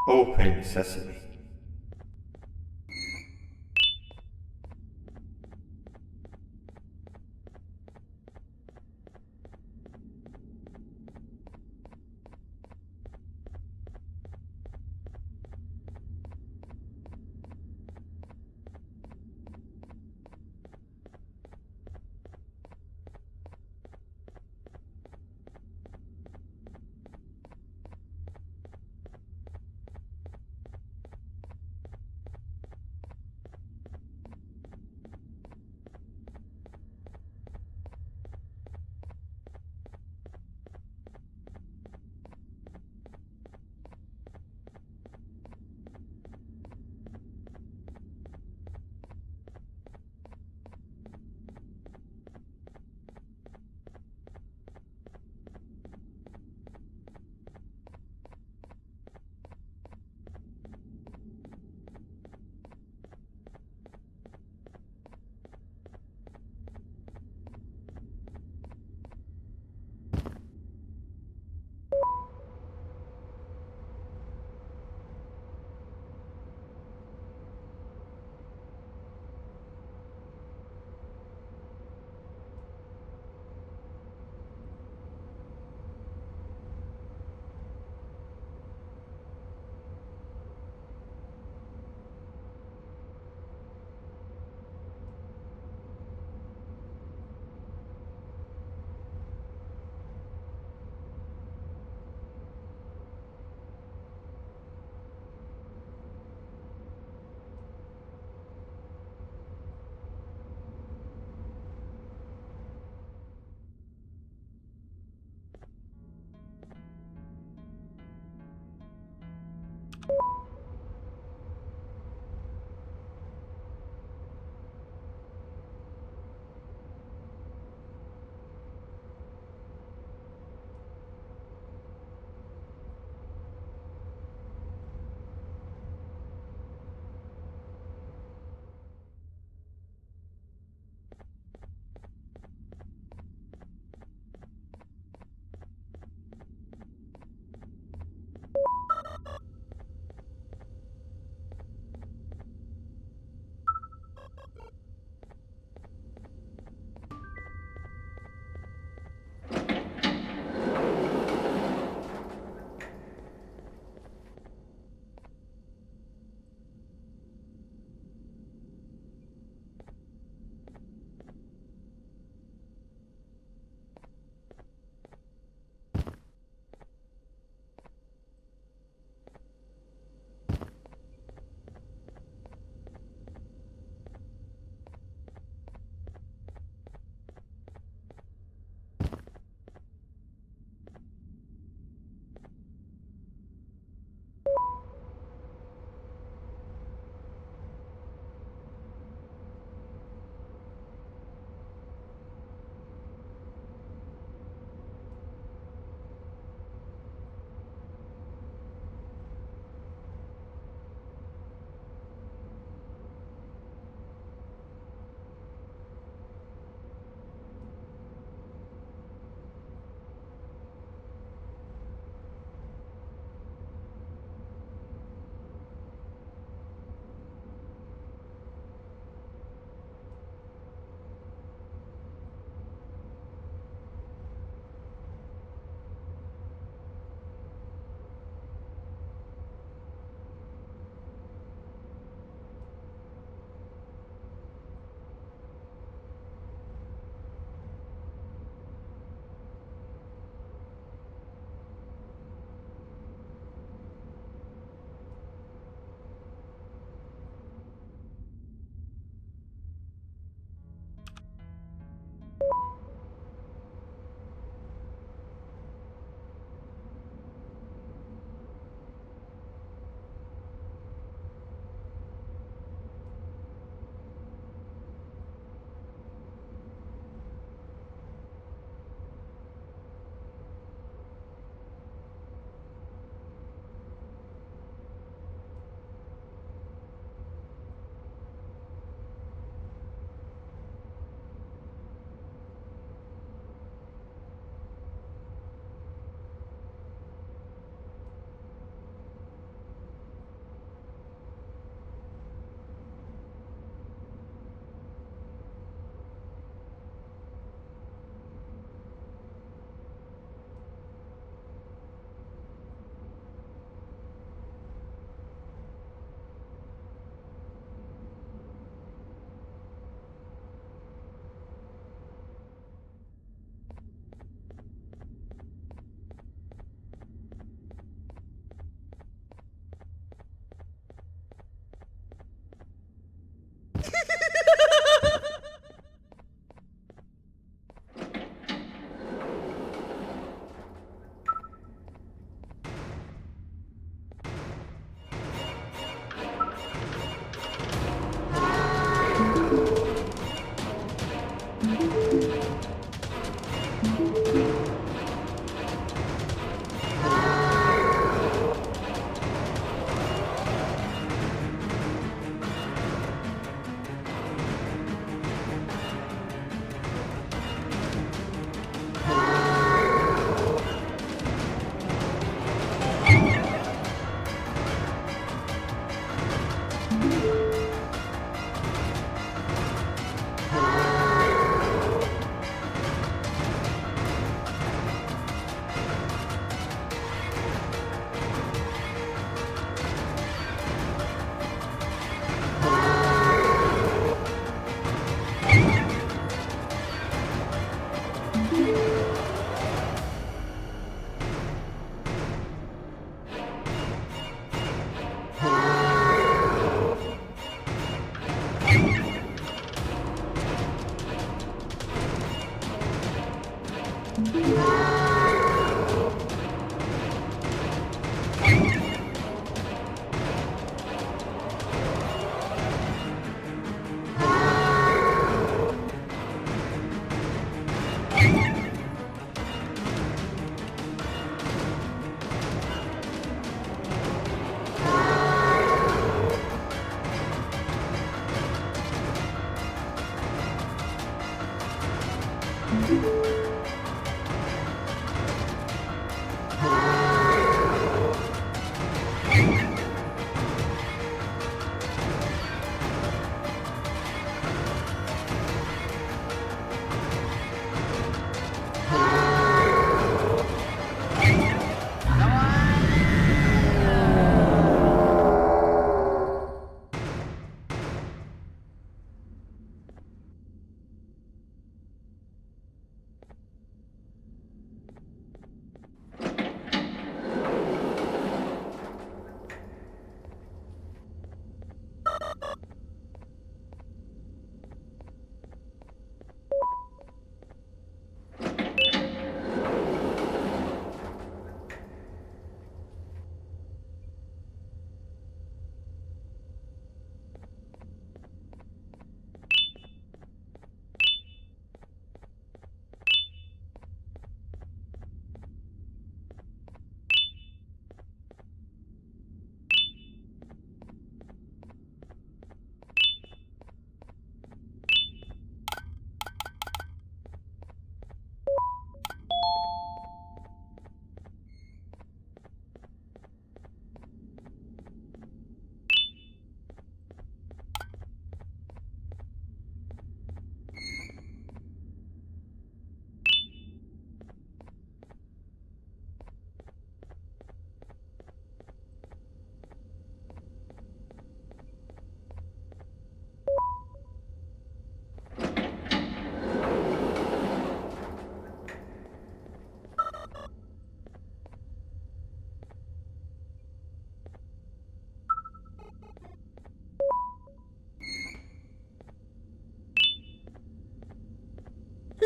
Open sesame.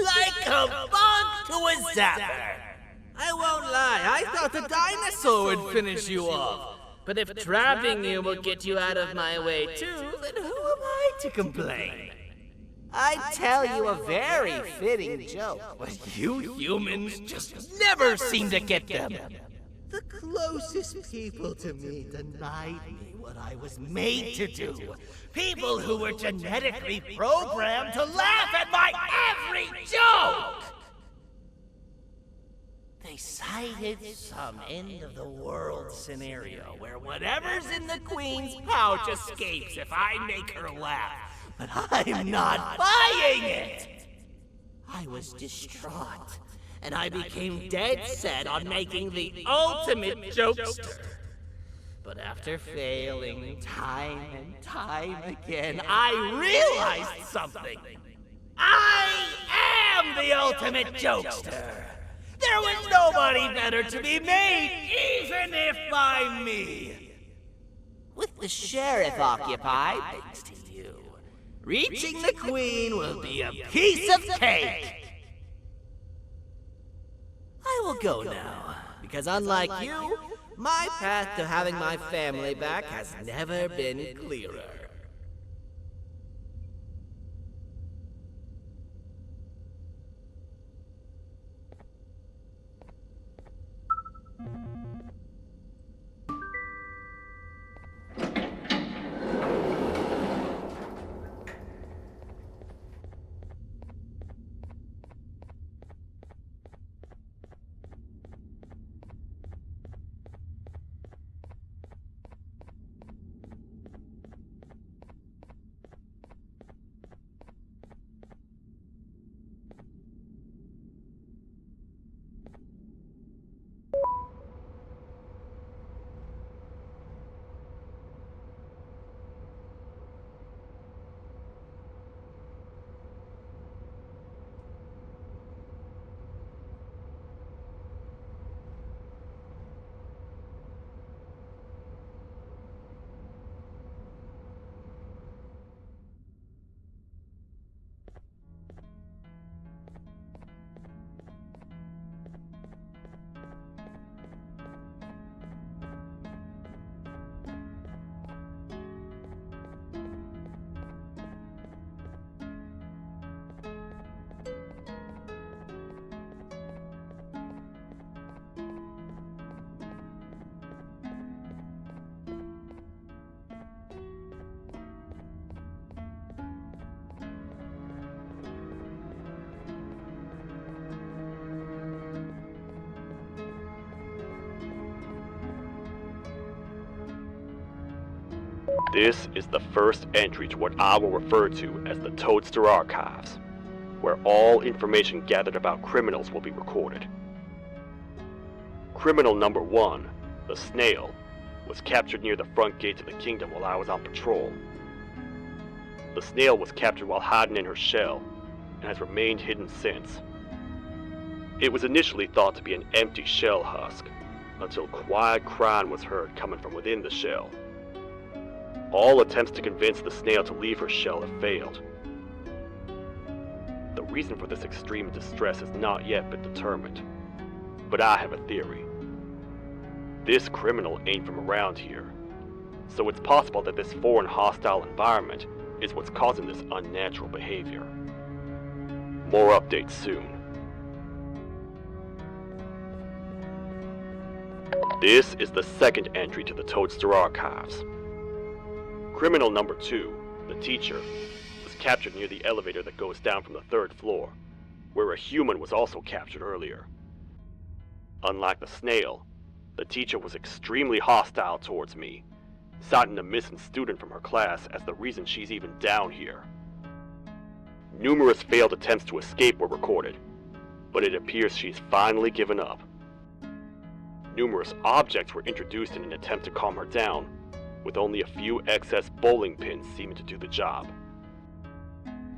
Like a bug to a zapper. I won't lie, I thought the dinosaur would finish you off. But if trapping you will get you out of my way too, then who am I to complain? I'd tell you a very fitting joke, but you humans just never seem to get them. The closest people to me denied me what I was made to do. People who were genetically programmed to laugh at my every joke! They cited some end-of-the-world scenario where whatever's in the Queen's pouch escapes if I make her laugh. But I'm not buying it! I was distraught, and I became dead set on making the ultimate jokester. But after failing time and time again, I realized something. I am the ultimate jokester! There was nobody better to be made, even if by me! With the sheriff occupied, thanks to you, reaching the Queen will be a piece of cake! I will go now, because unlike you, my path to having my family back has never been clearer. This is the first entry to what I will refer to as the Toadster Archives, where all information gathered about criminals will be recorded. Criminal number 1, the Snail, was captured near the front gate to the kingdom while I was on patrol. The Snail was captured while hiding in her shell, and has remained hidden since. It was initially thought to be an empty shell husk, until quiet crying was heard coming from within the shell. All attempts to convince the Snail to leave her shell have failed. The reason for this extreme distress has not yet been determined, but I have a theory. This criminal ain't from around here, so it's possible that this foreign hostile environment is what's causing this unnatural behavior. More updates soon. This is the second entry to the Toadster Archives. Criminal number 2, the teacher, was captured near the elevator that goes down from the 3rd floor, where a human was also captured earlier. Unlike the Snail, the teacher was extremely hostile towards me, citing a missing student from her class as the reason she's even down here. Numerous failed attempts to escape were recorded, but it appears she's finally given up. Numerous objects were introduced in an attempt to calm her down, with only a few excess bowling pins seeming to do the job.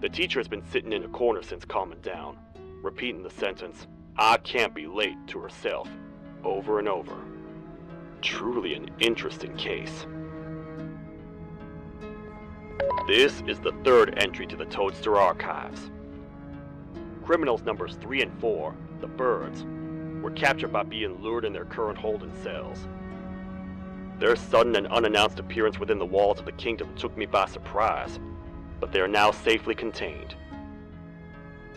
The teacher has been sitting in a corner since calming down, repeating the sentence, "I can't be late," to herself, over and over. Truly an interesting case. This is the third entry to the Toadster Archives. Criminals numbers 3 and 4, the Birds, were captured by being lured in their current holding cells. Their sudden and unannounced appearance within the walls of the kingdom took me by surprise, but they are now safely contained.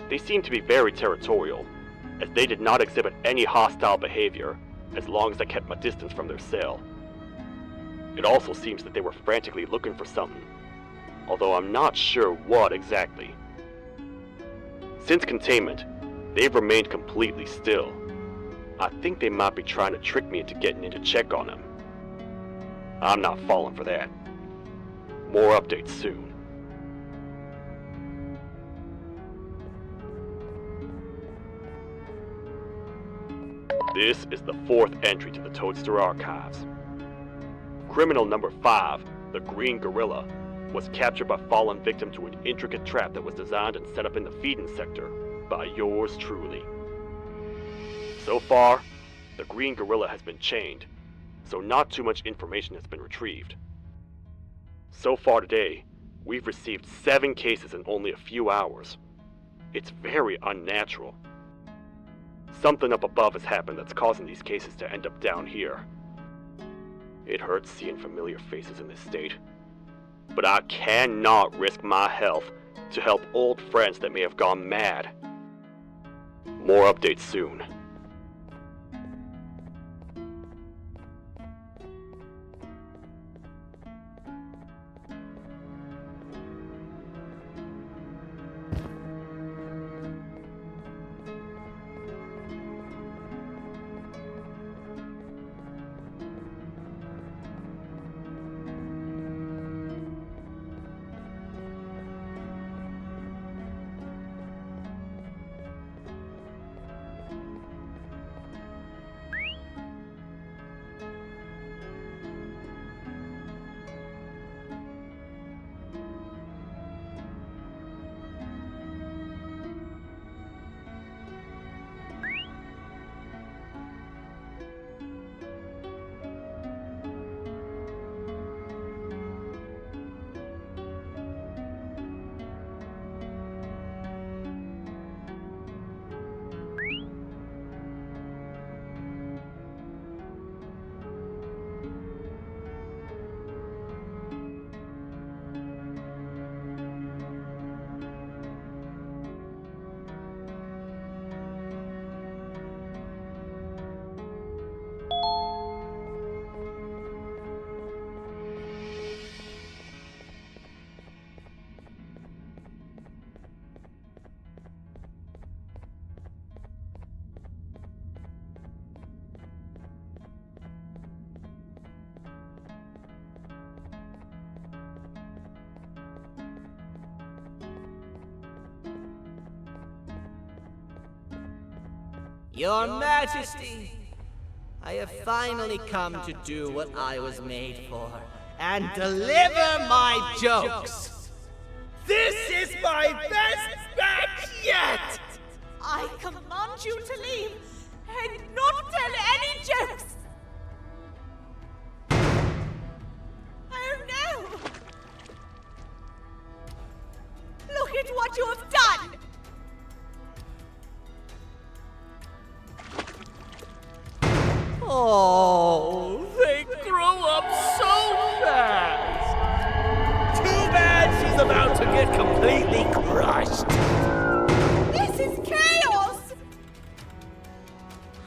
They seem to be very territorial, as they did not exhibit any hostile behavior as long as I kept my distance from their cell. It also seems that they were frantically looking for something, although I'm not sure what exactly. Since containment, they've remained completely still. I think they might be trying to trick me into getting in to check on them. I'm not falling for that. More updates soon. This is the fourth entry to the Toadster Archives. Criminal number 5, the Green Gorilla, was captured by falling victim to an intricate trap that was designed and set up in the feeding sector by yours truly. So far, the Green Gorilla has been chained, so not too much information has been retrieved. So far today, we've received 7 cases in only a few hours. It's very unnatural. Something up above has happened that's causing these cases to end up down here. It hurts seeing familiar faces in this state, but I cannot risk my health to help old friends that may have gone mad. More updates soon. Your Majesty, I have finally come to do what I was made for, and deliver my jokes. This is my best match yet! I command you to leave and not tell any jokes! Oh no! Look at what you have done! Oh, they grow up so fast! Too bad she's about to get completely crushed! This is chaos!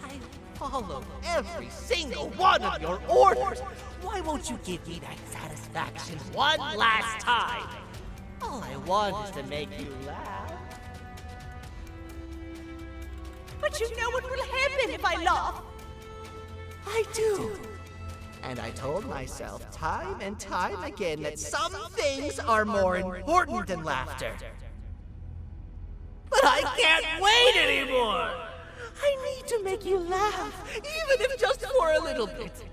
I follow every single one of your orders! Why won't you give me that satisfaction one last time? All I want is to make you laugh. But you know what will happen if I laugh? I do. And I told myself time and time again that some things are more important than laughter. But I can't wait anymore! I need to make you laugh, even if just for a little bit.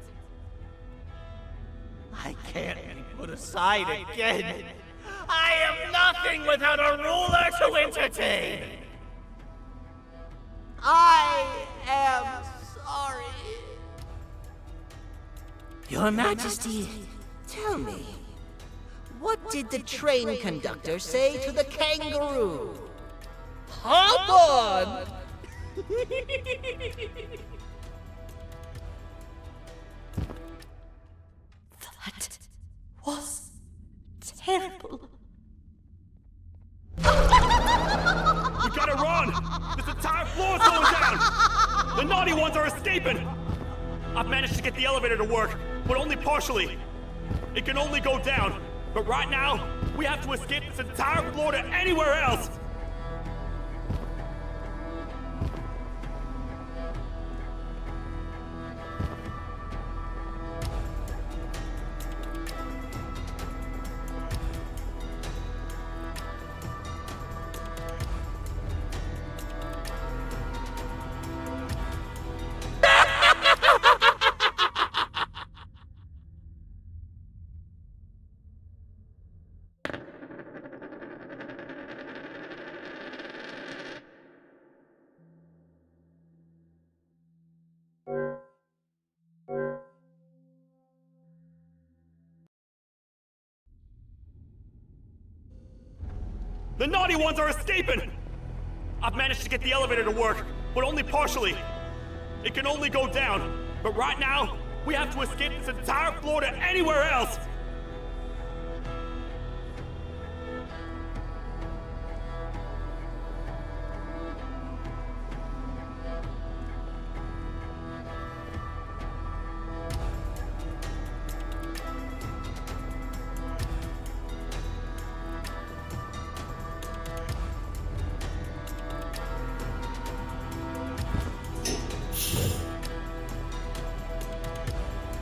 I can't be put aside again. I am nothing without a ruler to entertain. I am sorry. Your Majesty, tell me, what did the train conductor say to the kangaroo? Hop on! That was terrible. We gotta run! This entire floor's going down! The naughty ones are escaping! I've managed to get the elevator to work, but only partially. It can only go down, but right now, we have to escape this entire floor to anywhere else! The naughty ones are escaping! I've managed to get the elevator to work, but only partially. It can only go down, but right now, we have to escape this entire floor to anywhere else!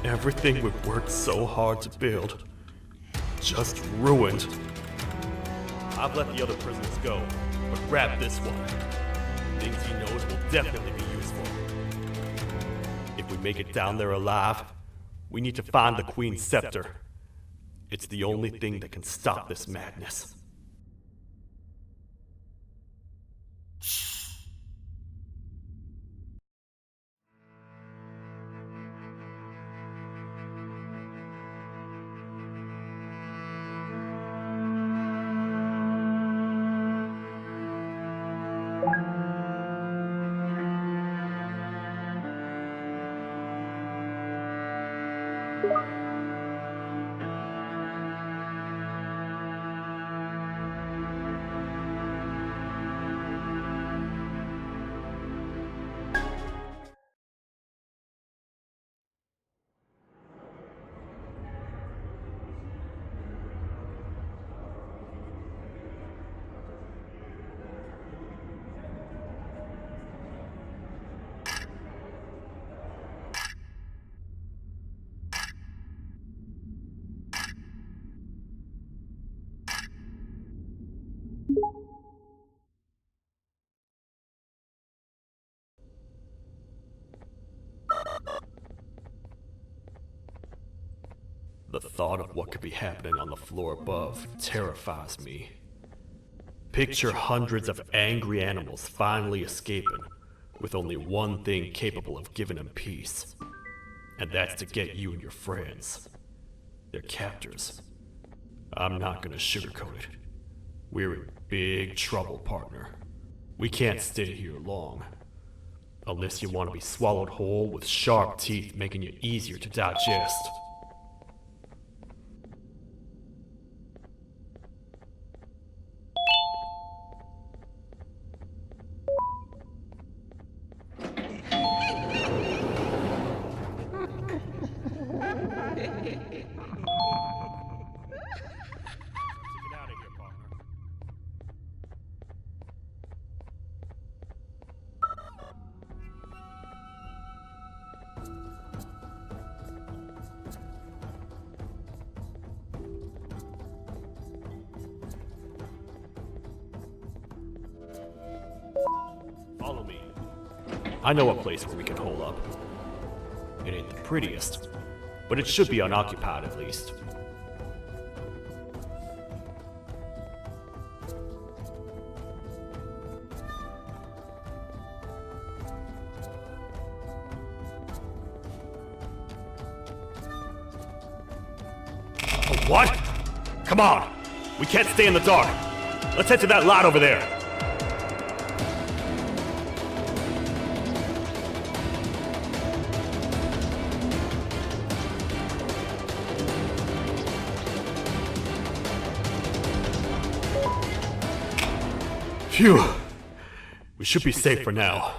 Everything we've worked so hard to build, just ruined. I've let the other prisoners go, but grab this one. Things he knows will definitely be useful. If we make it down there alive, we need to find the Queen's scepter. It's the only thing that can stop this madness. The thought of what could be happening on the floor above terrifies me. Picture hundreds of angry animals finally escaping, with only one thing capable of giving them peace. And that's to get you and your friends. They're captors. I'm not gonna sugarcoat it. We're in big trouble, partner. We can't stay here long. Unless you want to be swallowed whole with sharp teeth making you easier to digest. Follow me. I know a place where we can hole up. It ain't the prettiest, but it should be unoccupied at least. What? Come on! We can't stay in the dark! Let's head to that lot over there! Phew! We should be safe for now.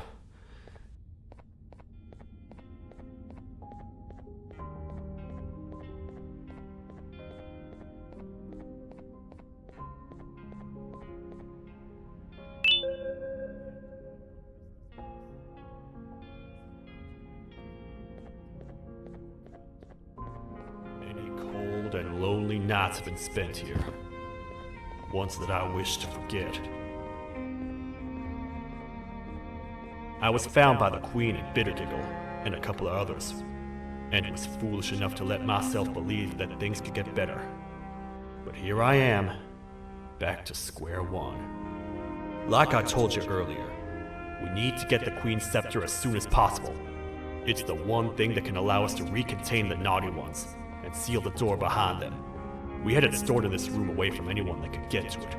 Many cold and lonely nights have been spent here. Ones that I wish to forget. I was found by the Queen and Bittergiggle, and a couple of others, and was foolish enough to let myself believe that things could get better. But here I am, back to square one. Like I told you earlier, we need to get the Queen's scepter as soon as possible. It's the one thing that can allow us to recontain the naughty ones, and seal the door behind them. We had it stored in this room away from anyone that could get to it,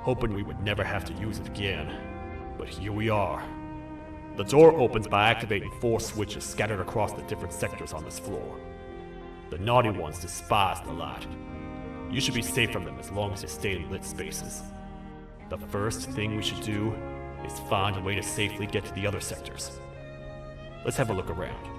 hoping we would never have to use it again. But here we are. The door opens by activating 4 switches scattered across the different sectors on this floor. The naughty ones despise the light. You should be safe from them as long as you stay in lit spaces. The first thing we should do is find a way to safely get to the other sectors. Let's have a look around.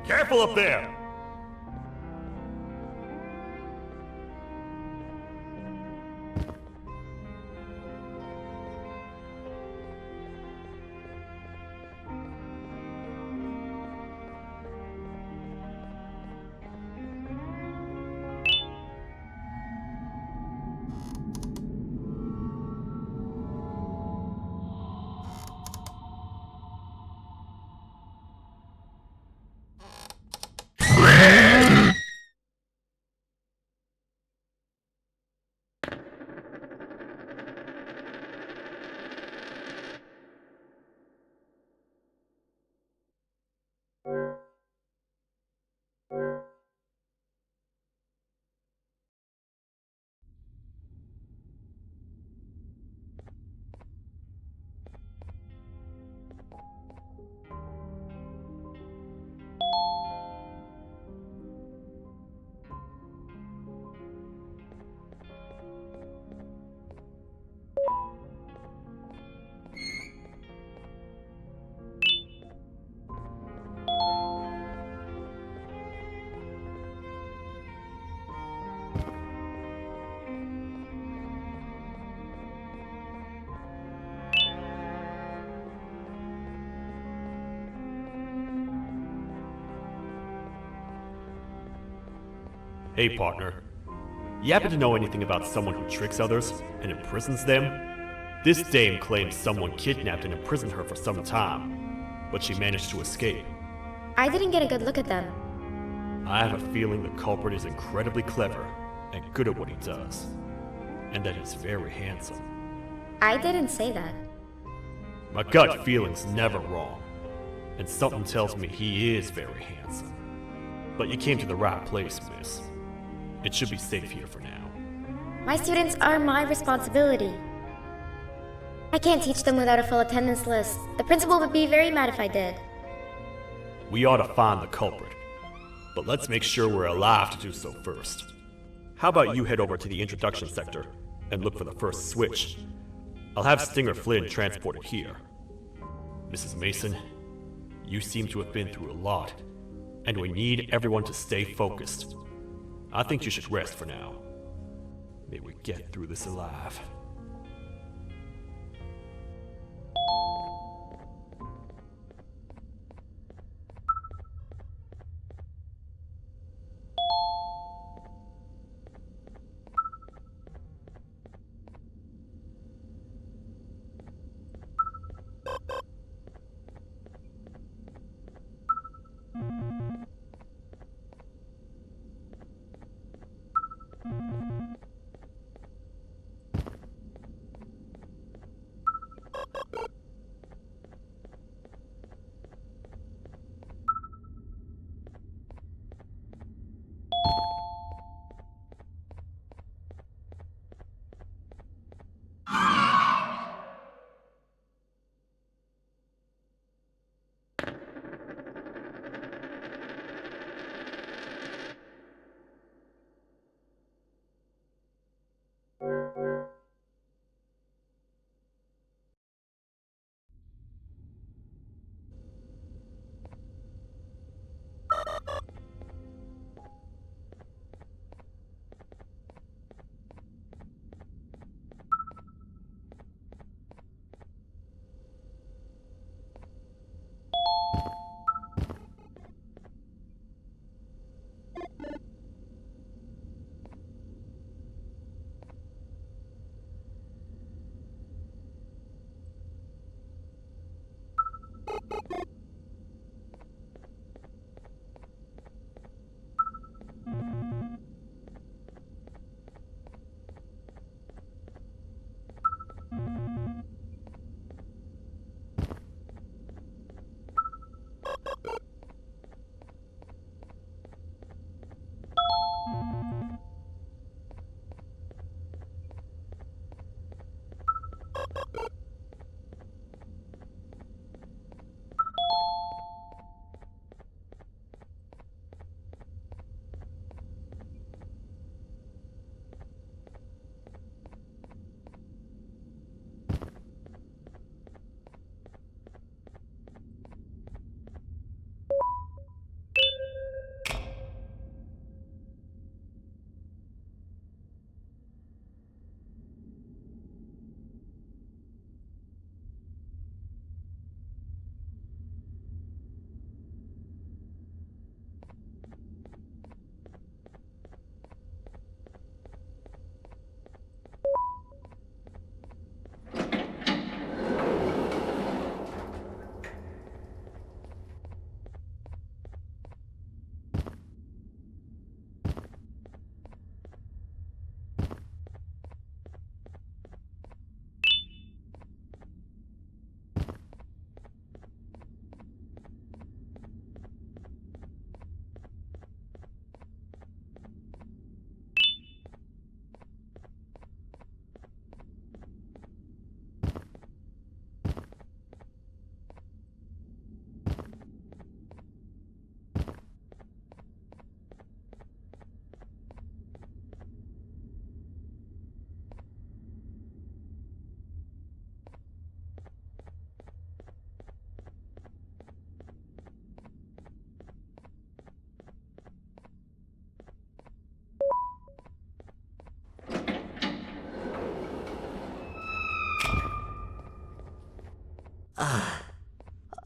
Careful up there! Hey, partner. You happen to know anything about someone who tricks others and imprisons them? This dame claims someone kidnapped and imprisoned her for some time, but she managed to escape. I didn't get a good look at them. I have a feeling the culprit is incredibly clever and good at what he does, and that he's very handsome. I didn't say that. My gut feeling's never wrong, and something tells me he is very handsome. But you came to the right place, miss. It should be safe here for now. My students are my responsibility. I can't teach them without a full attendance list. The principal would be very mad if I did. We ought to find the culprit, but let's make sure we're alive to do so first. How about you head over to the introduction sector and look for the first switch? I'll have Stinger Flynn transported here. Mrs. Mason, you seem to have been through a lot, and we need everyone to stay focused. I think you should rest for now. May we get through this alive.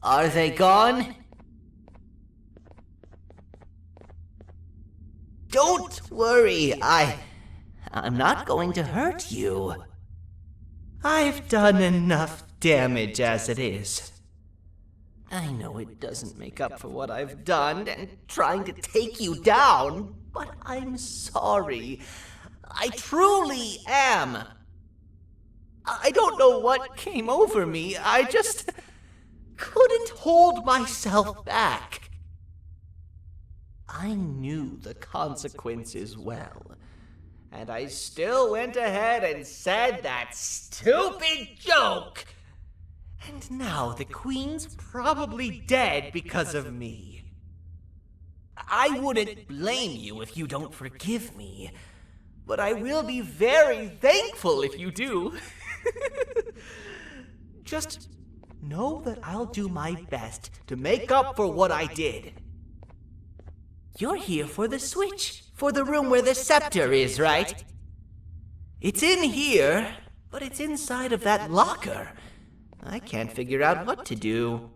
Are they gone? Don't worry. I'm not going to hurt you. I've done enough damage as it is. I know it doesn't make up for what I've done and trying to take you down, but I'm sorry. I truly am. I don't know what came over me. I just couldn't hold myself back. I knew the consequences well, and I still went ahead and said that stupid joke. And now the Queen's probably dead because of me. I wouldn't blame you if you don't forgive me, but I will be very thankful if you do. Just know that I'll do my best to make up for what I did. You're here for the switch, for the room where the scepter is, right? It's in here, but it's inside of that locker. I can't figure out what to do.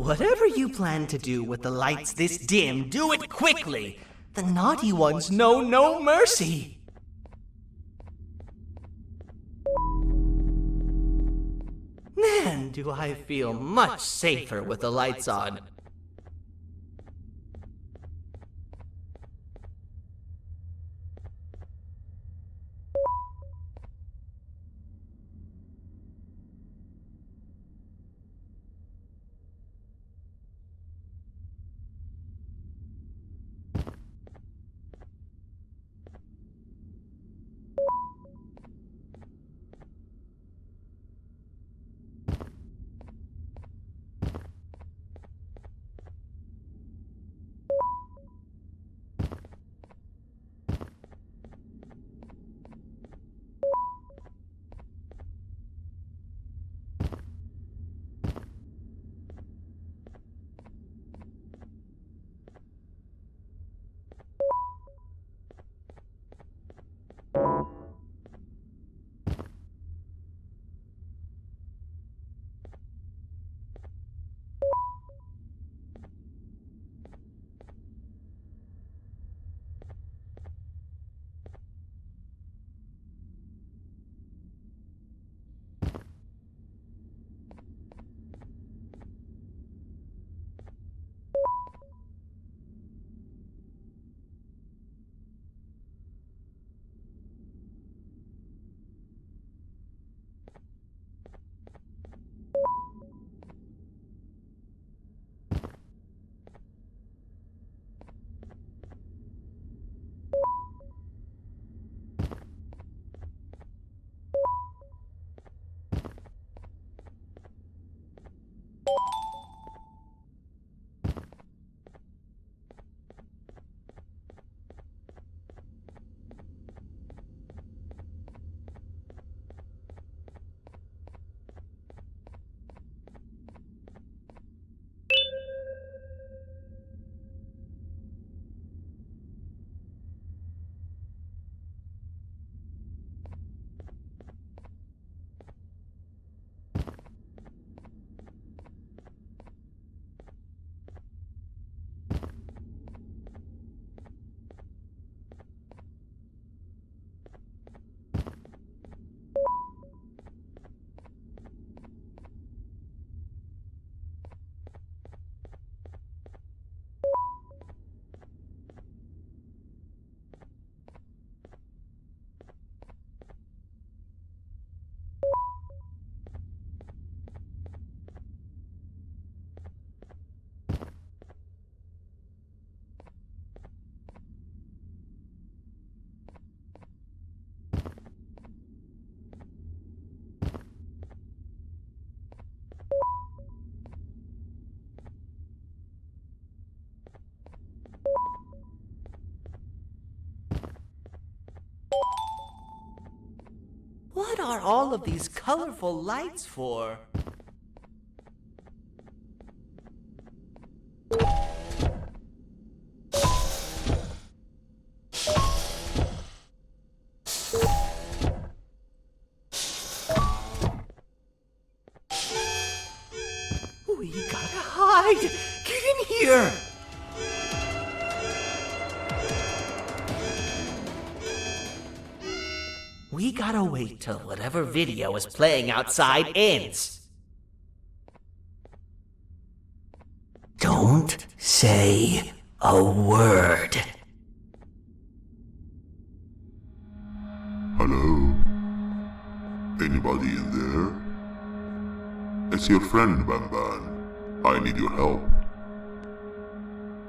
Whatever you plan to do with the lights this dim, do it quickly. The naughty ones know no mercy. Man, do I feel much safer with the lights on. What are all of these colorful lights for? We gotta hide! Get in here! We gotta wait till whatever video is playing outside ends. Don't say a word. Hello? Anybody in there? It's your friend, Banban. I need your help.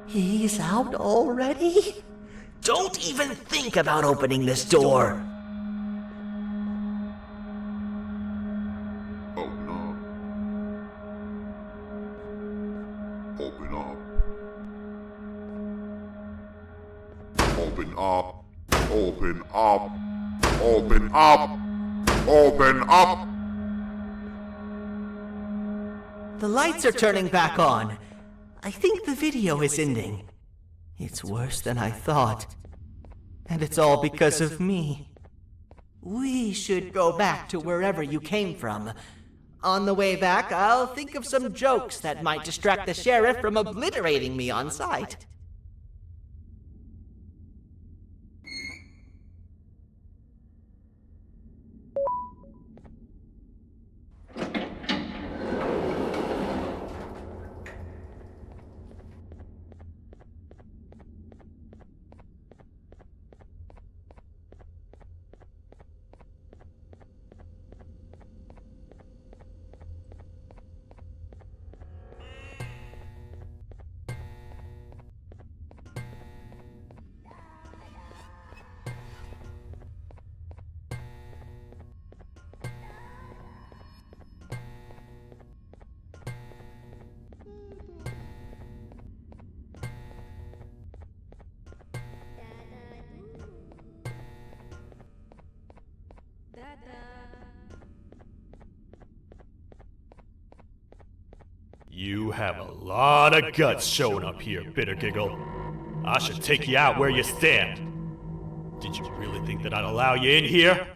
He's out already? Don't even think about opening this door. Open up. Open up. Open up. Open up. Open up. Open up. The lights are turning back on. I think the video is ending. It's worse than I thought. And it's all because of me. We should go back to wherever you came from. On the way back, I'll think of some jokes that might distract the sheriff from obliterating me on sight. You have a lot of guts showing up here, Bitter Giggle. I should take you out where you stand. Did you really think that I'd allow you in here?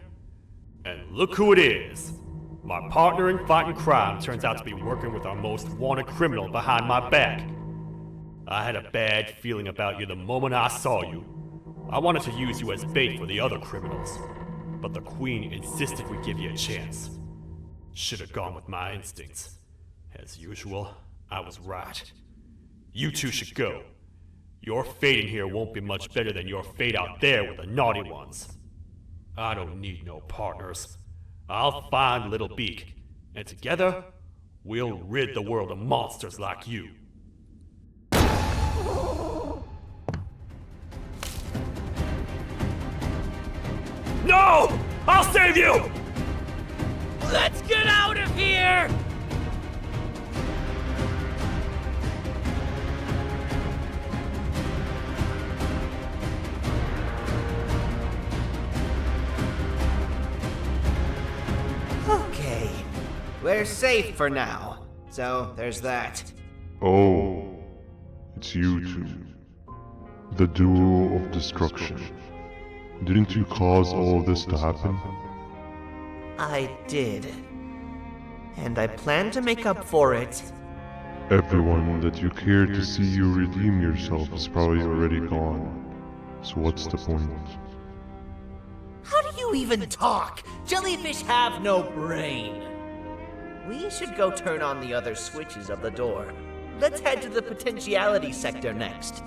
And look who it is. My partner in fighting crime turns out to be working with our most wanted criminal behind my back. I had a bad feeling about you the moment I saw you. I wanted to use you as bait for the other criminals, but the Queen insisted we give you a chance. Should have gone with my instincts. As usual, I was right. You two should go. Your fate in here won't be much better than your fate out there with the naughty ones. I don't need no partners. I'll find Little Beak, and together, we'll rid the world of monsters like you. No! I'll save you! Let's get out of here! Okay, we're safe for now. So, there's that. Oh, it's you two. The duo of destruction. Didn't you cause all of this to happen? I did. And I plan to make up for it. Everyone that you cared to see you redeem yourself is probably already gone. So what's the point? How do you even talk? Jellyfish have no brain. We should go turn on the other switches of the door. Let's head to the potentiality sector next.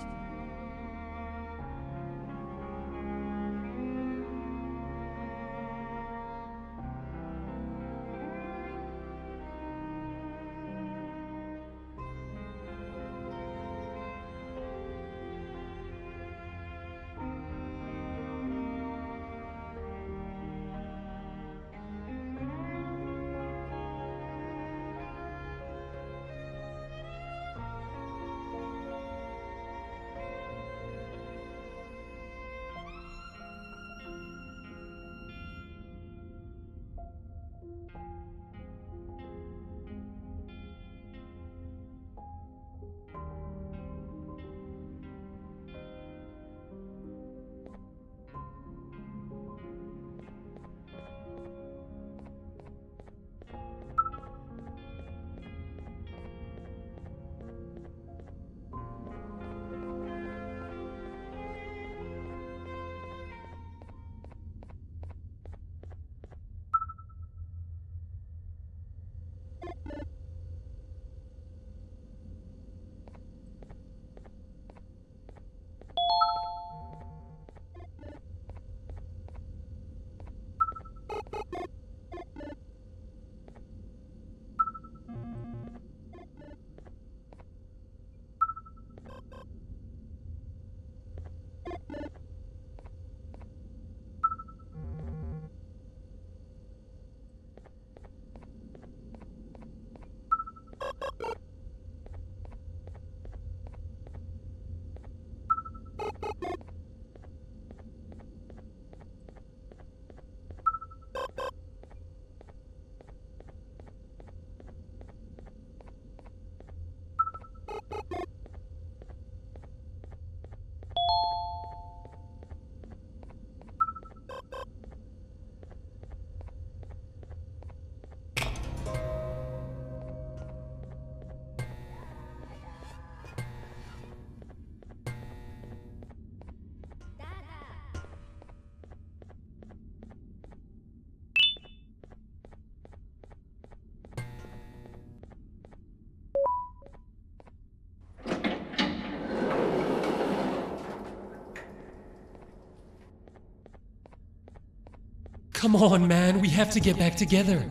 Come on, man, we have to get back together.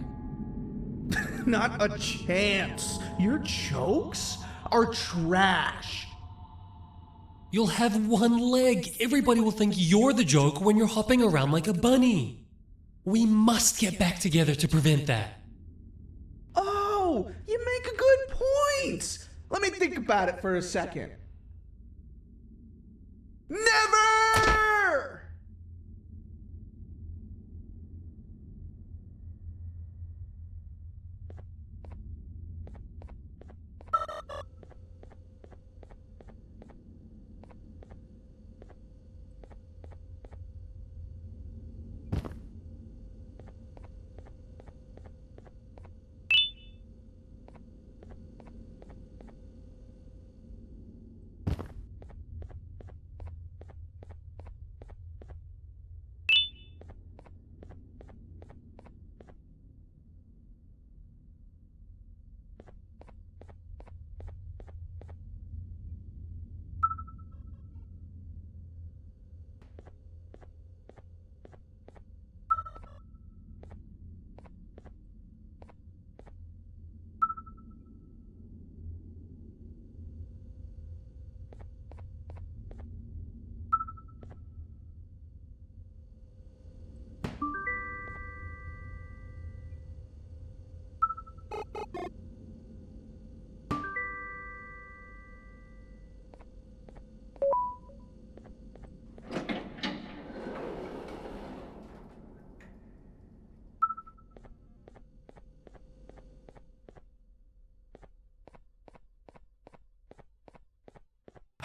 Not a chance. Your jokes are trash. You'll have one leg. Everybody will think you're the joke when you're hopping around like a bunny. We must get back together to prevent that. Oh, you make a good point. Let me think about it for a second. Never!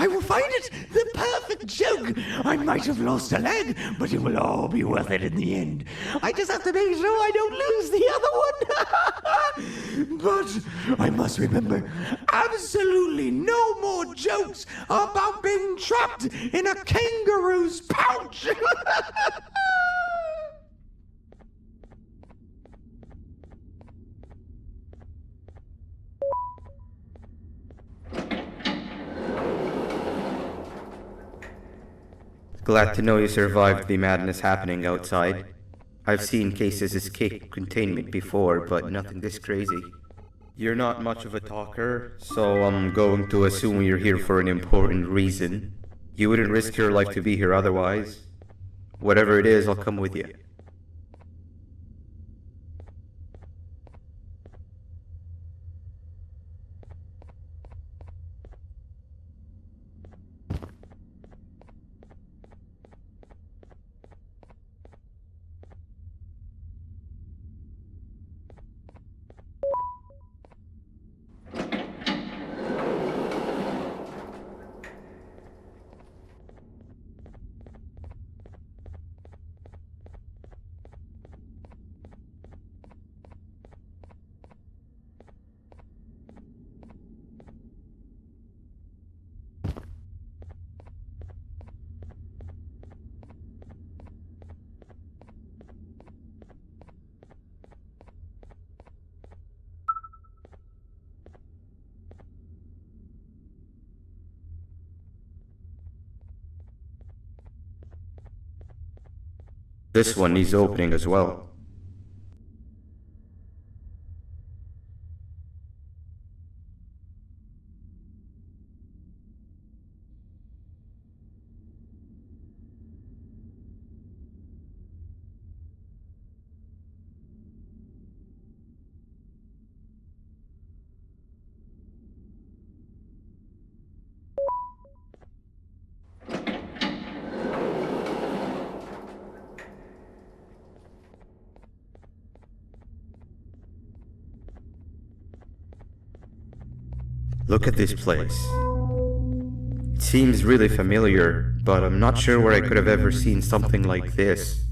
I will find it! The perfect joke! I might have lost a leg, but it will all be worth it in the end. I just have to make sure I don't lose the other one! But I must remember, absolutely no more jokes about being trapped in a kangaroo's pouch! Glad to know you survived the madness happening outside. I've seen cases escape containment before, but nothing this crazy. You're not much of a talker, so I'm going to assume you're here for an important reason. You wouldn't risk your life to be here otherwise. Whatever it is, I'll come with you. This one needs opening as well. Look at this place. It seems really familiar, but I'm not sure where I could have ever seen something like this.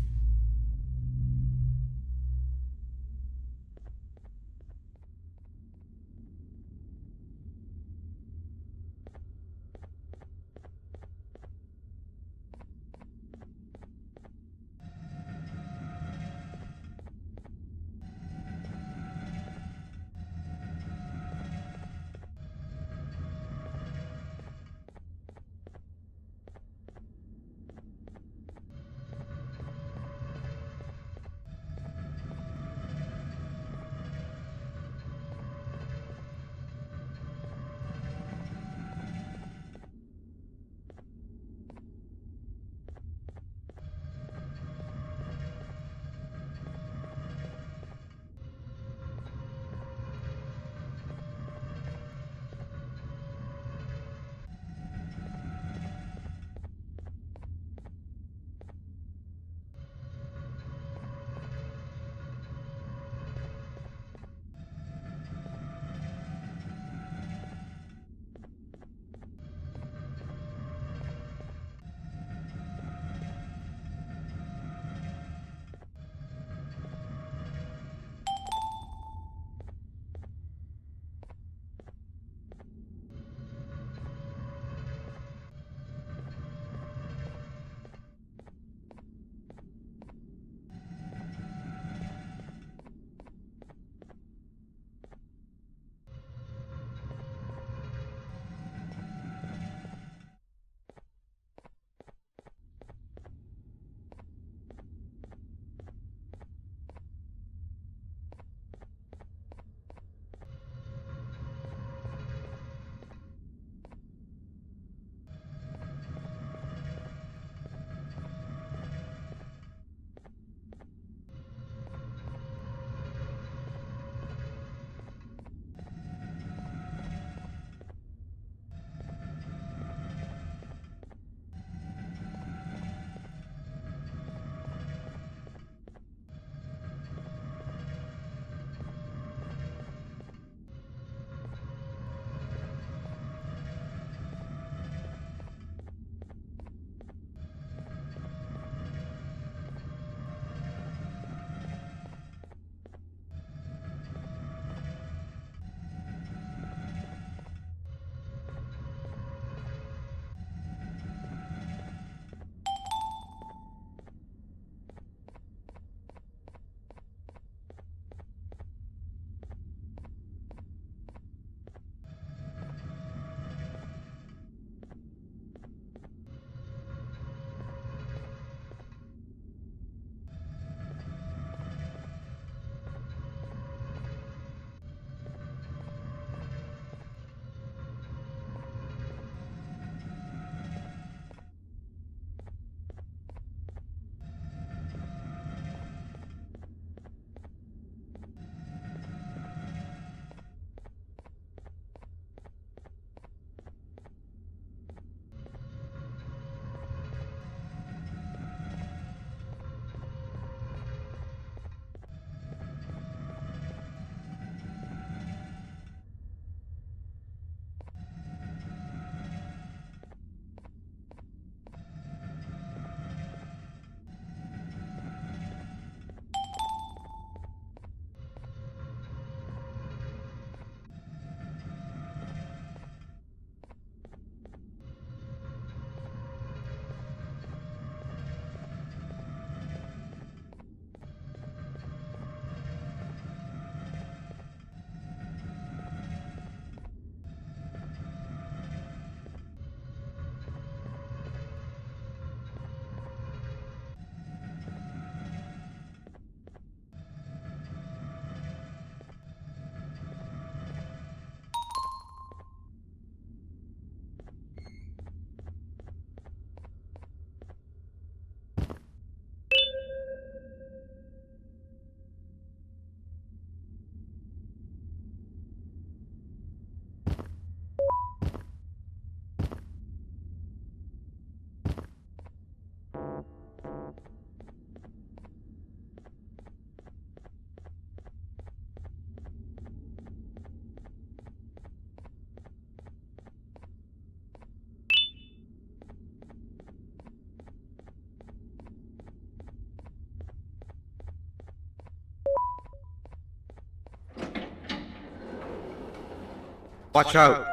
Watch out!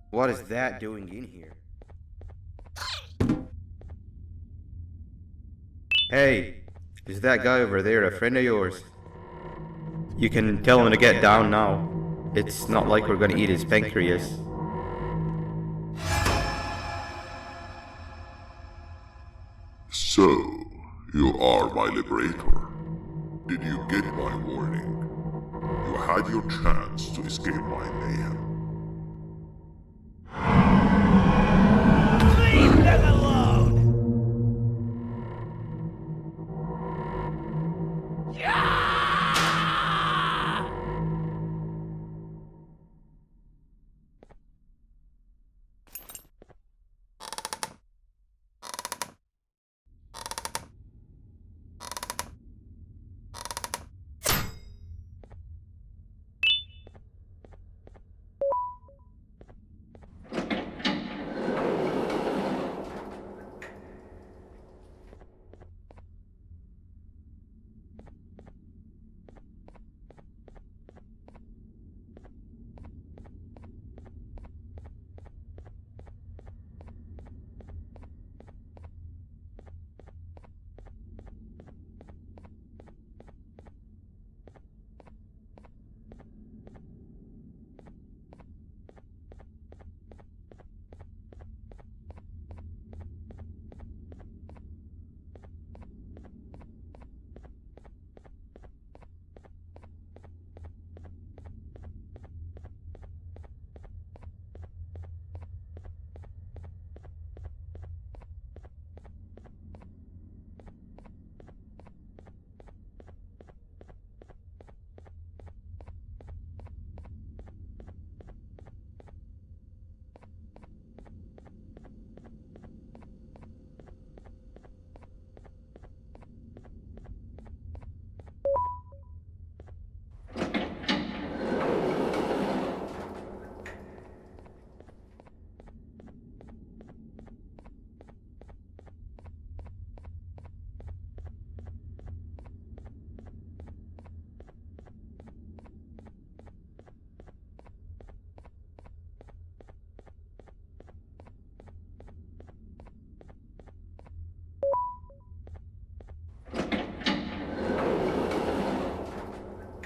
What is that doing in here? Hey, is that guy over there a friend of yours? You can tell him to get down now. It's not like we're gonna eat his pancreas. So, you are my liberator. Did you get my warning? You had your chance to escape my mayhem. Leave them alone!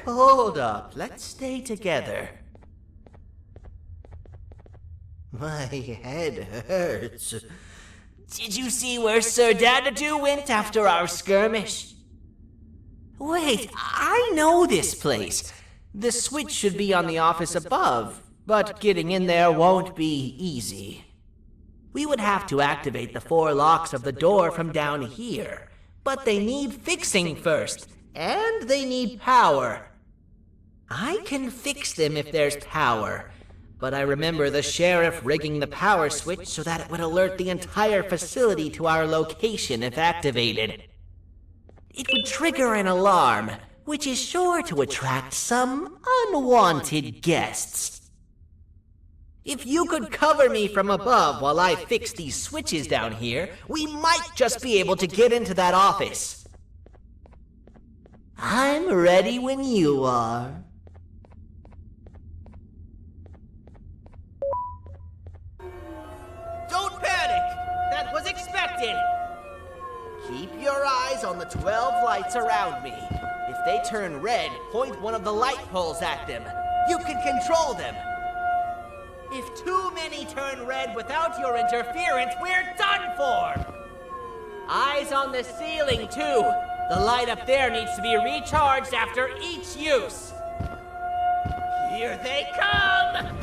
Hold up, let's stay together. My head hurts. Did you see where Sir Dadadoo went after our skirmish? Wait, I know this place. The switch should be on the office above, but getting in there won't be easy. We would have to activate the 4 locks of the door from down here, but they need fixing first, and they need power. I can fix them if there's power, but I remember the sheriff rigging the power switch so that it would alert the entire facility to our location if activated. It would trigger an alarm, which is sure to attract some unwanted guests. If you could cover me from above while I fix these switches down here, we might just be able to get into that office. I'm ready when you are. Don't panic! That was expected! Keep your eyes on the 12 lights around me. If they turn red, point one of the light poles at them. You can control them. If too many turn red without your interference, we're done for! Eyes on the ceiling, too. The light up there needs to be recharged after each use. Here they come!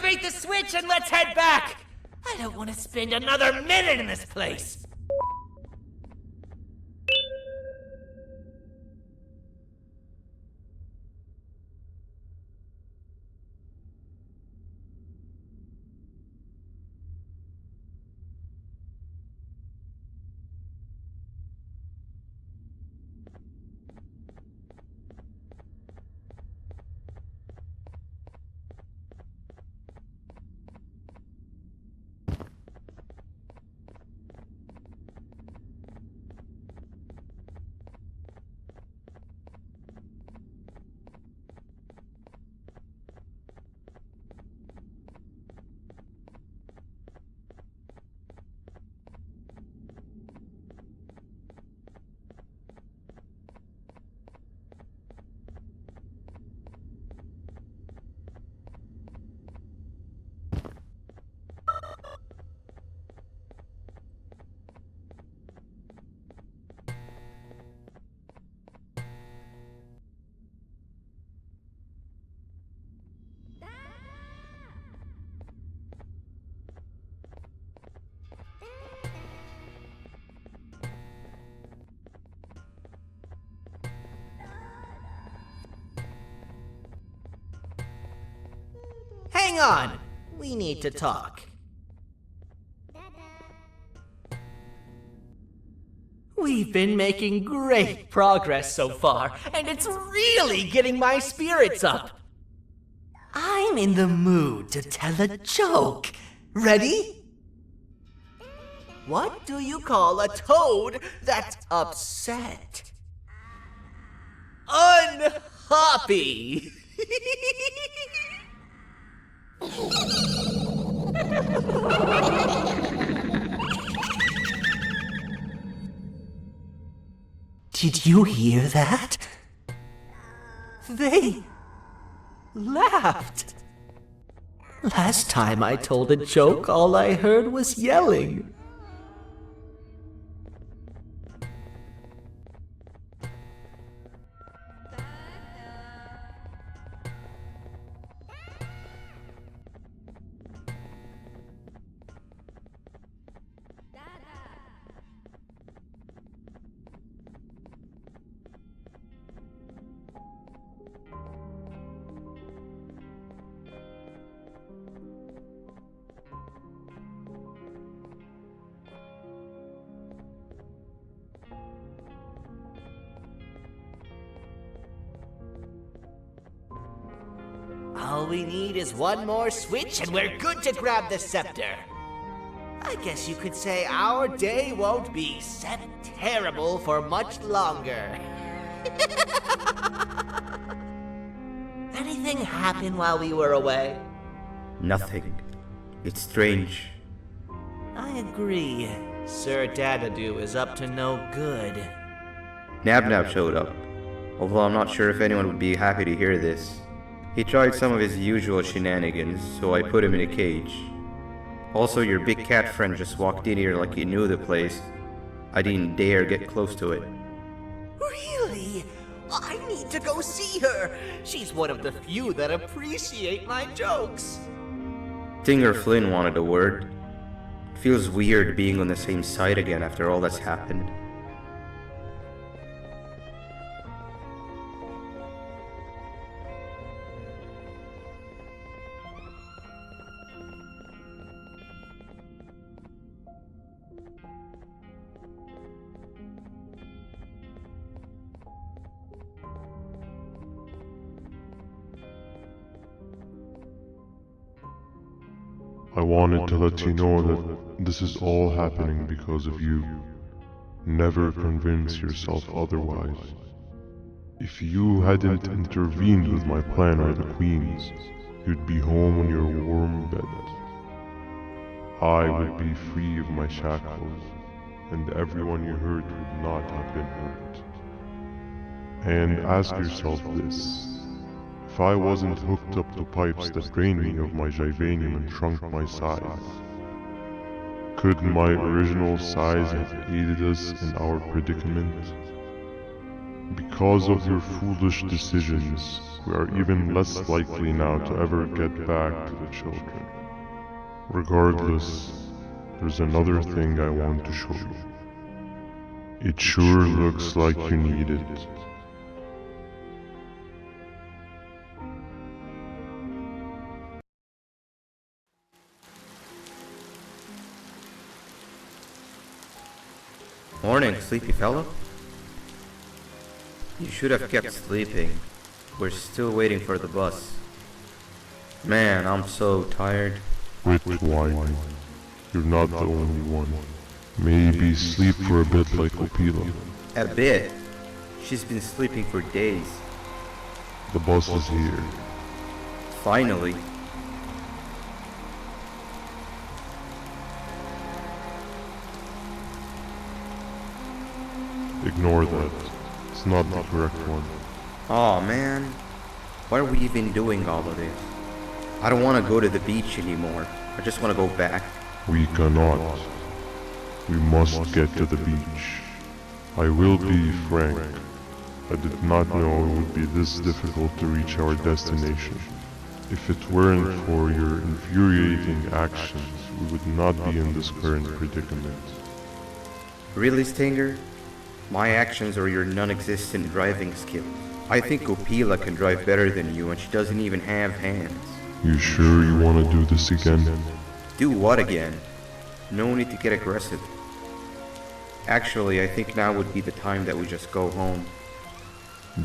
Activate the switch and let's head back! I don't want to spend another minute in this place! Hang on! We need to talk. We've been making great progress so far, and it's really getting my spirits up. I'm in the mood to tell a joke. Ready? What do you call a toad that's upset? Unhappy! Did you hear that? They laughed. Last time I told a joke, all I heard was yelling. All we need is one more switch and we're good to grab the scepter. I guess you could say our day won't be terrible for much longer. Anything happen while we were away? Nothing. It's strange. I agree. Sir Dadadoo is up to no good. Nab showed up, although I'm not sure if anyone would be happy to hear this. He tried some of his usual shenanigans, so I put him in a cage. Also, your big cat friend just walked in here like he knew the place. I didn't dare get close to it. Really? I need to go see her. She's one of the few that appreciate my jokes. Tinger Flynn wanted a word. It feels weird being on the same side again after all that's happened. I wanted to let you know that this is all happening because of you. Never convince yourself otherwise. If you hadn't intervened with my plan or the Queen's, you'd be home in your warm bed. I would be free of my shackles, and everyone you hurt would not have been hurt. And ask yourself this. If I wasn't hooked up to pipes that drained me of my Givanium and shrunk my size, could my original size have aided us in our predicament? Because of your foolish decisions, we are even less likely now to ever get back to the children. Regardless, there's another thing I want to show you. It sure looks like you need it. Morning, sleepy fellow. You should have kept sleeping. We're still waiting for the bus. Man, I'm so tired. Quit whining. You're not the only one. Maybe sleep for a bit like Opila. A bit? She's been sleeping for days. The bus is here. Finally. Ignore that. It's not the correct one. Aw, man. Why are we even doing all of this? I don't want to go to the beach anymore. I just want to go back. We cannot. We must get to the beach. I will be frank. I did not know it would be this difficult to reach our destination. If it weren't for your infuriating actions, we would not be in this current predicament. Really, Stinger? My actions are your non-existent driving skills. I think Opila can drive better than you and she doesn't even have hands. You sure you want to do this again? Do what again? No need to get aggressive. Actually, I think now would be the time that we just go home.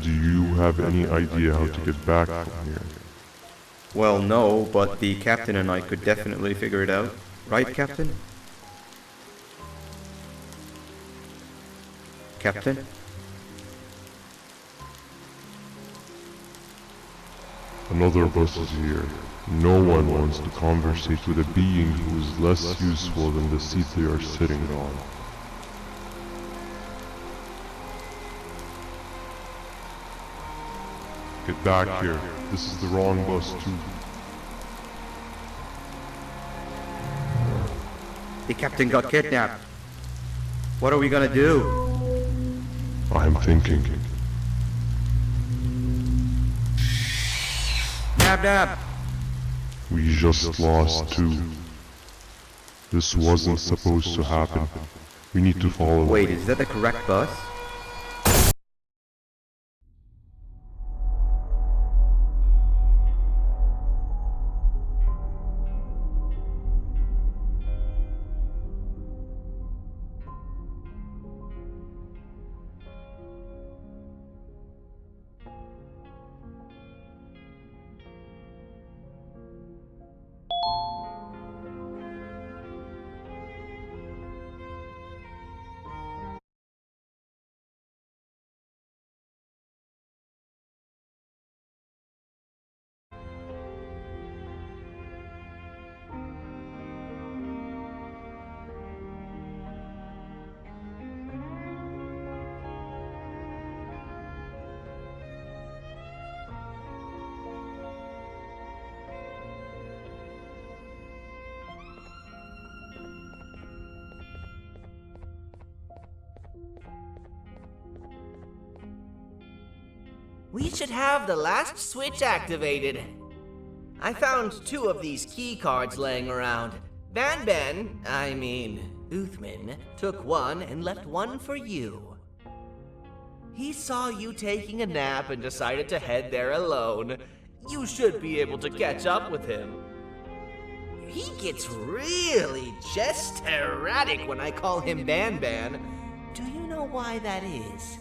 Do you have any idea how to get back from here? Well, no, but the captain and I could definitely figure it out. Right, Captain? Captain? Another bus is here. No one wants to conversate with a being who is less useful than the seat they are sitting on. Get back here. This is the wrong bus too. The captain got kidnapped. What are we gonna do? I'm thinking. Nab nab! We just lost two. This wasn't supposed to happen. We need to follow. Wait, is that the correct bus? We should have the last switch activated. I found 2 of these key cards laying around. Banban, Uthman, took one and left one for you. He saw you taking a nap and decided to head there alone. You should be able to catch up with him. He gets really jester-erratic when I call him Banban. Do you know why that is?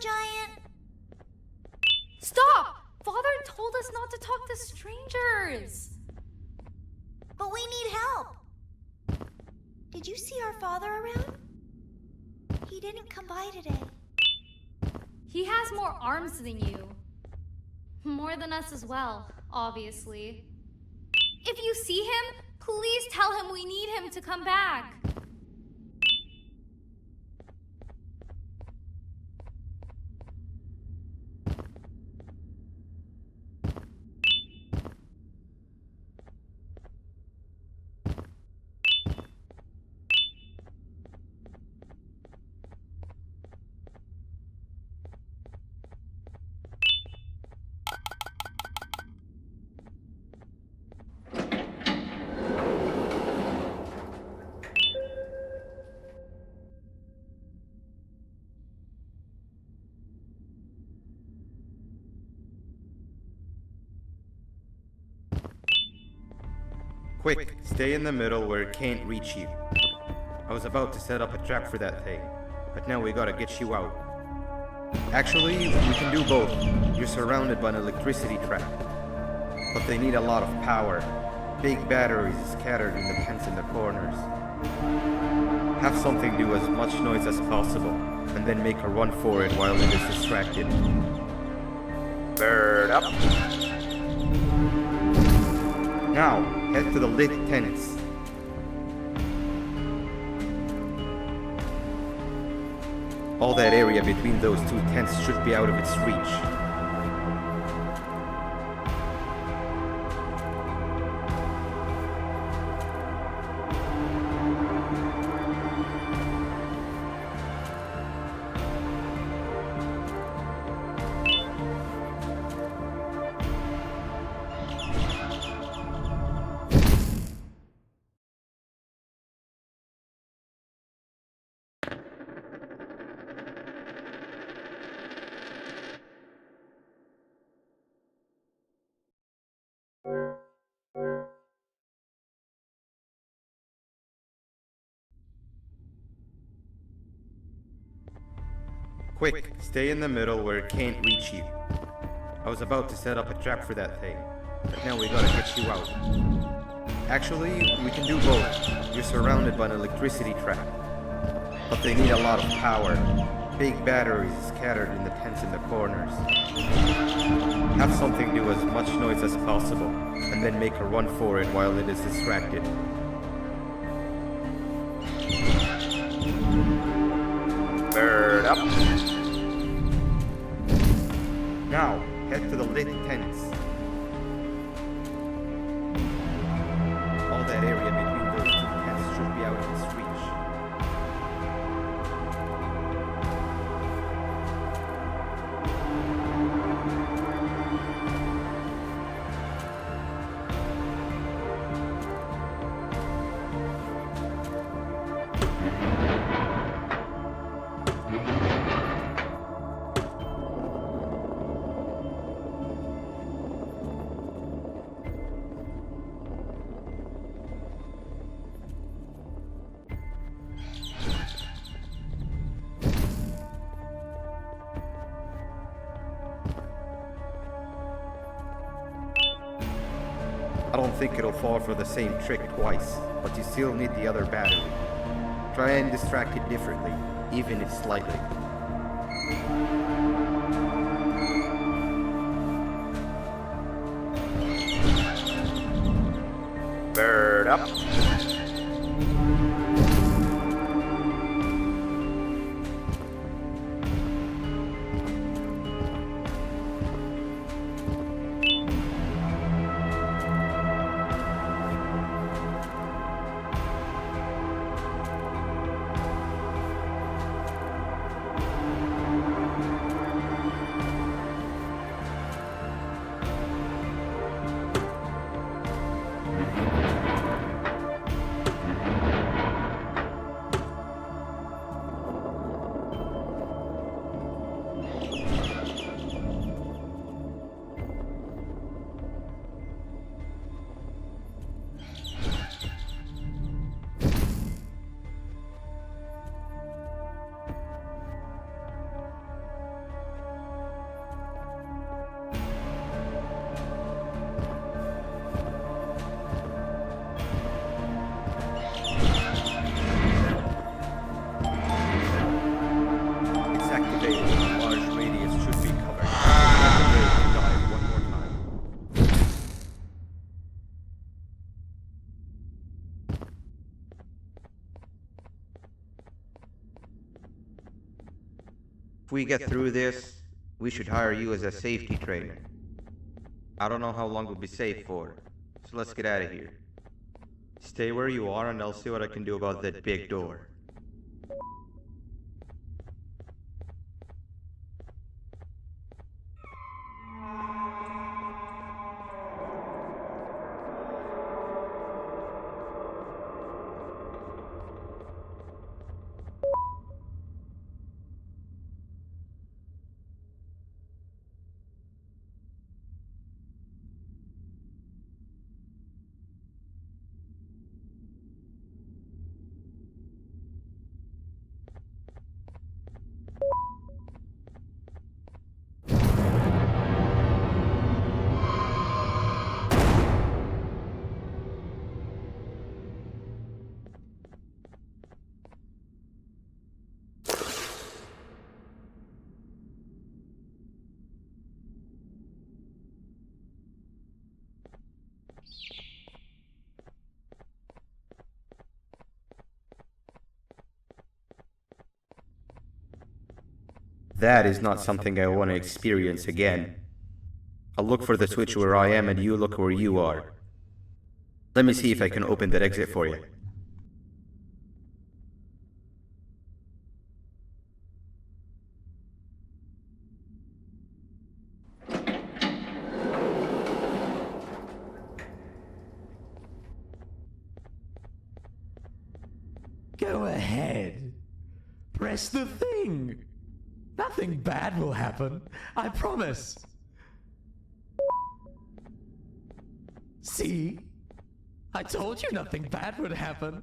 giant. Stop! Father told us not to talk to strangers. But we need help. Did you see our father around? He didn't come by today. He has more arms than you. More than us as well, obviously. If you see him, please tell him we need him to come back. Quick, stay in the middle where it can't reach you. I was about to set up a trap for that thing, but now we gotta get you out. Actually, we can do both. You're surrounded by an electricity trap. But they need a lot of power. Big batteries scattered in the pens in the corners. Have something do as much noise as possible, and then make a run for it while it is distracted. Bird up. Now, head to the lit tents. All that area between those two tents should be out of its reach. Quick, stay in the middle where it can't reach you. I was about to set up a trap for that thing, but now we gotta get you out. Actually, we can do both. You're surrounded by an electricity trap. But they need a lot of power. Big batteries scattered in the pens in the corners. Have something do as much noise as possible, and then make a run for it while it is distracted. Bird up. Now, head to the lit tents. All that area between those two tents should be out of its reach. I don't think it'll fall for the same trick twice, but you still need the other battery. Try and distract it differently, even if slightly. Bird up. If we get through this, we should hire you as a safety trainer. I don't know how long we'll be safe for, so let's get out of here. Stay where you are and I'll see what I can do about that big door. That is not something I want to experience again. I'll look for the switch where I am and you look where you are. Let me see if I can open that exit for you. Go ahead. Press the thing. Nothing bad will happen. I promise. See? I told you nothing bad would happen.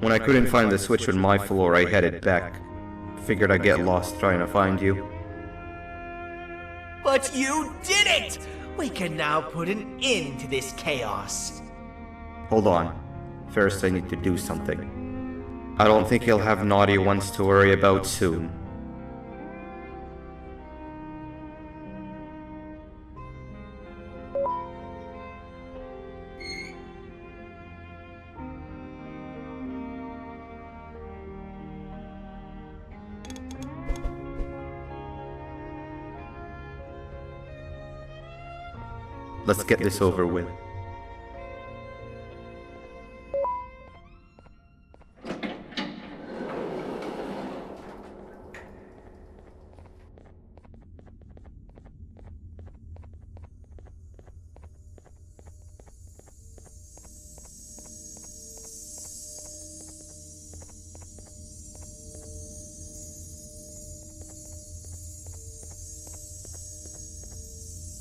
When I couldn't find the switch on my floor, I headed back. Figured I'd get lost trying to find you. But you did it! We can now put an end to this chaos. Hold on. First, I need to do something. I don't think he'll have naughty ones to worry about soon. Let's get this over with.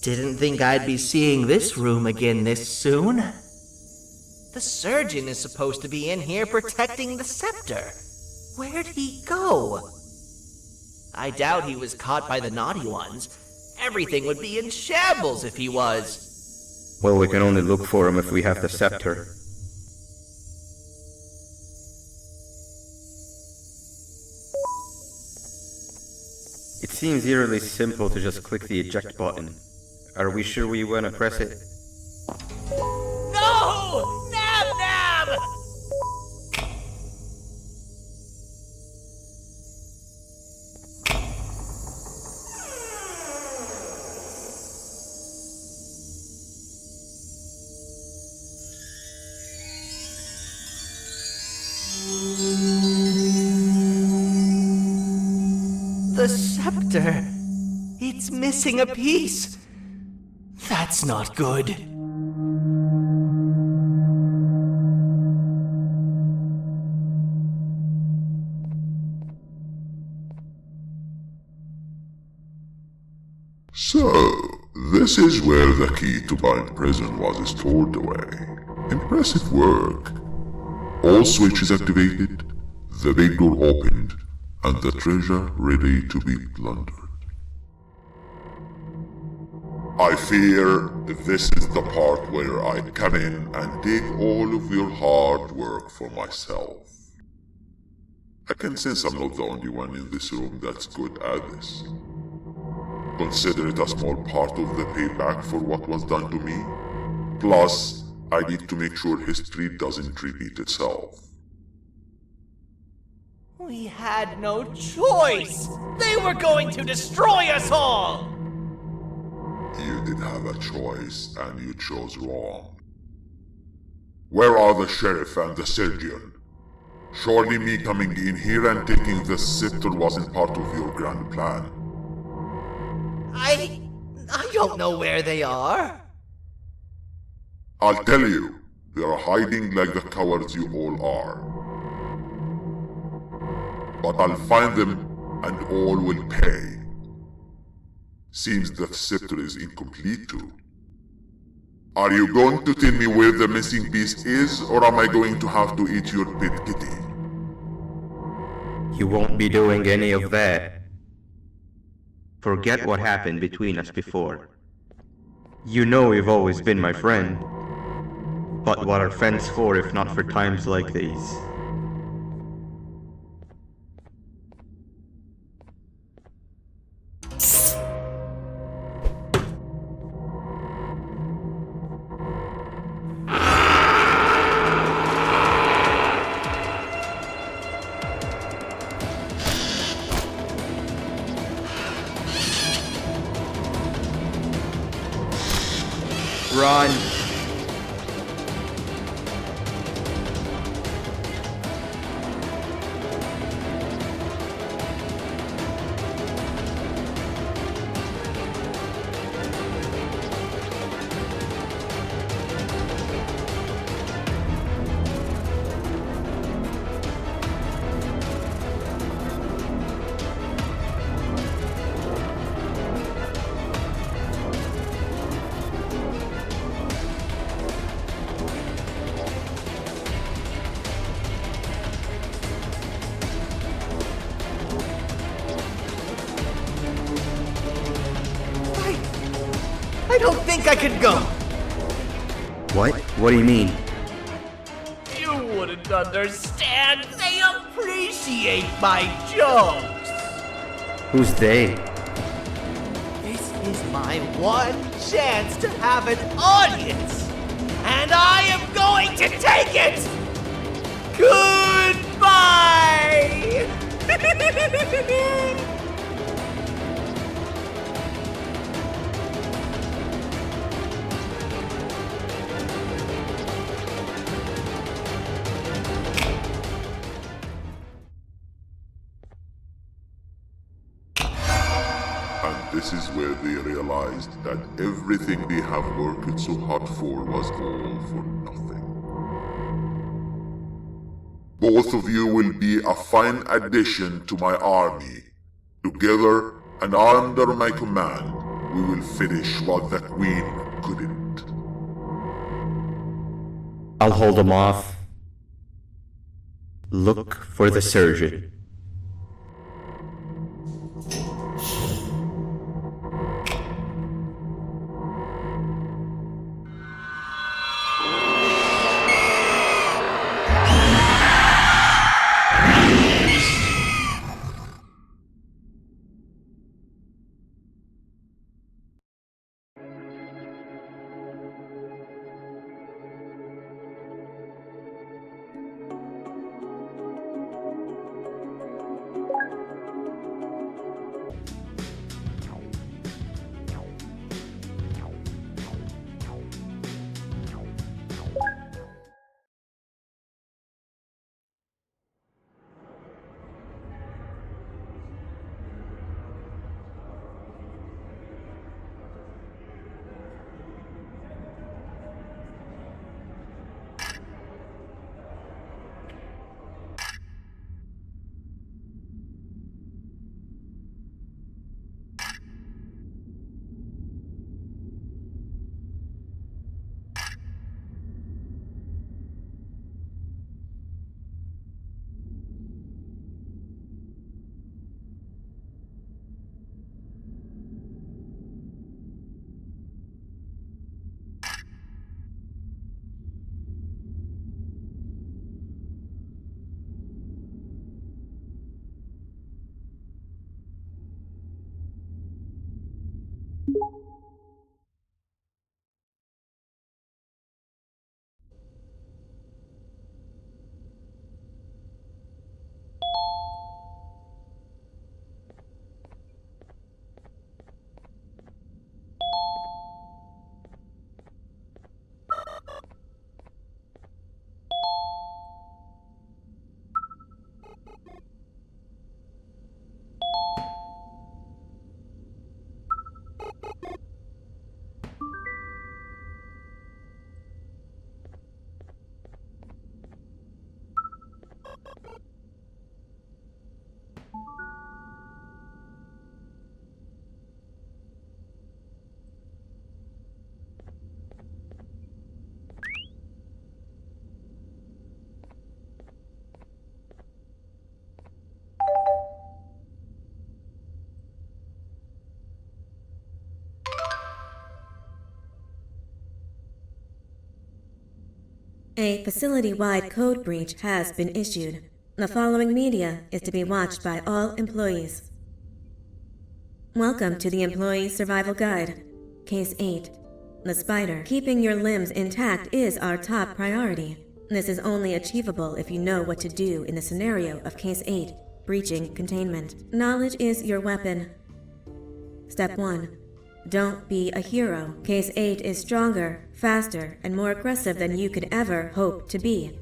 Didn't think I'd be seeing this room again this soon. The surgeon is supposed to be in here protecting the scepter. Where'd he go? I doubt he was caught by the naughty ones. Everything would be in shambles if he was. Well, we can only look for him if we have the scepter. It seems eerily simple to just click the eject button. Are we sure we want to press it? No! Nab! The scepter. It's missing a piece. That's not good. So, this is where the key to Banban prison was stored away. Impressive work. All switches activated, the big door opened, and the treasure ready to be plundered. I fear this is the part where I come in and take all of your hard work for myself. I can sense I'm not the only one in this room that's good at this. Consider it a small part of the payback for what was done to me. Plus, I need to make sure history doesn't repeat itself. We had no choice! They were going to destroy us all! You did have a choice, and you chose wrong. Where are the sheriff and the surgeon? Surely me coming in here and taking the scepter wasn't part of your grand plan. I don't know where they are. I'll tell you, they are hiding like the cowards you all are. But I'll find them, and all will pay. Seems that scepter is incomplete too. Are you going to tell me where the missing piece is, or am I going to have to eat your pet kitty? You won't be doing any of that. Forget what happened between us before. You know you've always been my friend. But what are friends for if not for times like these? Run! don't think I could go. What? What do you mean? You wouldn't understand. They appreciate my jokes. Who's they? This is my one chance to have an audience. And I am going to take it. Goodbye. And this is where they realized that everything they have worked so hard for was all for nothing. Both of you will be a fine addition to my army. Together and under my command, we will finish what the Queen couldn't. I'll hold them off. Look for the surgeon. A facility-wide code breach has been issued. The following media is to be watched by all employees. Welcome to the Employee Survival Guide. Case 8. The spider. Keeping your limbs intact is our top priority. This is only achievable if you know what to do in the scenario of Case 8, breaching containment. Knowledge is your weapon. Step 1. Don't be a hero. Case 8 is stronger, faster, and more aggressive than you could ever hope to be.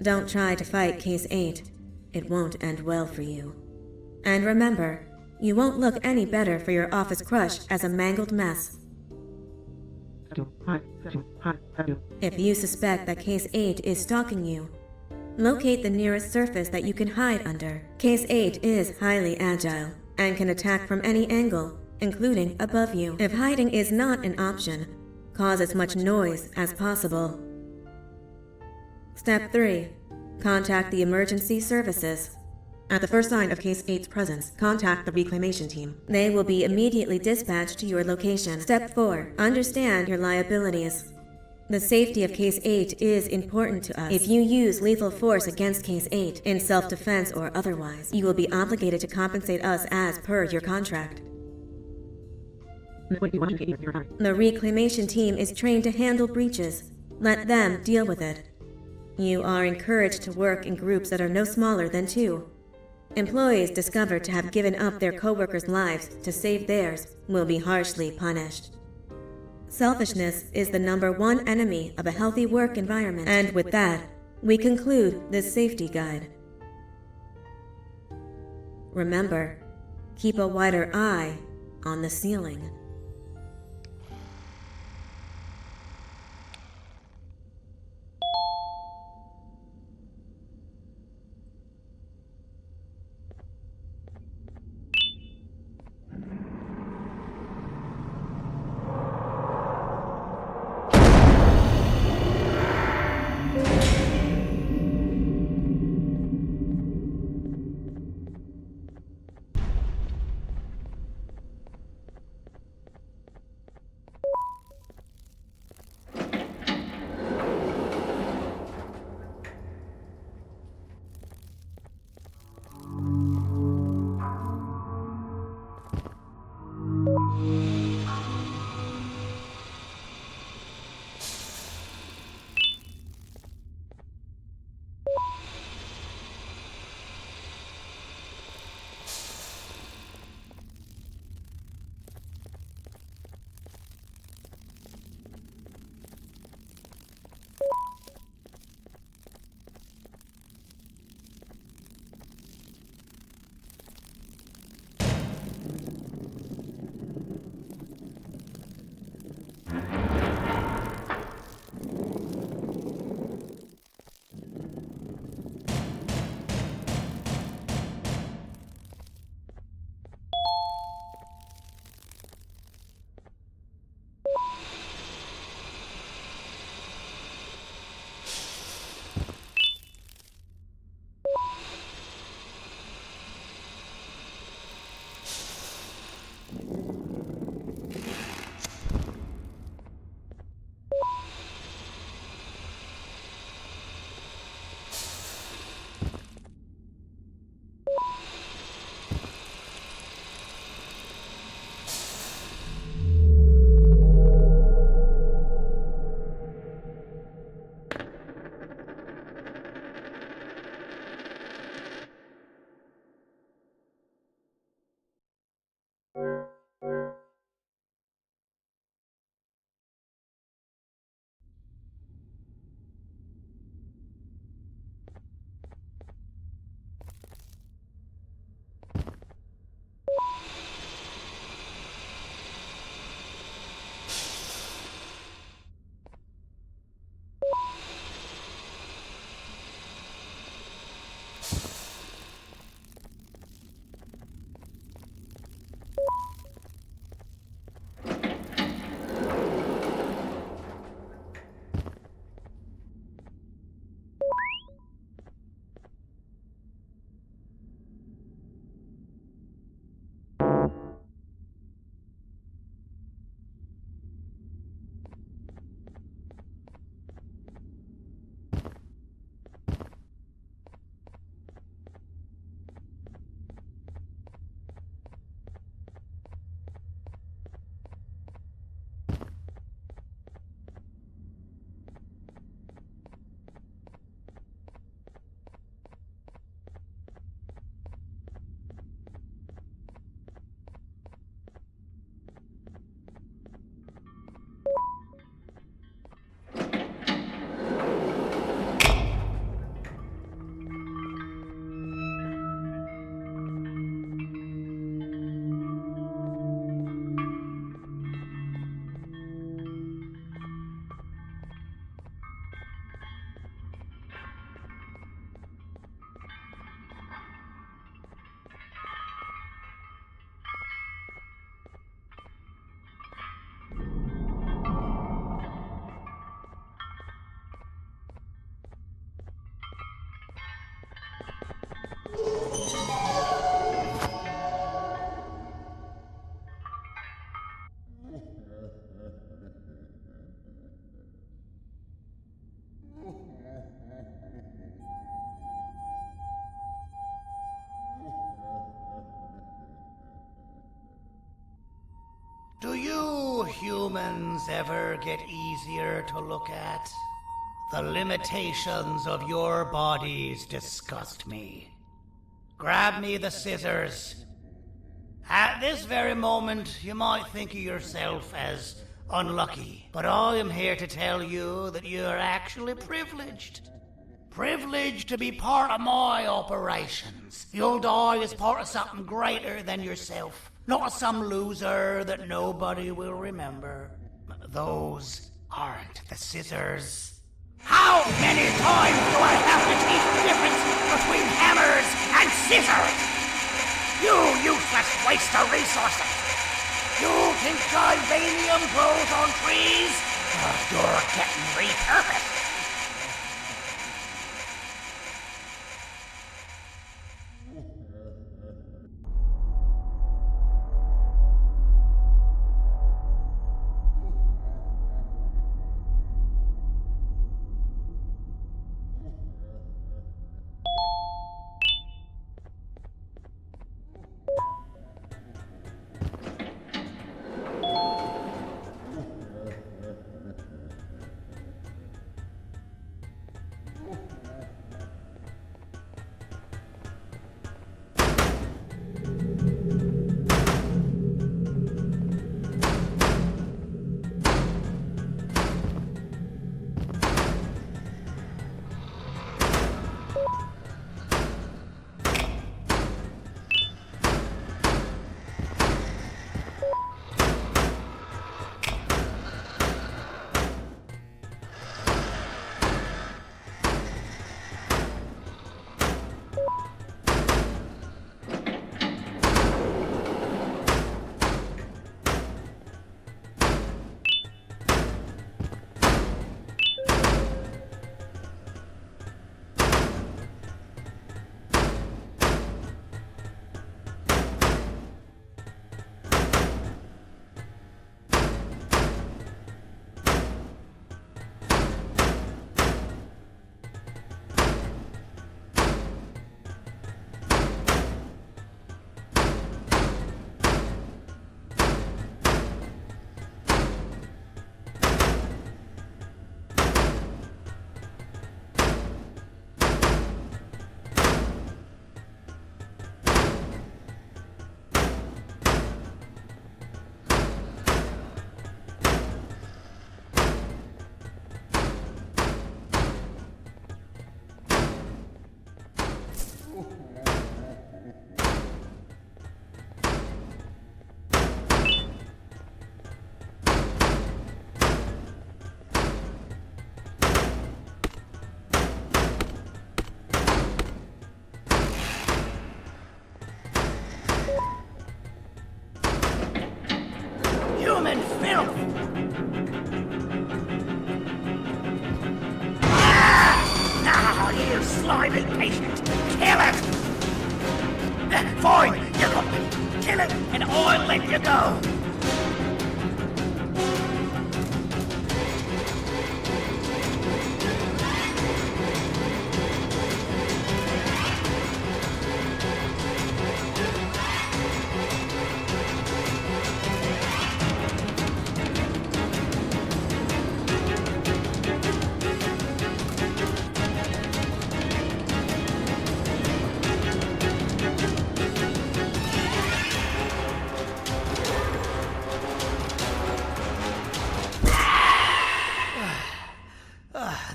Don't try to fight Case 8. It won't end well for you. And remember, you won't look any better for your office crush as a mangled mess. If you suspect that Case 8 is stalking you, locate the nearest surface that you can hide under. Case 8 is highly agile and can attack from any angle, including above you. If hiding is not an option, cause as much noise as possible. Step 3. Contact the emergency services. At the first sign of Case 8's presence, contact the reclamation team. They will be immediately dispatched to your location. Step 4. Understand your liabilities. The safety of Case 8 is important to us. If you use lethal force against Case 8, in self-defense or otherwise, you will be obligated to compensate us as per your contract. The reclamation team is trained to handle breaches. Let them deal with it. You are encouraged to work in groups that are no smaller than 2. Employees discovered to have given up their co-workers' lives to save theirs will be harshly punished. Selfishness is the #1 enemy of a healthy work environment. And with that, we conclude this safety guide. Remember, keep a wider eye on the ceiling. Do you humans ever get easier to look at? The limitations of your bodies disgust me. Grab me the scissors. At this very moment, you might think of yourself as unlucky, but I am here to tell you that you are actually privileged. Privileged to be part of my operations. You'll die as part of something greater than yourself. Not as some loser that nobody will remember. Those aren't the scissors. How many times do I have to teach the difference between hammers and scissors? You useless waste of resources! You think Gibanium grows on trees? You're getting repurposed. Human filth! Now, you slimy patient! Kill it! Fine, you got me. Kill it, and I'll let you go.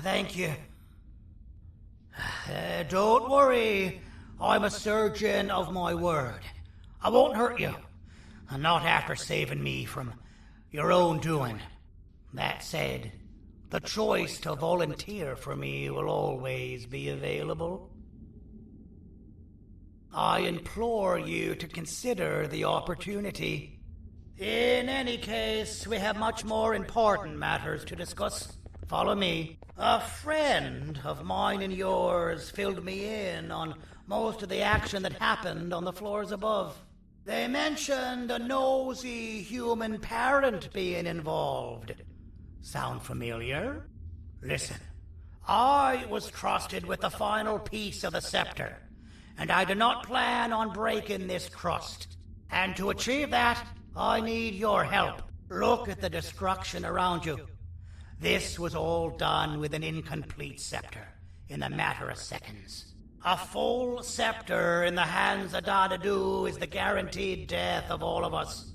Thank you. Don't worry. I'm a surgeon of my word. I won't hurt you. Not after saving me from your own doing. That said, the choice to volunteer for me will always be available. I implore you to consider the opportunity. In any case, we have much more important matters to discuss. Follow me. A friend of mine and yours filled me in on most of the action that happened on the floors above. They mentioned a nosy human parent being involved. Sound familiar? Listen, I was trusted with the final piece of the scepter, and I do not plan on breaking this trust. And to achieve that, I need your help. Look at the destruction around you. This was all done with an incomplete scepter, in a matter of seconds. A full scepter in the hands of Dadadu is the guaranteed death of all of us.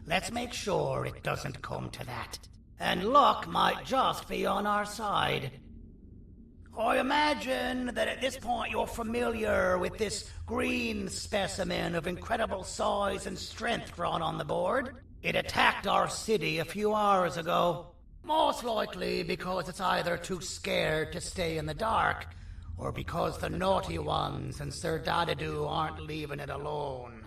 Let's make sure it doesn't come to that. And luck might just be on our side. I imagine that at this point you're familiar with this green specimen of incredible size and strength drawn on the board. It attacked our city a few hours ago. Most likely because it's either too scared to stay in the dark, or because the naughty ones and Sir Dadadu aren't leaving it alone.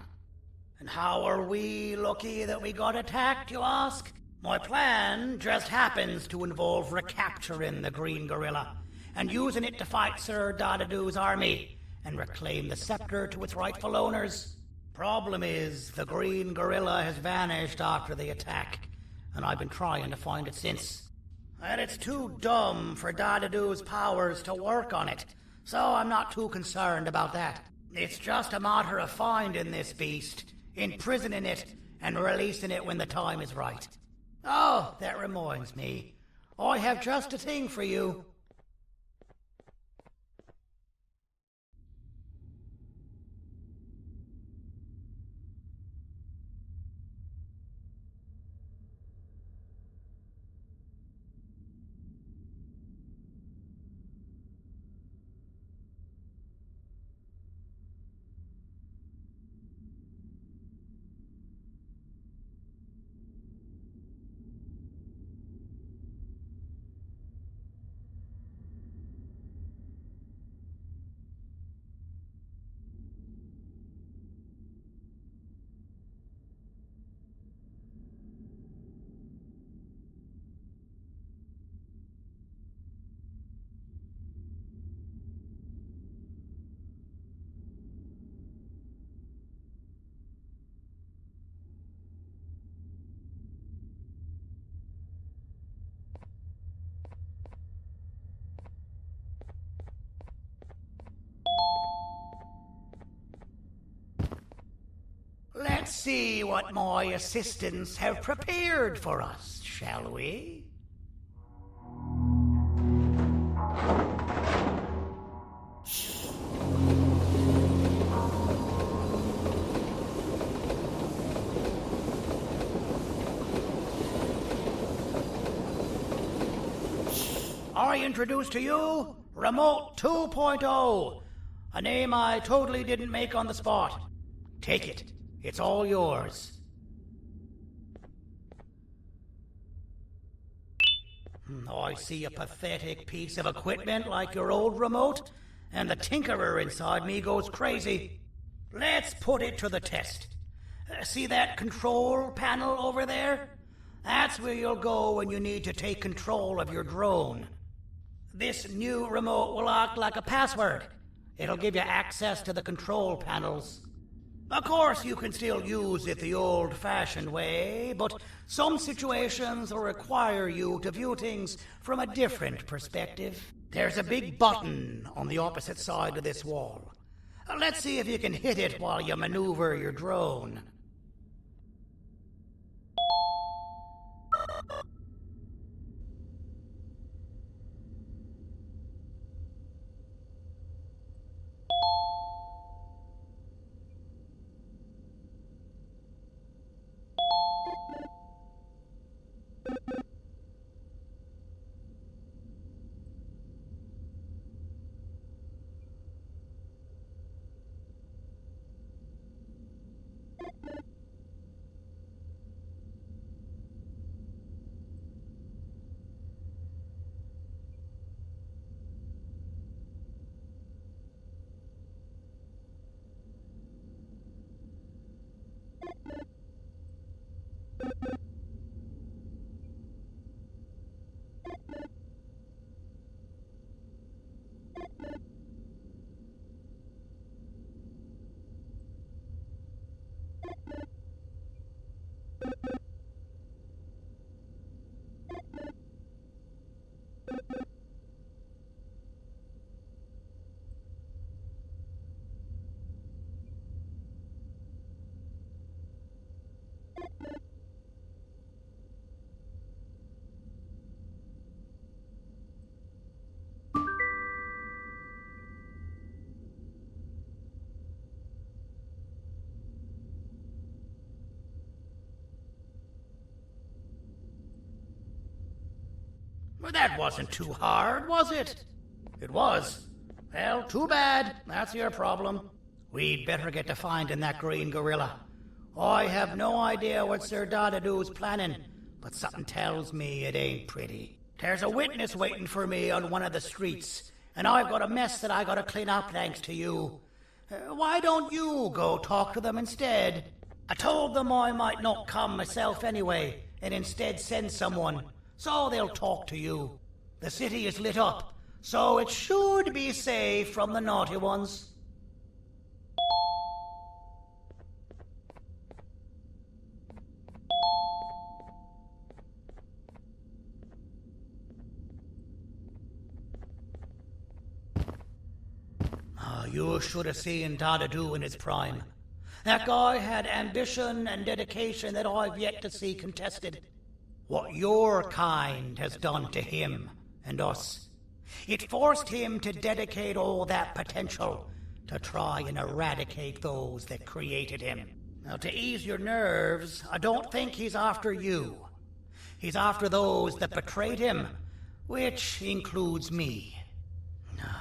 And how are we lucky that we got attacked, you ask? My plan just happens to involve recapturing the green gorilla and using it to fight Sir Dadadu's army and reclaim the scepter to its rightful owners. Problem is, the green gorilla has vanished after the attack, and I've been trying to find it since. And it's too dumb for Dadadu's powers to work on it, so I'm not too concerned about that. It's just a matter of finding this beast, imprisoning it, and releasing it when the time is right. Oh, that reminds me. I have just a thing for you. Let's see what my assistants have prepared for us, shall we? I introduce to you Remote 2.0, a name I totally didn't make on the spot. Take it. It's all yours. I see a pathetic piece of equipment like your old remote, and the tinkerer inside me goes crazy. Let's put it to the test. See that control panel over there? That's where you'll go when you need to take control of your drone. This new remote will act like a password. It'll give you access to the control panels. Of course, you can still use it the old-fashioned way, but some situations will require you to view things from a different perspective. There's a big button on the opposite side of this wall. Let's see if you can hit it while you maneuver your drone. Well, that wasn't too hard, was it? It was. Well, too bad. That's your problem. We'd better get to finding that green gorilla. I have no idea what Sir Dadadoo's planning, but something tells me it ain't pretty. There's a witness waiting for me on one of the streets, and I've got a mess that I gotta clean up thanks to you. Why don't you go talk to them instead? I told them I might not come myself anyway, and instead send someone, so they'll talk to you. The city is lit up, so it should be safe from the naughty ones. You should have seen Dadadoo in his prime. That guy had ambition and dedication that I've yet to see contested. What your kind has done to him and us. It forced him to dedicate all that potential to try and eradicate those that created him. Now, to ease your nerves, I don't think he's after you. He's after those that betrayed him, which includes me.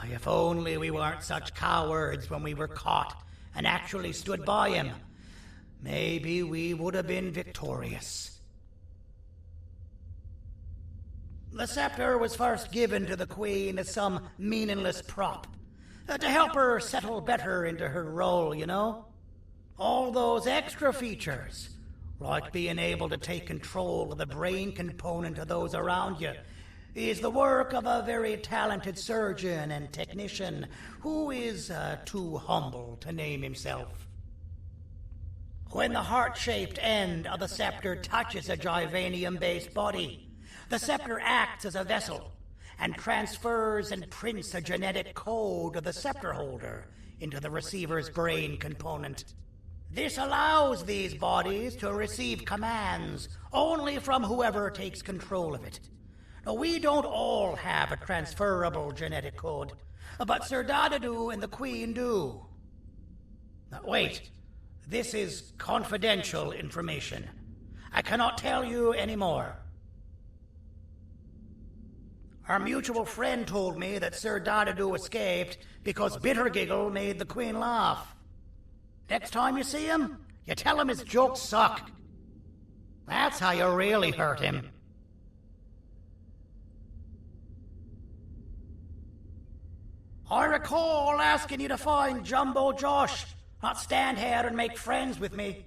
If only we weren't such cowards when we were caught and actually stood by him, maybe we would have been victorious. The scepter was first given to the Queen as some meaningless prop, to help her settle better into her role, you know? All those extra features, like being able to take control of the brain component of those around you, is the work of a very talented surgeon and technician who is too humble to name himself. When the heart-shaped end of the scepter touches a Givanium-based body, the scepter acts as a vessel and transfers and prints a genetic code of the scepter holder into the receiver's brain component. This allows these bodies to receive commands only from whoever takes control of it. Now, we don't all have a transferable genetic code, but Sir Dadadoo and the Queen do. Now, wait, this is confidential information. I cannot tell you any more. Our mutual friend told me that Sir Dadadoo escaped because Bittergiggle made the Queen laugh. Next time you see him, you tell him his jokes suck. That's how you really hurt him. I recall asking you to find Jumbo Josh, not stand here and make friends with me.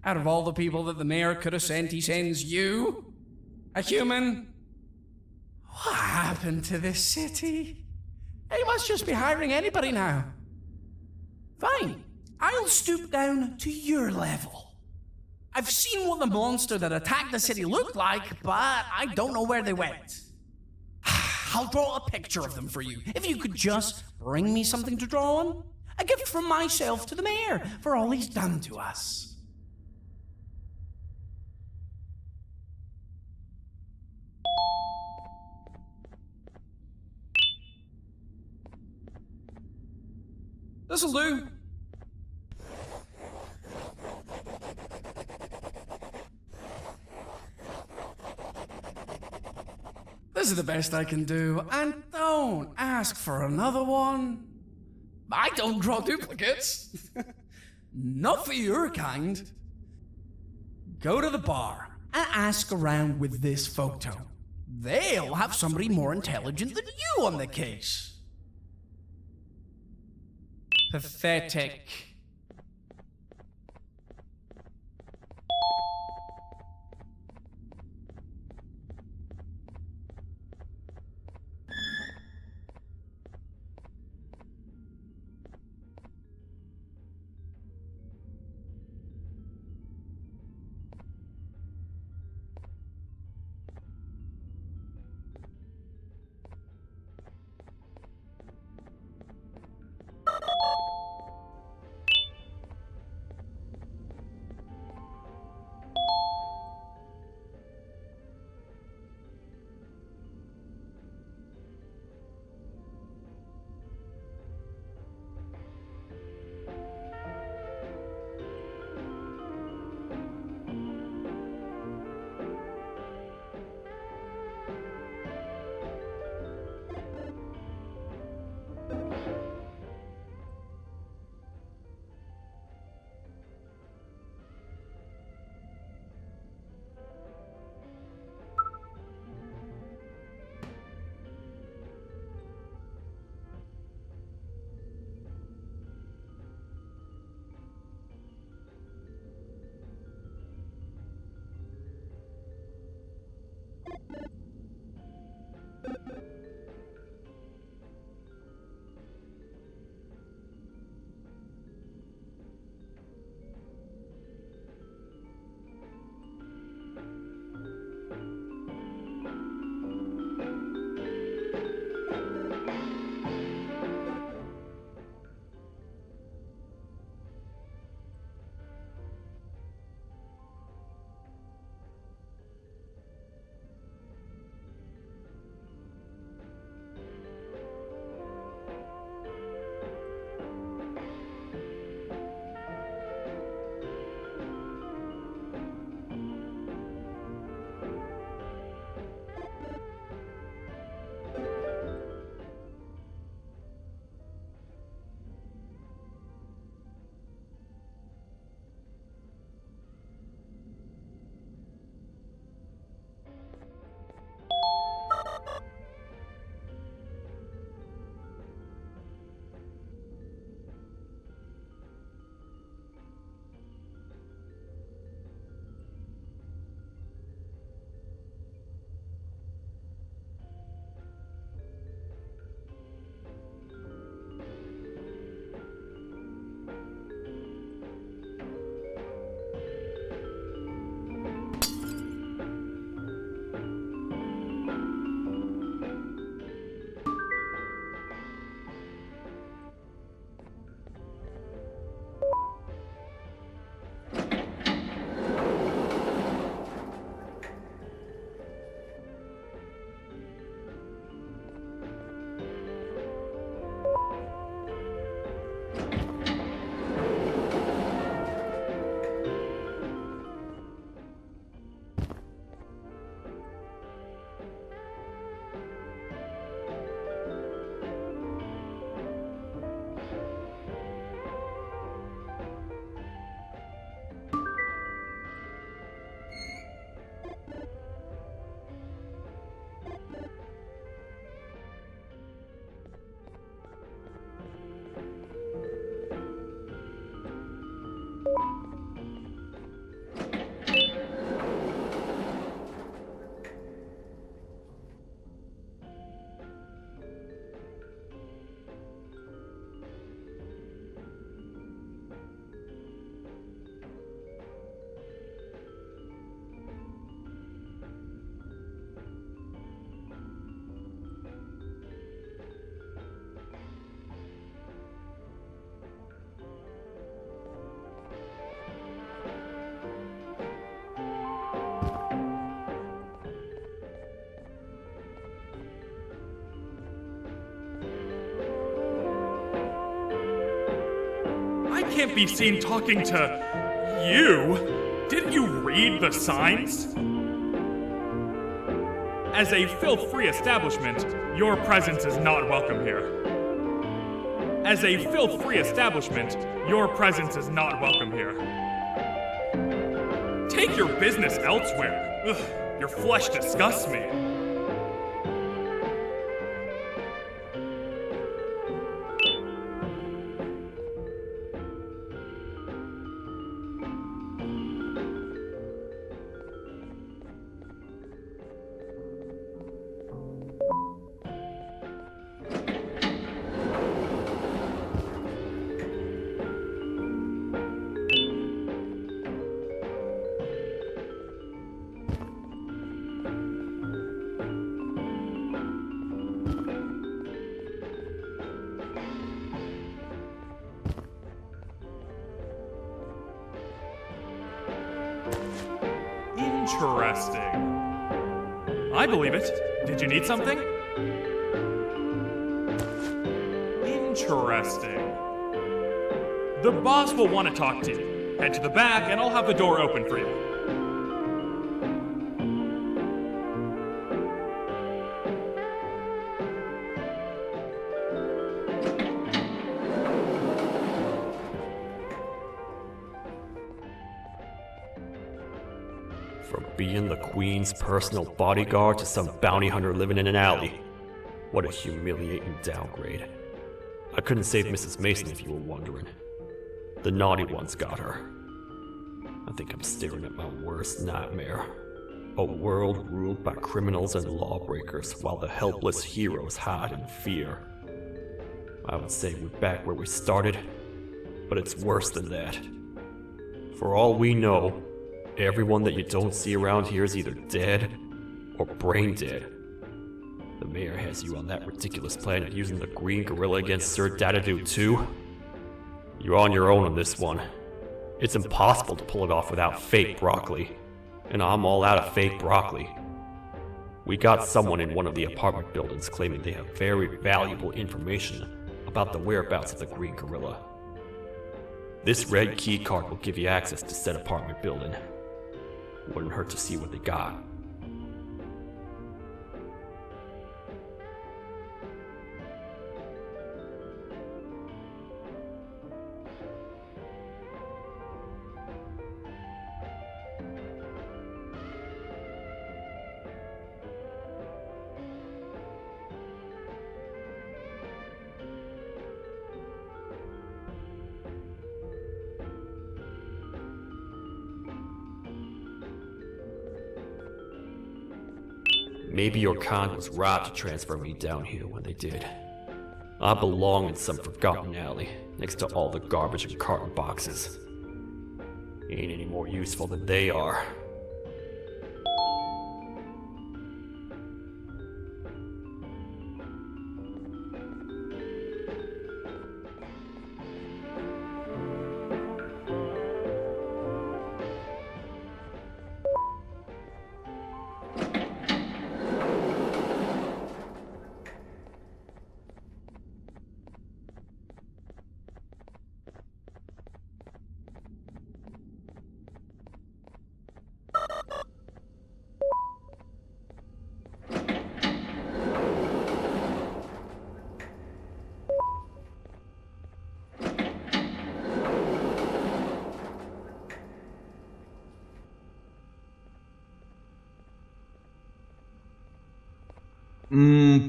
Out of all the people that the mayor could have sent, he sends you? A human? What happened to this city? He must just be hiring anybody now. Fine, I'll stoop down to your level. I've seen what the monster that attacked the city looked like, but I don't know where they went. I'll draw a picture of them for you, if you could just bring me something to draw on. A gift from myself to the mayor for all he's done to us. This'll do. This is the best I can do, and don't ask for another one. I don't draw duplicates. Not for your kind. Go to the bar and ask around with this photo. They'll have somebody more intelligent than you on the case. Pathetic. can't be seen talking to you. Didn't you read the signs? As a filth-free establishment, your presence is not welcome here. As a filth-free establishment, your presence is not welcome here. Take your business elsewhere. Ugh, your flesh disgusts me. Interesting. I believe it. Did you need something? Interesting. The boss will want to talk to you. Head to the back and I'll have the door open for you. From being the Queen's personal bodyguard to some bounty hunter living in an alley. What a humiliating downgrade. I couldn't save Mrs. Mason if you were wondering. The naughty ones got her. I think I'm staring at my worst nightmare. A world ruled by criminals and lawbreakers while the helpless heroes hide in fear. I would say we're back where we started, but it's worse than that. For all we know, everyone that you don't see around here is either dead or brain dead. The mayor has you on that ridiculous planet using the green gorilla against Sir Dadadoo too. You're on your own on this one. It's impossible to pull it off without fake broccoli. And I'm all out of fake broccoli. We got someone in one of the apartment buildings claiming they have very valuable information about the whereabouts of the green gorilla. This red key card will give you access to said apartment building. Wouldn't hurt to see what they got. Maybe your kind was right to transfer me down here when they did. I belong in some forgotten alley, next to all the garbage and carton boxes. Ain't any more useful than they are.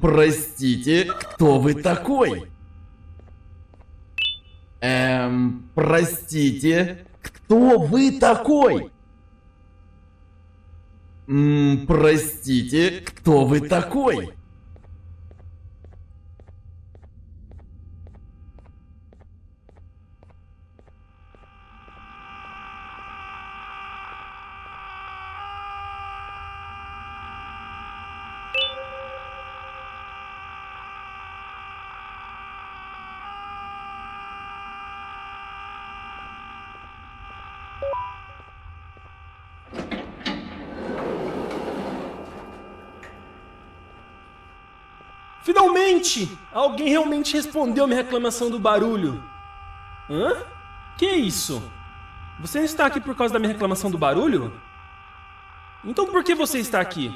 Простите, кто вы такой? Простите, кто вы такой? Простите, кто вы такой? Finalmente! Alguém realmente respondeu minha reclamação do barulho. Hã? Que isso? Você está aqui por causa da minha reclamação do barulho? Então por que você está aqui?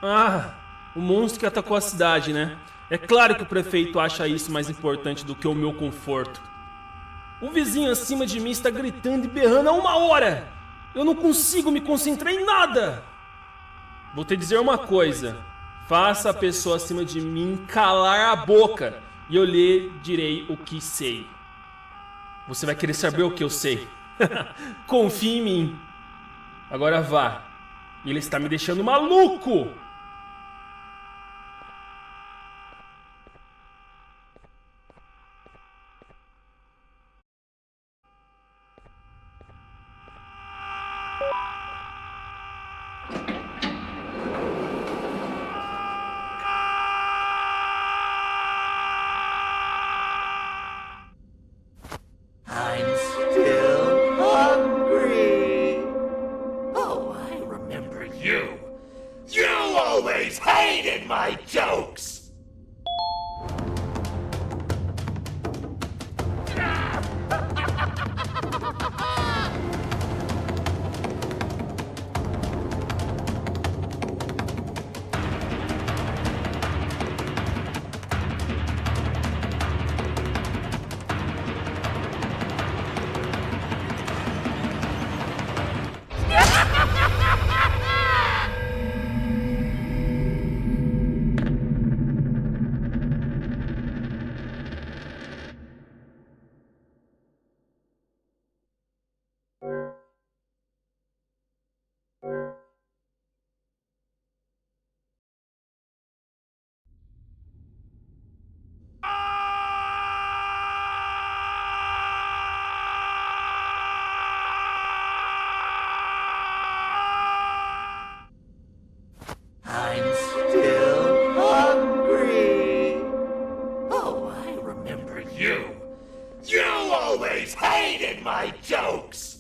Ah, o monstro que atacou a cidade, né? É claro que o prefeito acha isso mais importante do que o meu conforto. O vizinho acima de mim está gritando e berrando há 1 hora. Eu não consigo me concentrar em nada. Vou te dizer uma coisa. Faça a pessoa acima de mim calar a boca e eu lhe direi o que sei. Você vai querer saber o que eu sei. Confie em mim. Agora vá. Ele está me deixando maluco. I'm still hungry. Oh, I remember you. You always hated my jokes. I'm still hungry. Oh, I remember you. You always hated my jokes.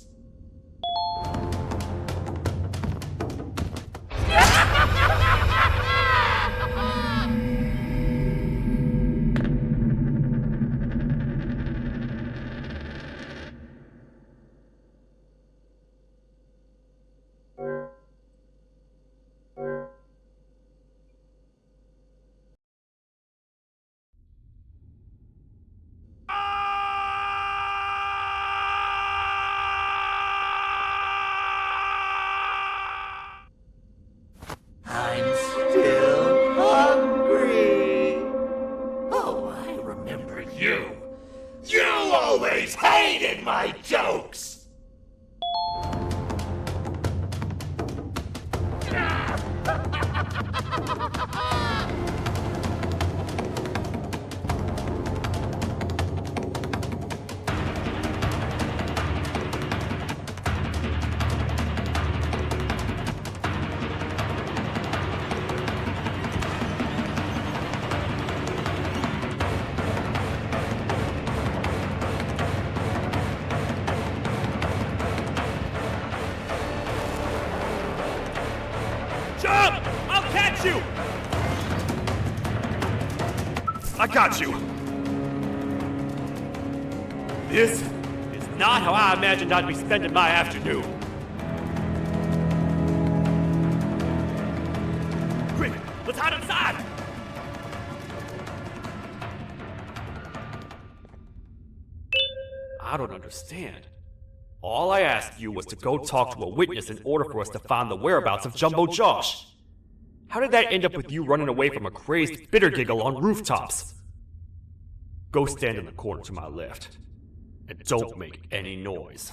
I'm still hungry. Oh, I remember you. You always hated my jokes. Jump! I'll catch you! I got you. This is not how I imagined I'd be spending my afternoon. Quick, let's hide inside! I don't understand. All I asked you was to go talk to a witness in order for us to find the whereabouts of Jumbo Josh. How did that end up with you running away from a crazed bitter giggle on rooftops? Go stand in the corner to my left. And don't make any noise.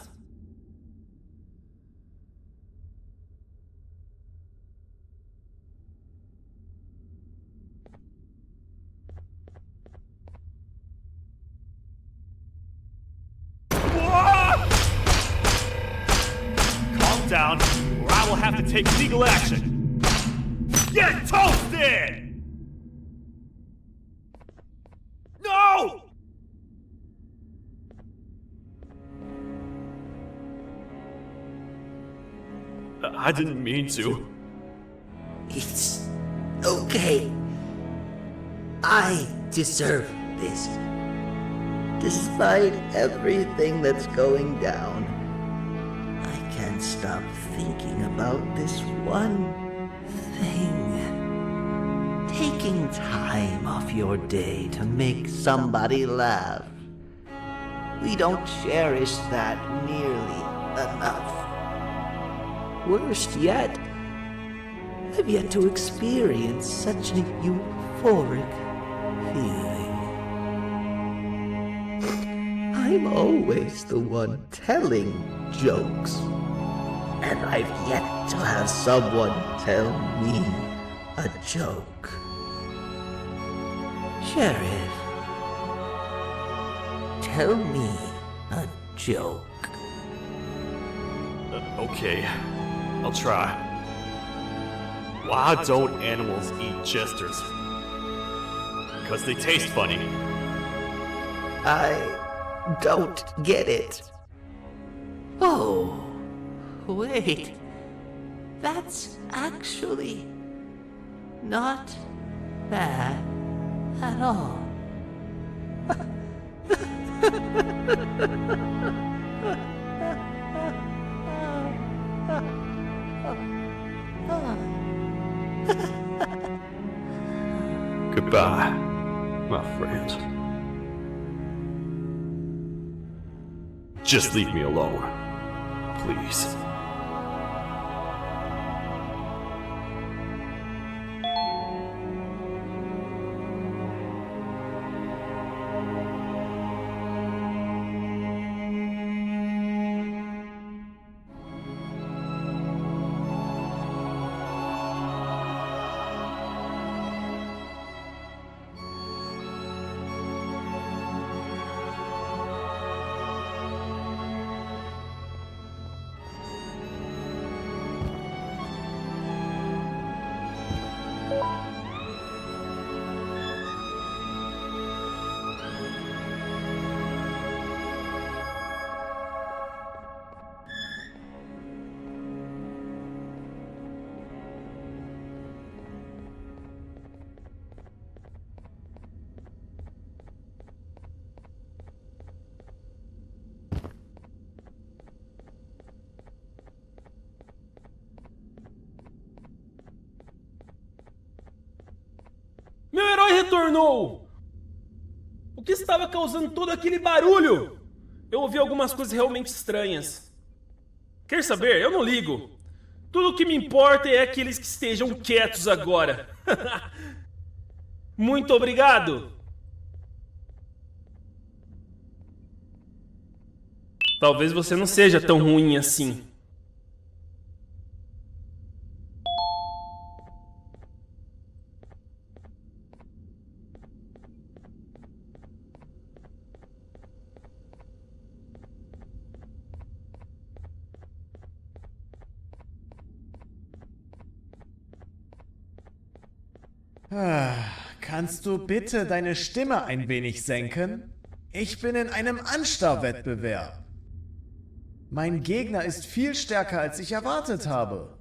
Calm down, or I will have to take legal action. Get toasted! No! I didn't mean to. It's okay. I deserve this. Despite everything that's going down, I can't stop thinking about this one thing. Taking time off your day to make somebody laugh. We don't cherish that nearly enough. Worst yet, I've yet to experience such a euphoric feeling. I'm always the one telling jokes, and I've yet to have someone tell me a joke. Sheriff, tell me a joke. Okay, I'll try. Why don't animals eat jesters? Because they taste funny. I don't get it. Oh, wait. That's actually not bad at all. Goodbye, my friend. Just leave me alone, please. Meu herói retornou! O que estava causando todo aquele barulho? Eu ouvi algumas coisas realmente estranhas. Quer saber? Eu não ligo. Tudo o que me importa é que eles que estejam quietos agora. Muito obrigado! Talvez você não seja tão ruim assim. Kannst du bitte deine Stimme ein wenig senken? Ich bin in einem Anstarrwettbewerb. Mein Gegner ist viel stärker, als ich erwartet habe.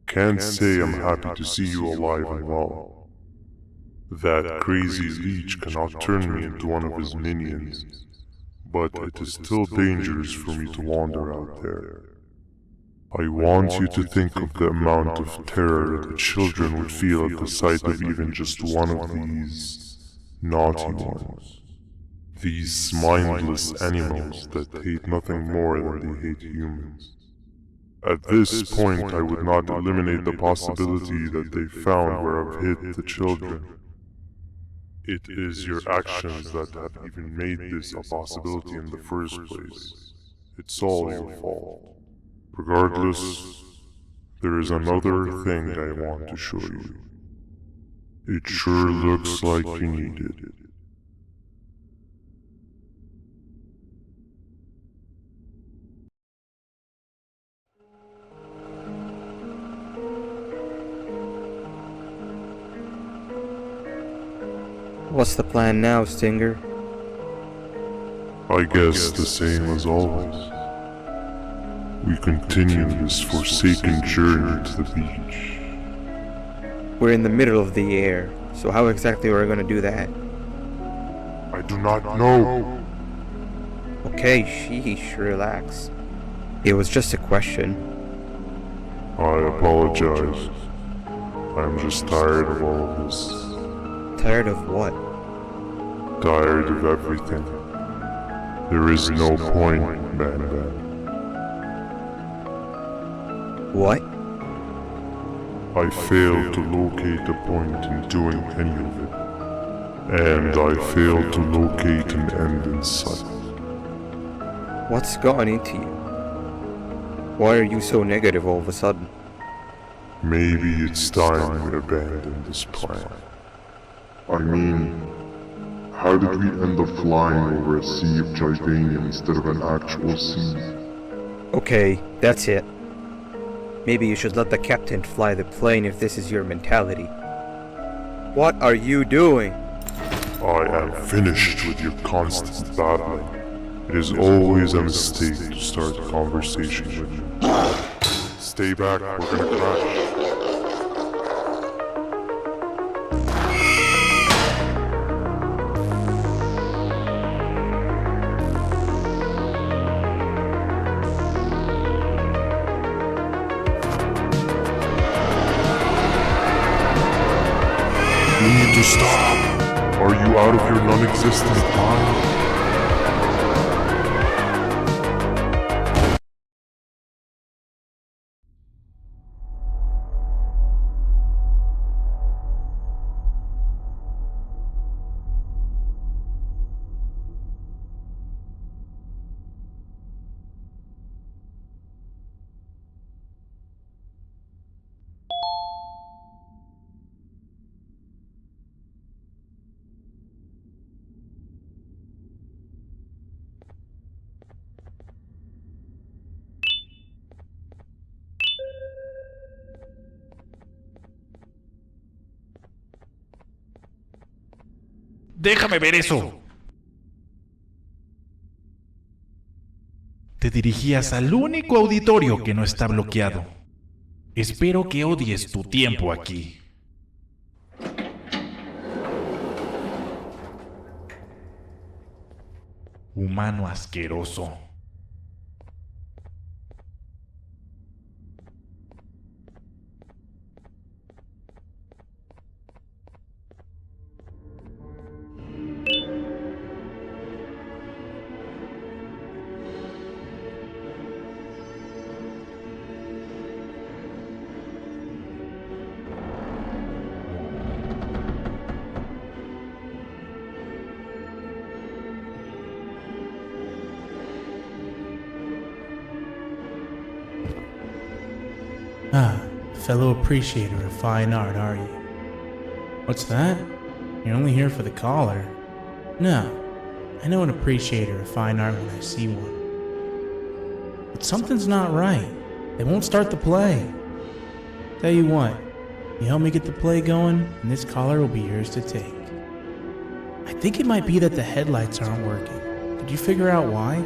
Can't say I'm happy to see you alive and well. That crazy leech cannot turn me into one of his minions, but it is still dangerous for me to wander out there. I want you to think of the amount of terror that the children would feel at the sight of even just one of these naughty ones. These mindless animals that hate nothing more than they hate humans. At this point, I would not eliminate the possibility that they found where I've hid the children. It is your actions that have even made this a possibility in the first place. It's all your fault. Regardless, there is another thing I want to show you. It sure looks like you need it. What's the plan now, Stinger? I guess the same as always. We continue this forsaken journey to the beach. We're in the middle of the air, so how exactly are we gonna do that? I do not know. Okay, sheesh, relax. It was just a question. I apologize. I'm just tired of all of this. Tired of what? Tired of everything. There is no point, Banban. What? I failed to locate a point in doing any of it. And I failed to locate an end in sight. What's gotten into you? Why are you so negative all of a sudden? Maybe it's time we abandon this plan. I mean, how did we end up flying over a sea of Jardania instead of an actual sea? Okay, that's it. Maybe you should let the captain fly the plane if this is your mentality. What are you doing? I am finished with your constant battling. It is always a mistake to start a conversation with you. Stay back, we're gonna crash. You need to stop! Are you out of your non-existent mind? ¡Déjame ver eso! Te dirigías al único auditorio que no está bloqueado. Espero que odies tu tiempo aquí. Humano asqueroso. Ah, fellow appreciator of fine art, are you? What's that? You're only here for the collar. No, I know an appreciator of fine art when I see one. But something's not right. They won't start the play. Tell you what, you help me get the play going, and this collar will be yours to take. I think it might be that the headlights aren't working. Did you figure out why?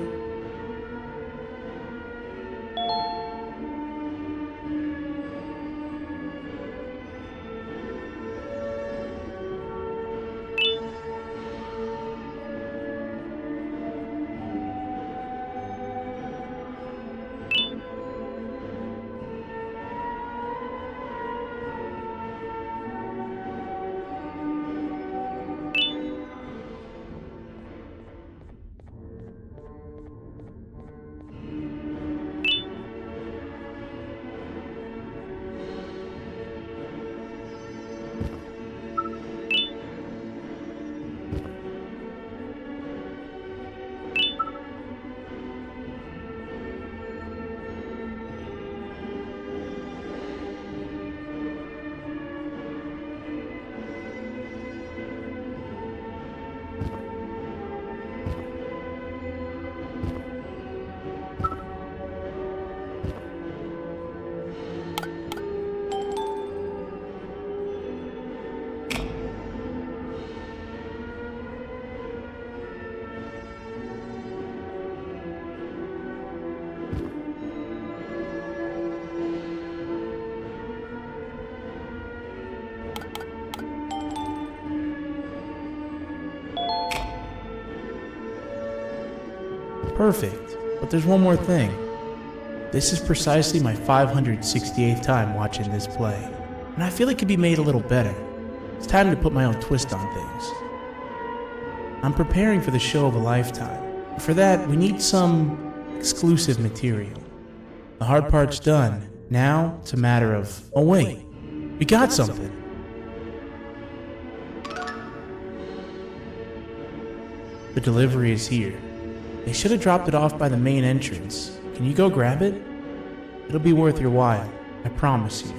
Perfect. But there's one more thing. This is precisely my 568th time watching this play, and I feel it could be made a little better. It's time to put my own twist on things. I'm preparing for the show of a lifetime. For that, we need some exclusive material. The hard part's done. Now, it's a matter of, oh wait, we got something. The delivery is here. They should have dropped it off by the main entrance. Can you go grab it? It'll be worth your while, I promise you.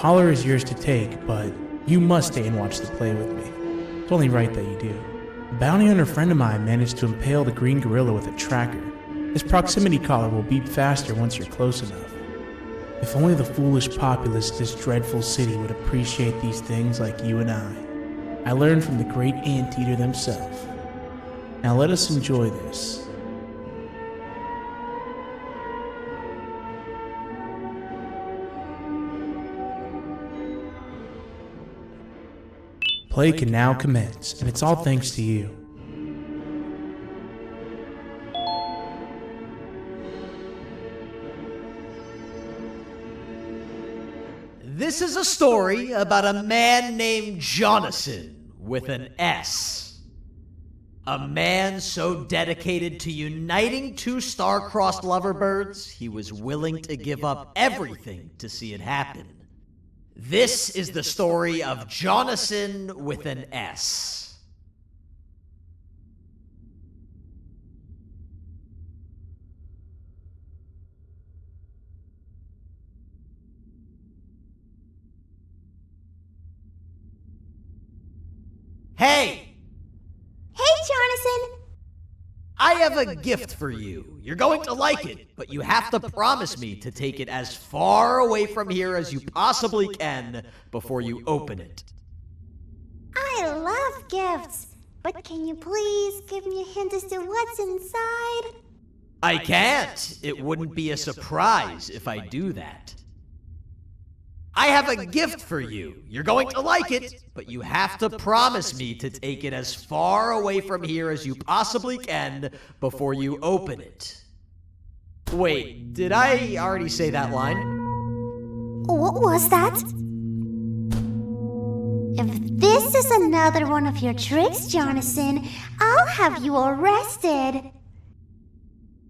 Collar is yours to take, but you must stay and watch the play with me. It's only right that you do. A bounty hunter friend of mine managed to impale the green gorilla with a tracker. His proximity collar will beep faster once you're close enough. If only the foolish populace of this dreadful city would appreciate these things like you and I. I learned from the great anteater themselves. Now let us enjoy this. Play can now commence, and it's all thanks to you. This is a story about a man named Jonathan with an S. A man so dedicated to uniting two star-crossed loverbirds, he was willing to give up everything to see it happen. This is the story of Jonathan with an S. Hey! Hey, Jonathan! I have a gift for you. You're going to like it, but you have to promise me to take it as far away from here as you possibly can before you open it. I love gifts, but can you please give me a hint as to what's inside? I can't. It wouldn't be a surprise if I do that. I have a gift for you. You're going to like it, but you have to promise me to take it as far away from here as you possibly can before you open it. Wait, did I already say that line? What was that? If this is another one of your tricks, Jonathan, I'll have you arrested.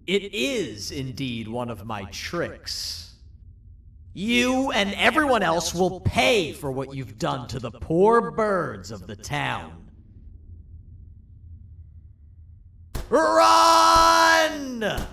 It is indeed one of my tricks. You and everyone else will pay for what you've done to the poor birds of the town. Run!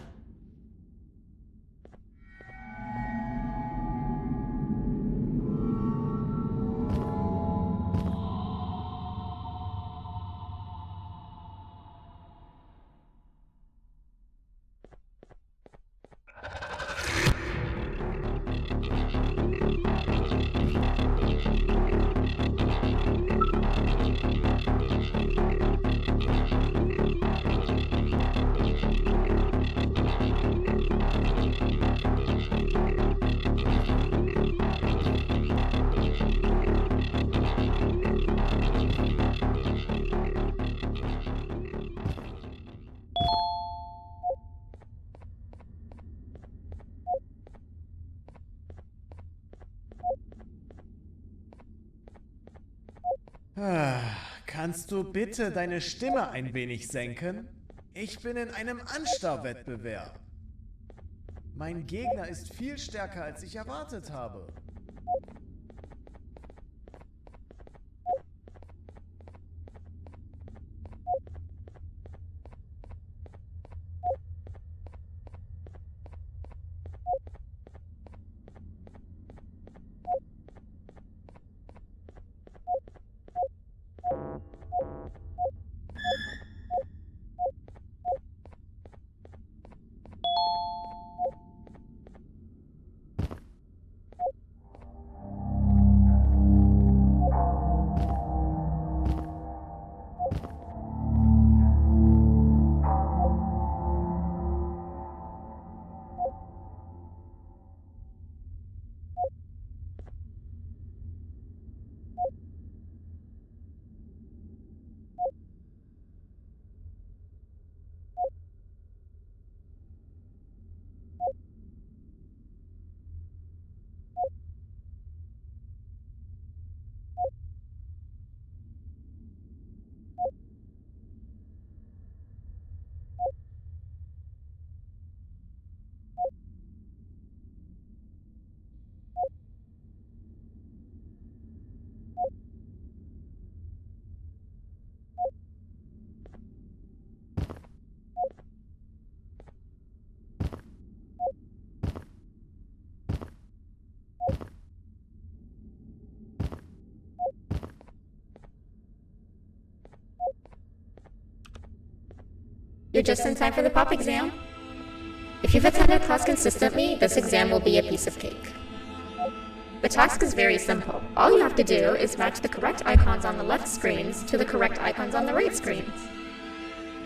Kannst du bitte deine Stimme ein wenig senken? Ich bin in einem Anstarrwettbewerb. Mein Gegner ist viel stärker, als ich erwartet habe. You're just in time for the pop exam. If you've attended class consistently, this exam will be a piece of cake. The task is very simple. All you have to do is match the correct icons on the left screens to the correct icons on the right screens.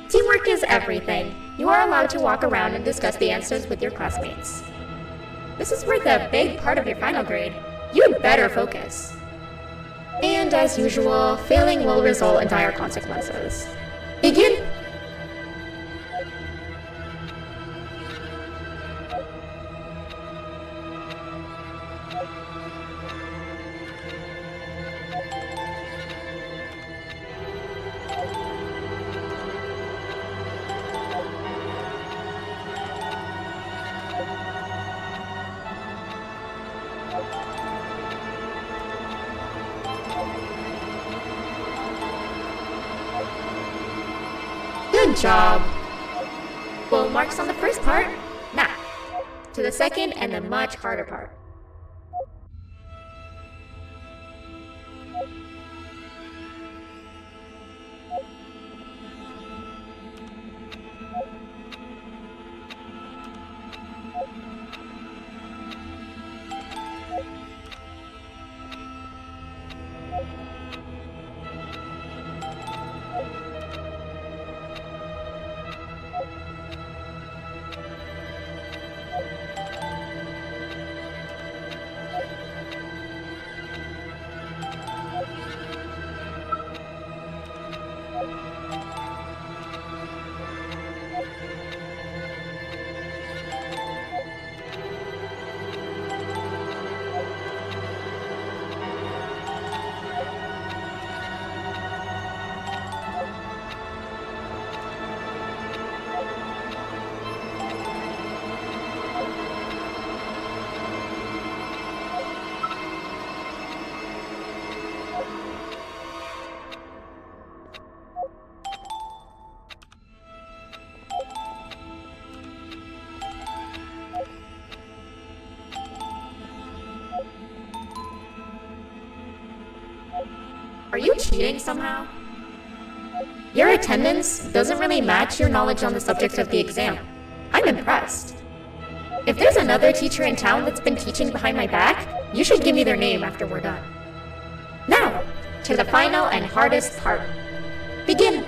Teamwork is everything. You are allowed to walk around and discuss the answers with your classmates. This is worth a big part of your final grade. You better focus. And as usual, failing will result in dire consequences. Begin! Good job! Full marks on the first part, now to the second and the much harder part. Are you cheating somehow? Your attendance doesn't really match your knowledge on the subject of the exam. I'm impressed. If there's another teacher in town that's been teaching behind my back, you should give me their name after we're done. Now, to the final and hardest part. Begin!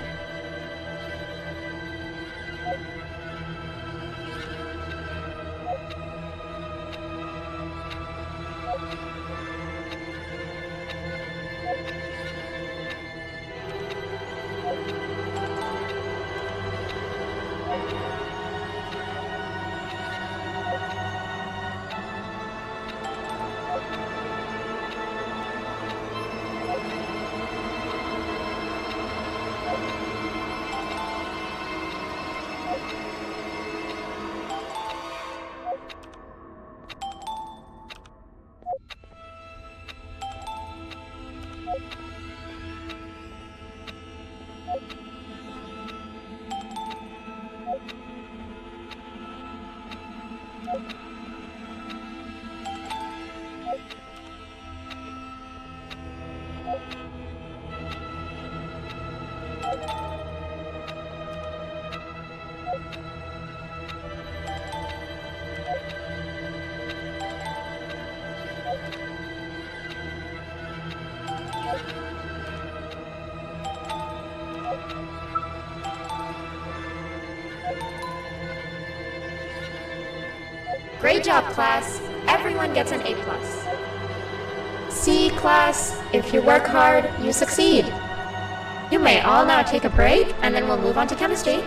Great job, class. Everyone gets an A+. See, class, if you work hard, you succeed. You may all now take a break, and then we'll move on to chemistry.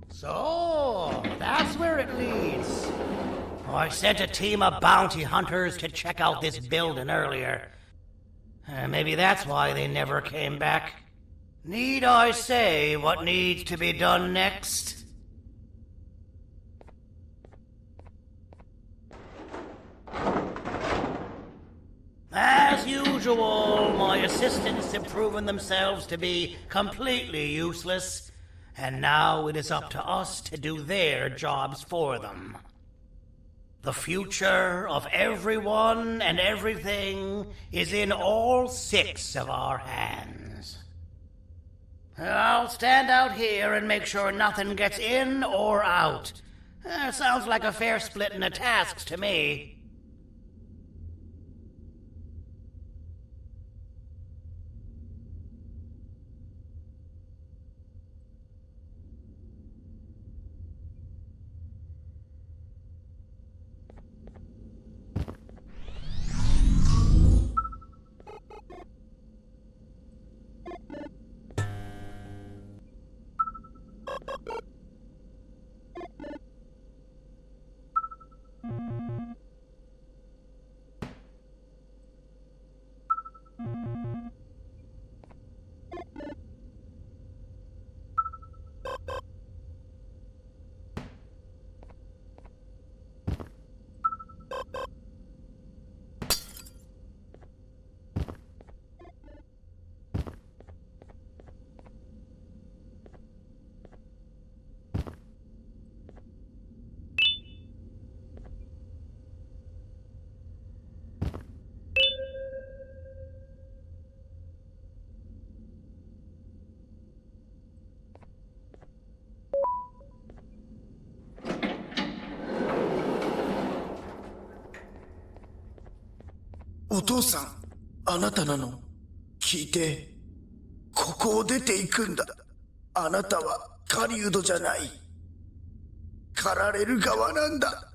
So, that's where it leads. I sent a team of bounty hunters to check out this building earlier. Maybe that's why they never came back. Need I say what needs to be done next? As usual, my assistants have proven themselves to be completely useless, and now it is up to us to do their jobs for them. The future of everyone and everything is in all 6 of our hands. I'll stand out here and make sure nothing gets in or out. Sounds like a fair splitting of tasks to me.お父さん、あなたなの？聞いて、ここを出ていくんだ。あなたは狩人じゃない。狩られる側なんだ。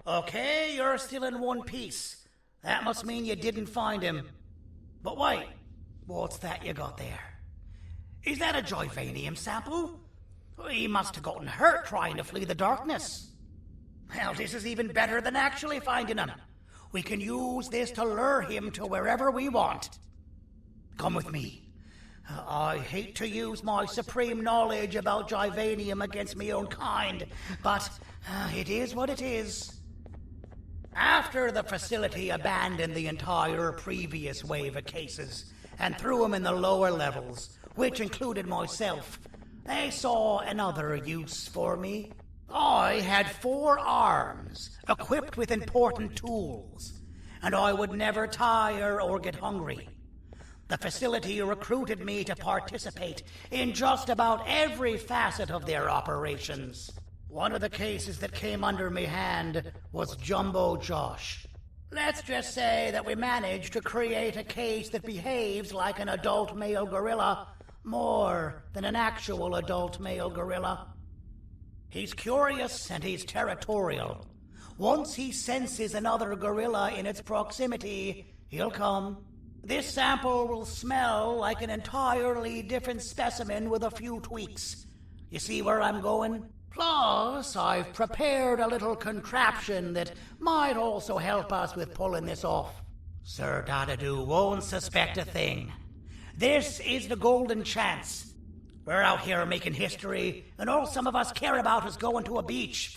Okay, you're still in one piece. That must mean you didn't find him. But wait, what's that you got there? Is that a Joyvanium sample? He must have gotten hurt trying to flee the darkness. Well, this is even better than actually finding him. We can use this to lure him to wherever we want. Come with me. I hate to use my supreme knowledge about Joyvanium against my own kind, but it is what it is. After the facility abandoned the entire previous wave of cases and threw them in the lower levels, which included myself, they saw another use for me. I had 4 arms, equipped with important tools, and I would never tire or get hungry. The facility recruited me to participate in just about every facet of their operations. One of the cases that came under me hand was Jumbo Josh. Let's just say that we managed to create a case that behaves like an adult male gorilla, more than an actual adult male gorilla. He's curious and he's territorial. Once he senses another gorilla in its proximity, he'll come. This sample will smell like an entirely different specimen with a few tweaks. You see where I'm going? Plus, I've prepared a little contraption that might also help us with pulling this off. Sir Dadadoo won't suspect a thing. This is the golden chance. We're out here making history, and all some of us care about is going to a beach.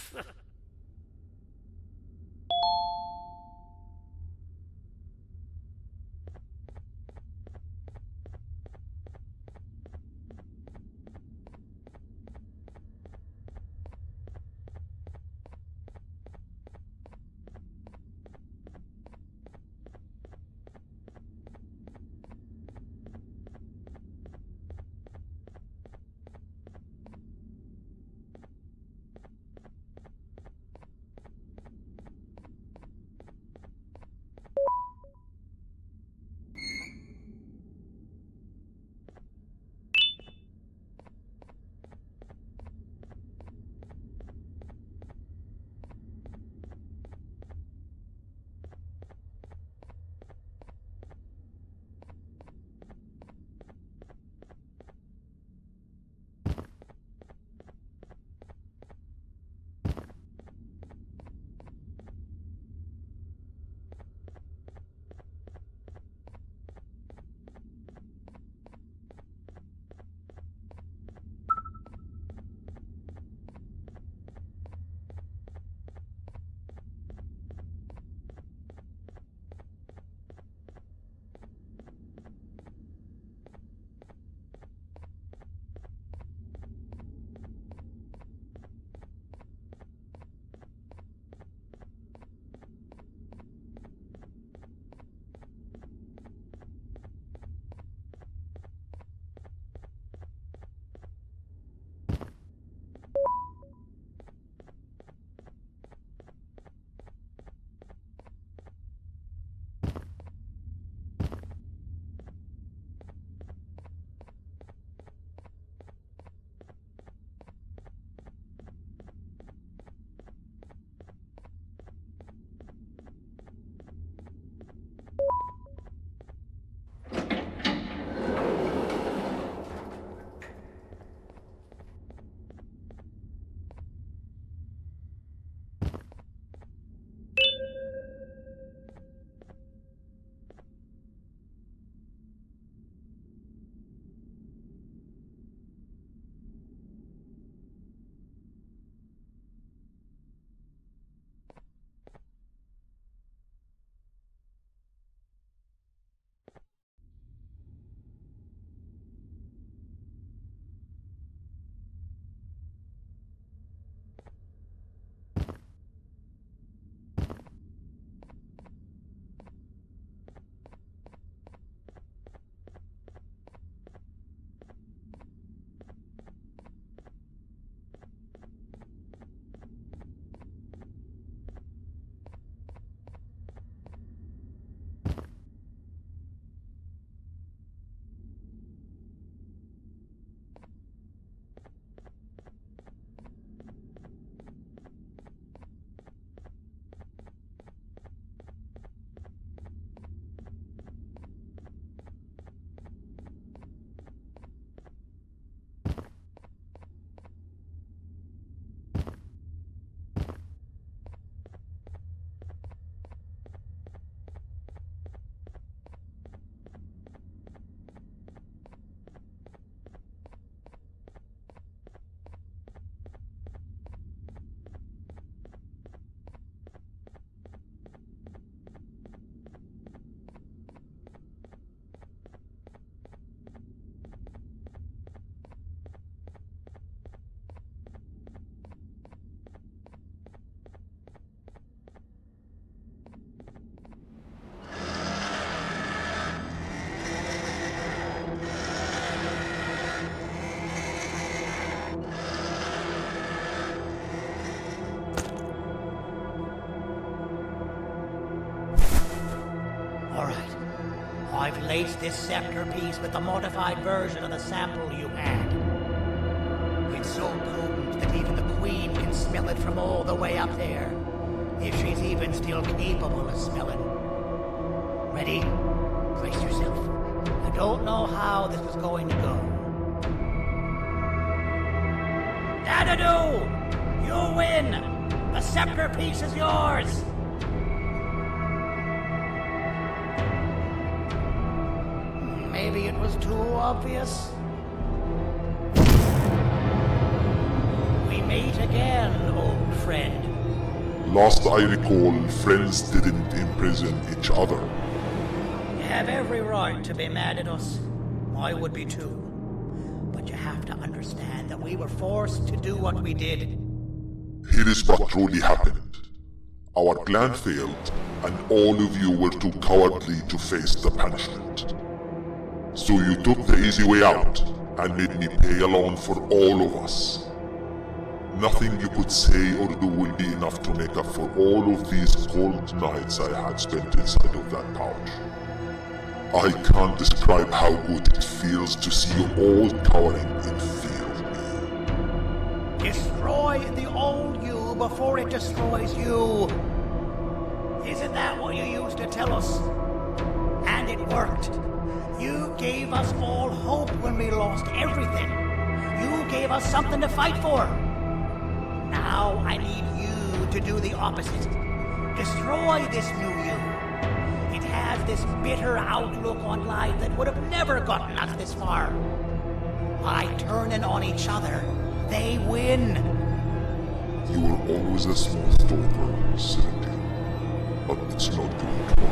I've laced this scepter piece with the modified version of the sample you had. It's so potent that even the Queen can smell it from all the way up there, if she's even still capable of smelling. Ready? Brace yourself. I don't know how this is going to go. Dadadoo! You win! The scepter piece is yours! Maybe it was too obvious. We meet again, old friend. Last I recall, friends didn't imprison each other. You have every right to be mad at us. I would be too. But you have to understand that we were forced to do what we did. Here is what truly happened. Our plan failed, and all of you were too cowardly to face the punishment. So you took the easy way out, and made me pay alone for all of us. Nothing you could say or do will be enough to make up for all of these cold nights I had spent inside of that pouch. I can't describe how good it feels to see you all cowering in fear of me. Destroy the old you before it destroys you. Isn't that what you used to tell us? And it worked. You gave us all hope when we lost everything. You gave us something to fight for. Now I need you to do the opposite. Destroy this new you. It has this bitter outlook on life that would have never gotten us this far. By turning on each other, they win. You were always a small talker, Cindy, but it's not going to work.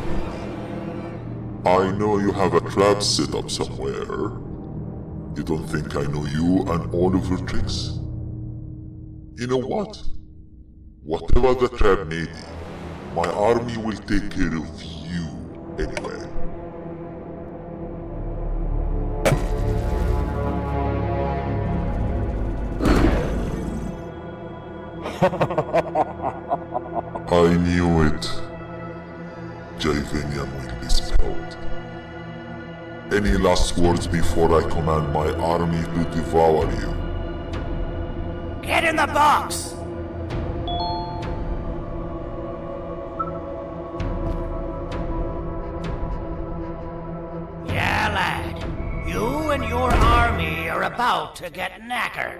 I know you have a trap set up somewhere. You don't think I know you and all of your tricks? You know what? Whatever the trap may be, my army will take care of you anyway. I knew it. Javanian will be spelled. Any last words before I command my army to devour you? Get in the box! Yeah, lad. You and your army are about to get knackered.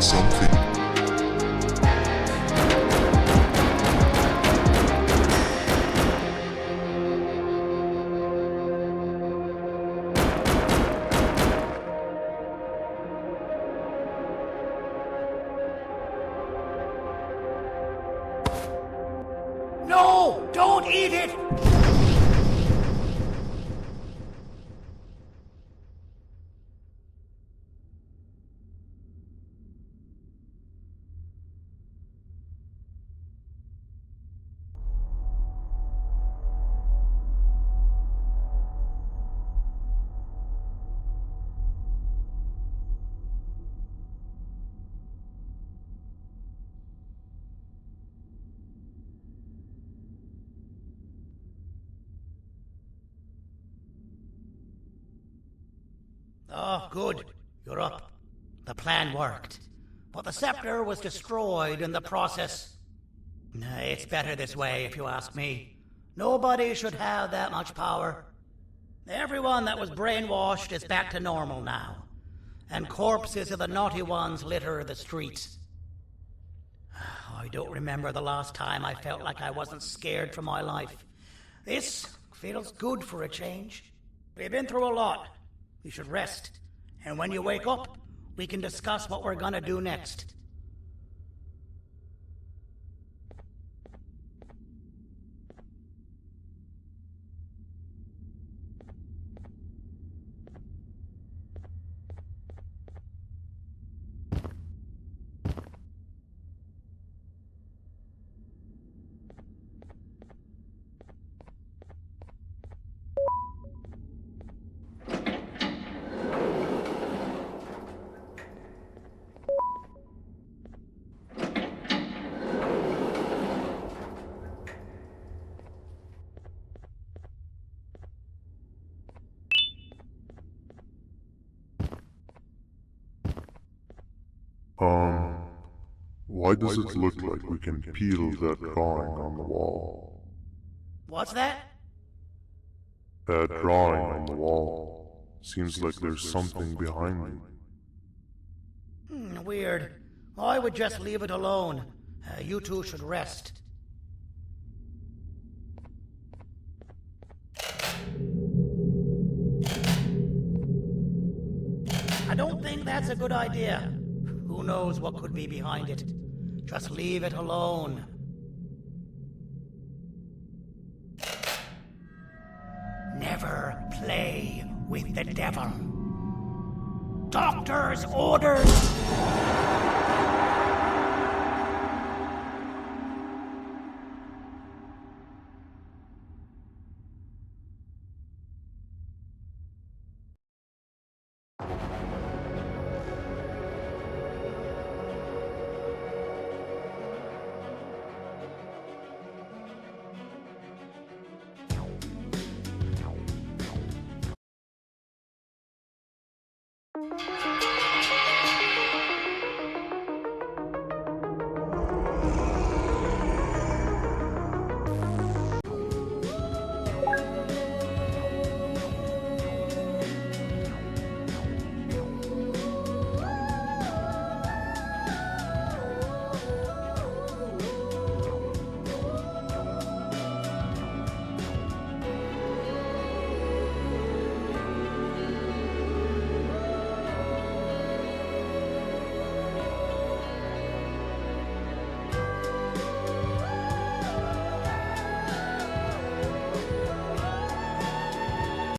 Something. No! Don't eat it! Oh, good. You're up. The plan worked. But the scepter was destroyed in the process. It's better this way, if you ask me. Nobody should have that much power. Everyone that was brainwashed is back to normal now. and corpses of the naughty ones litter the streets. I don't remember the last time I felt like I wasn't scared for my life. This feels good for a change. We've been through a lot. You should rest. And when you wake up, we can discuss what we're gonna do next. Why does it look like we can peel that drawing on the wall? What's that? That drawing on the wall. Seems like there's something behind it. Weird. I would just leave it alone. You two should rest. I don't think that's a good idea. Who knows what could be behind it? Just leave it alone. Never play with the devil. Doctor's orders!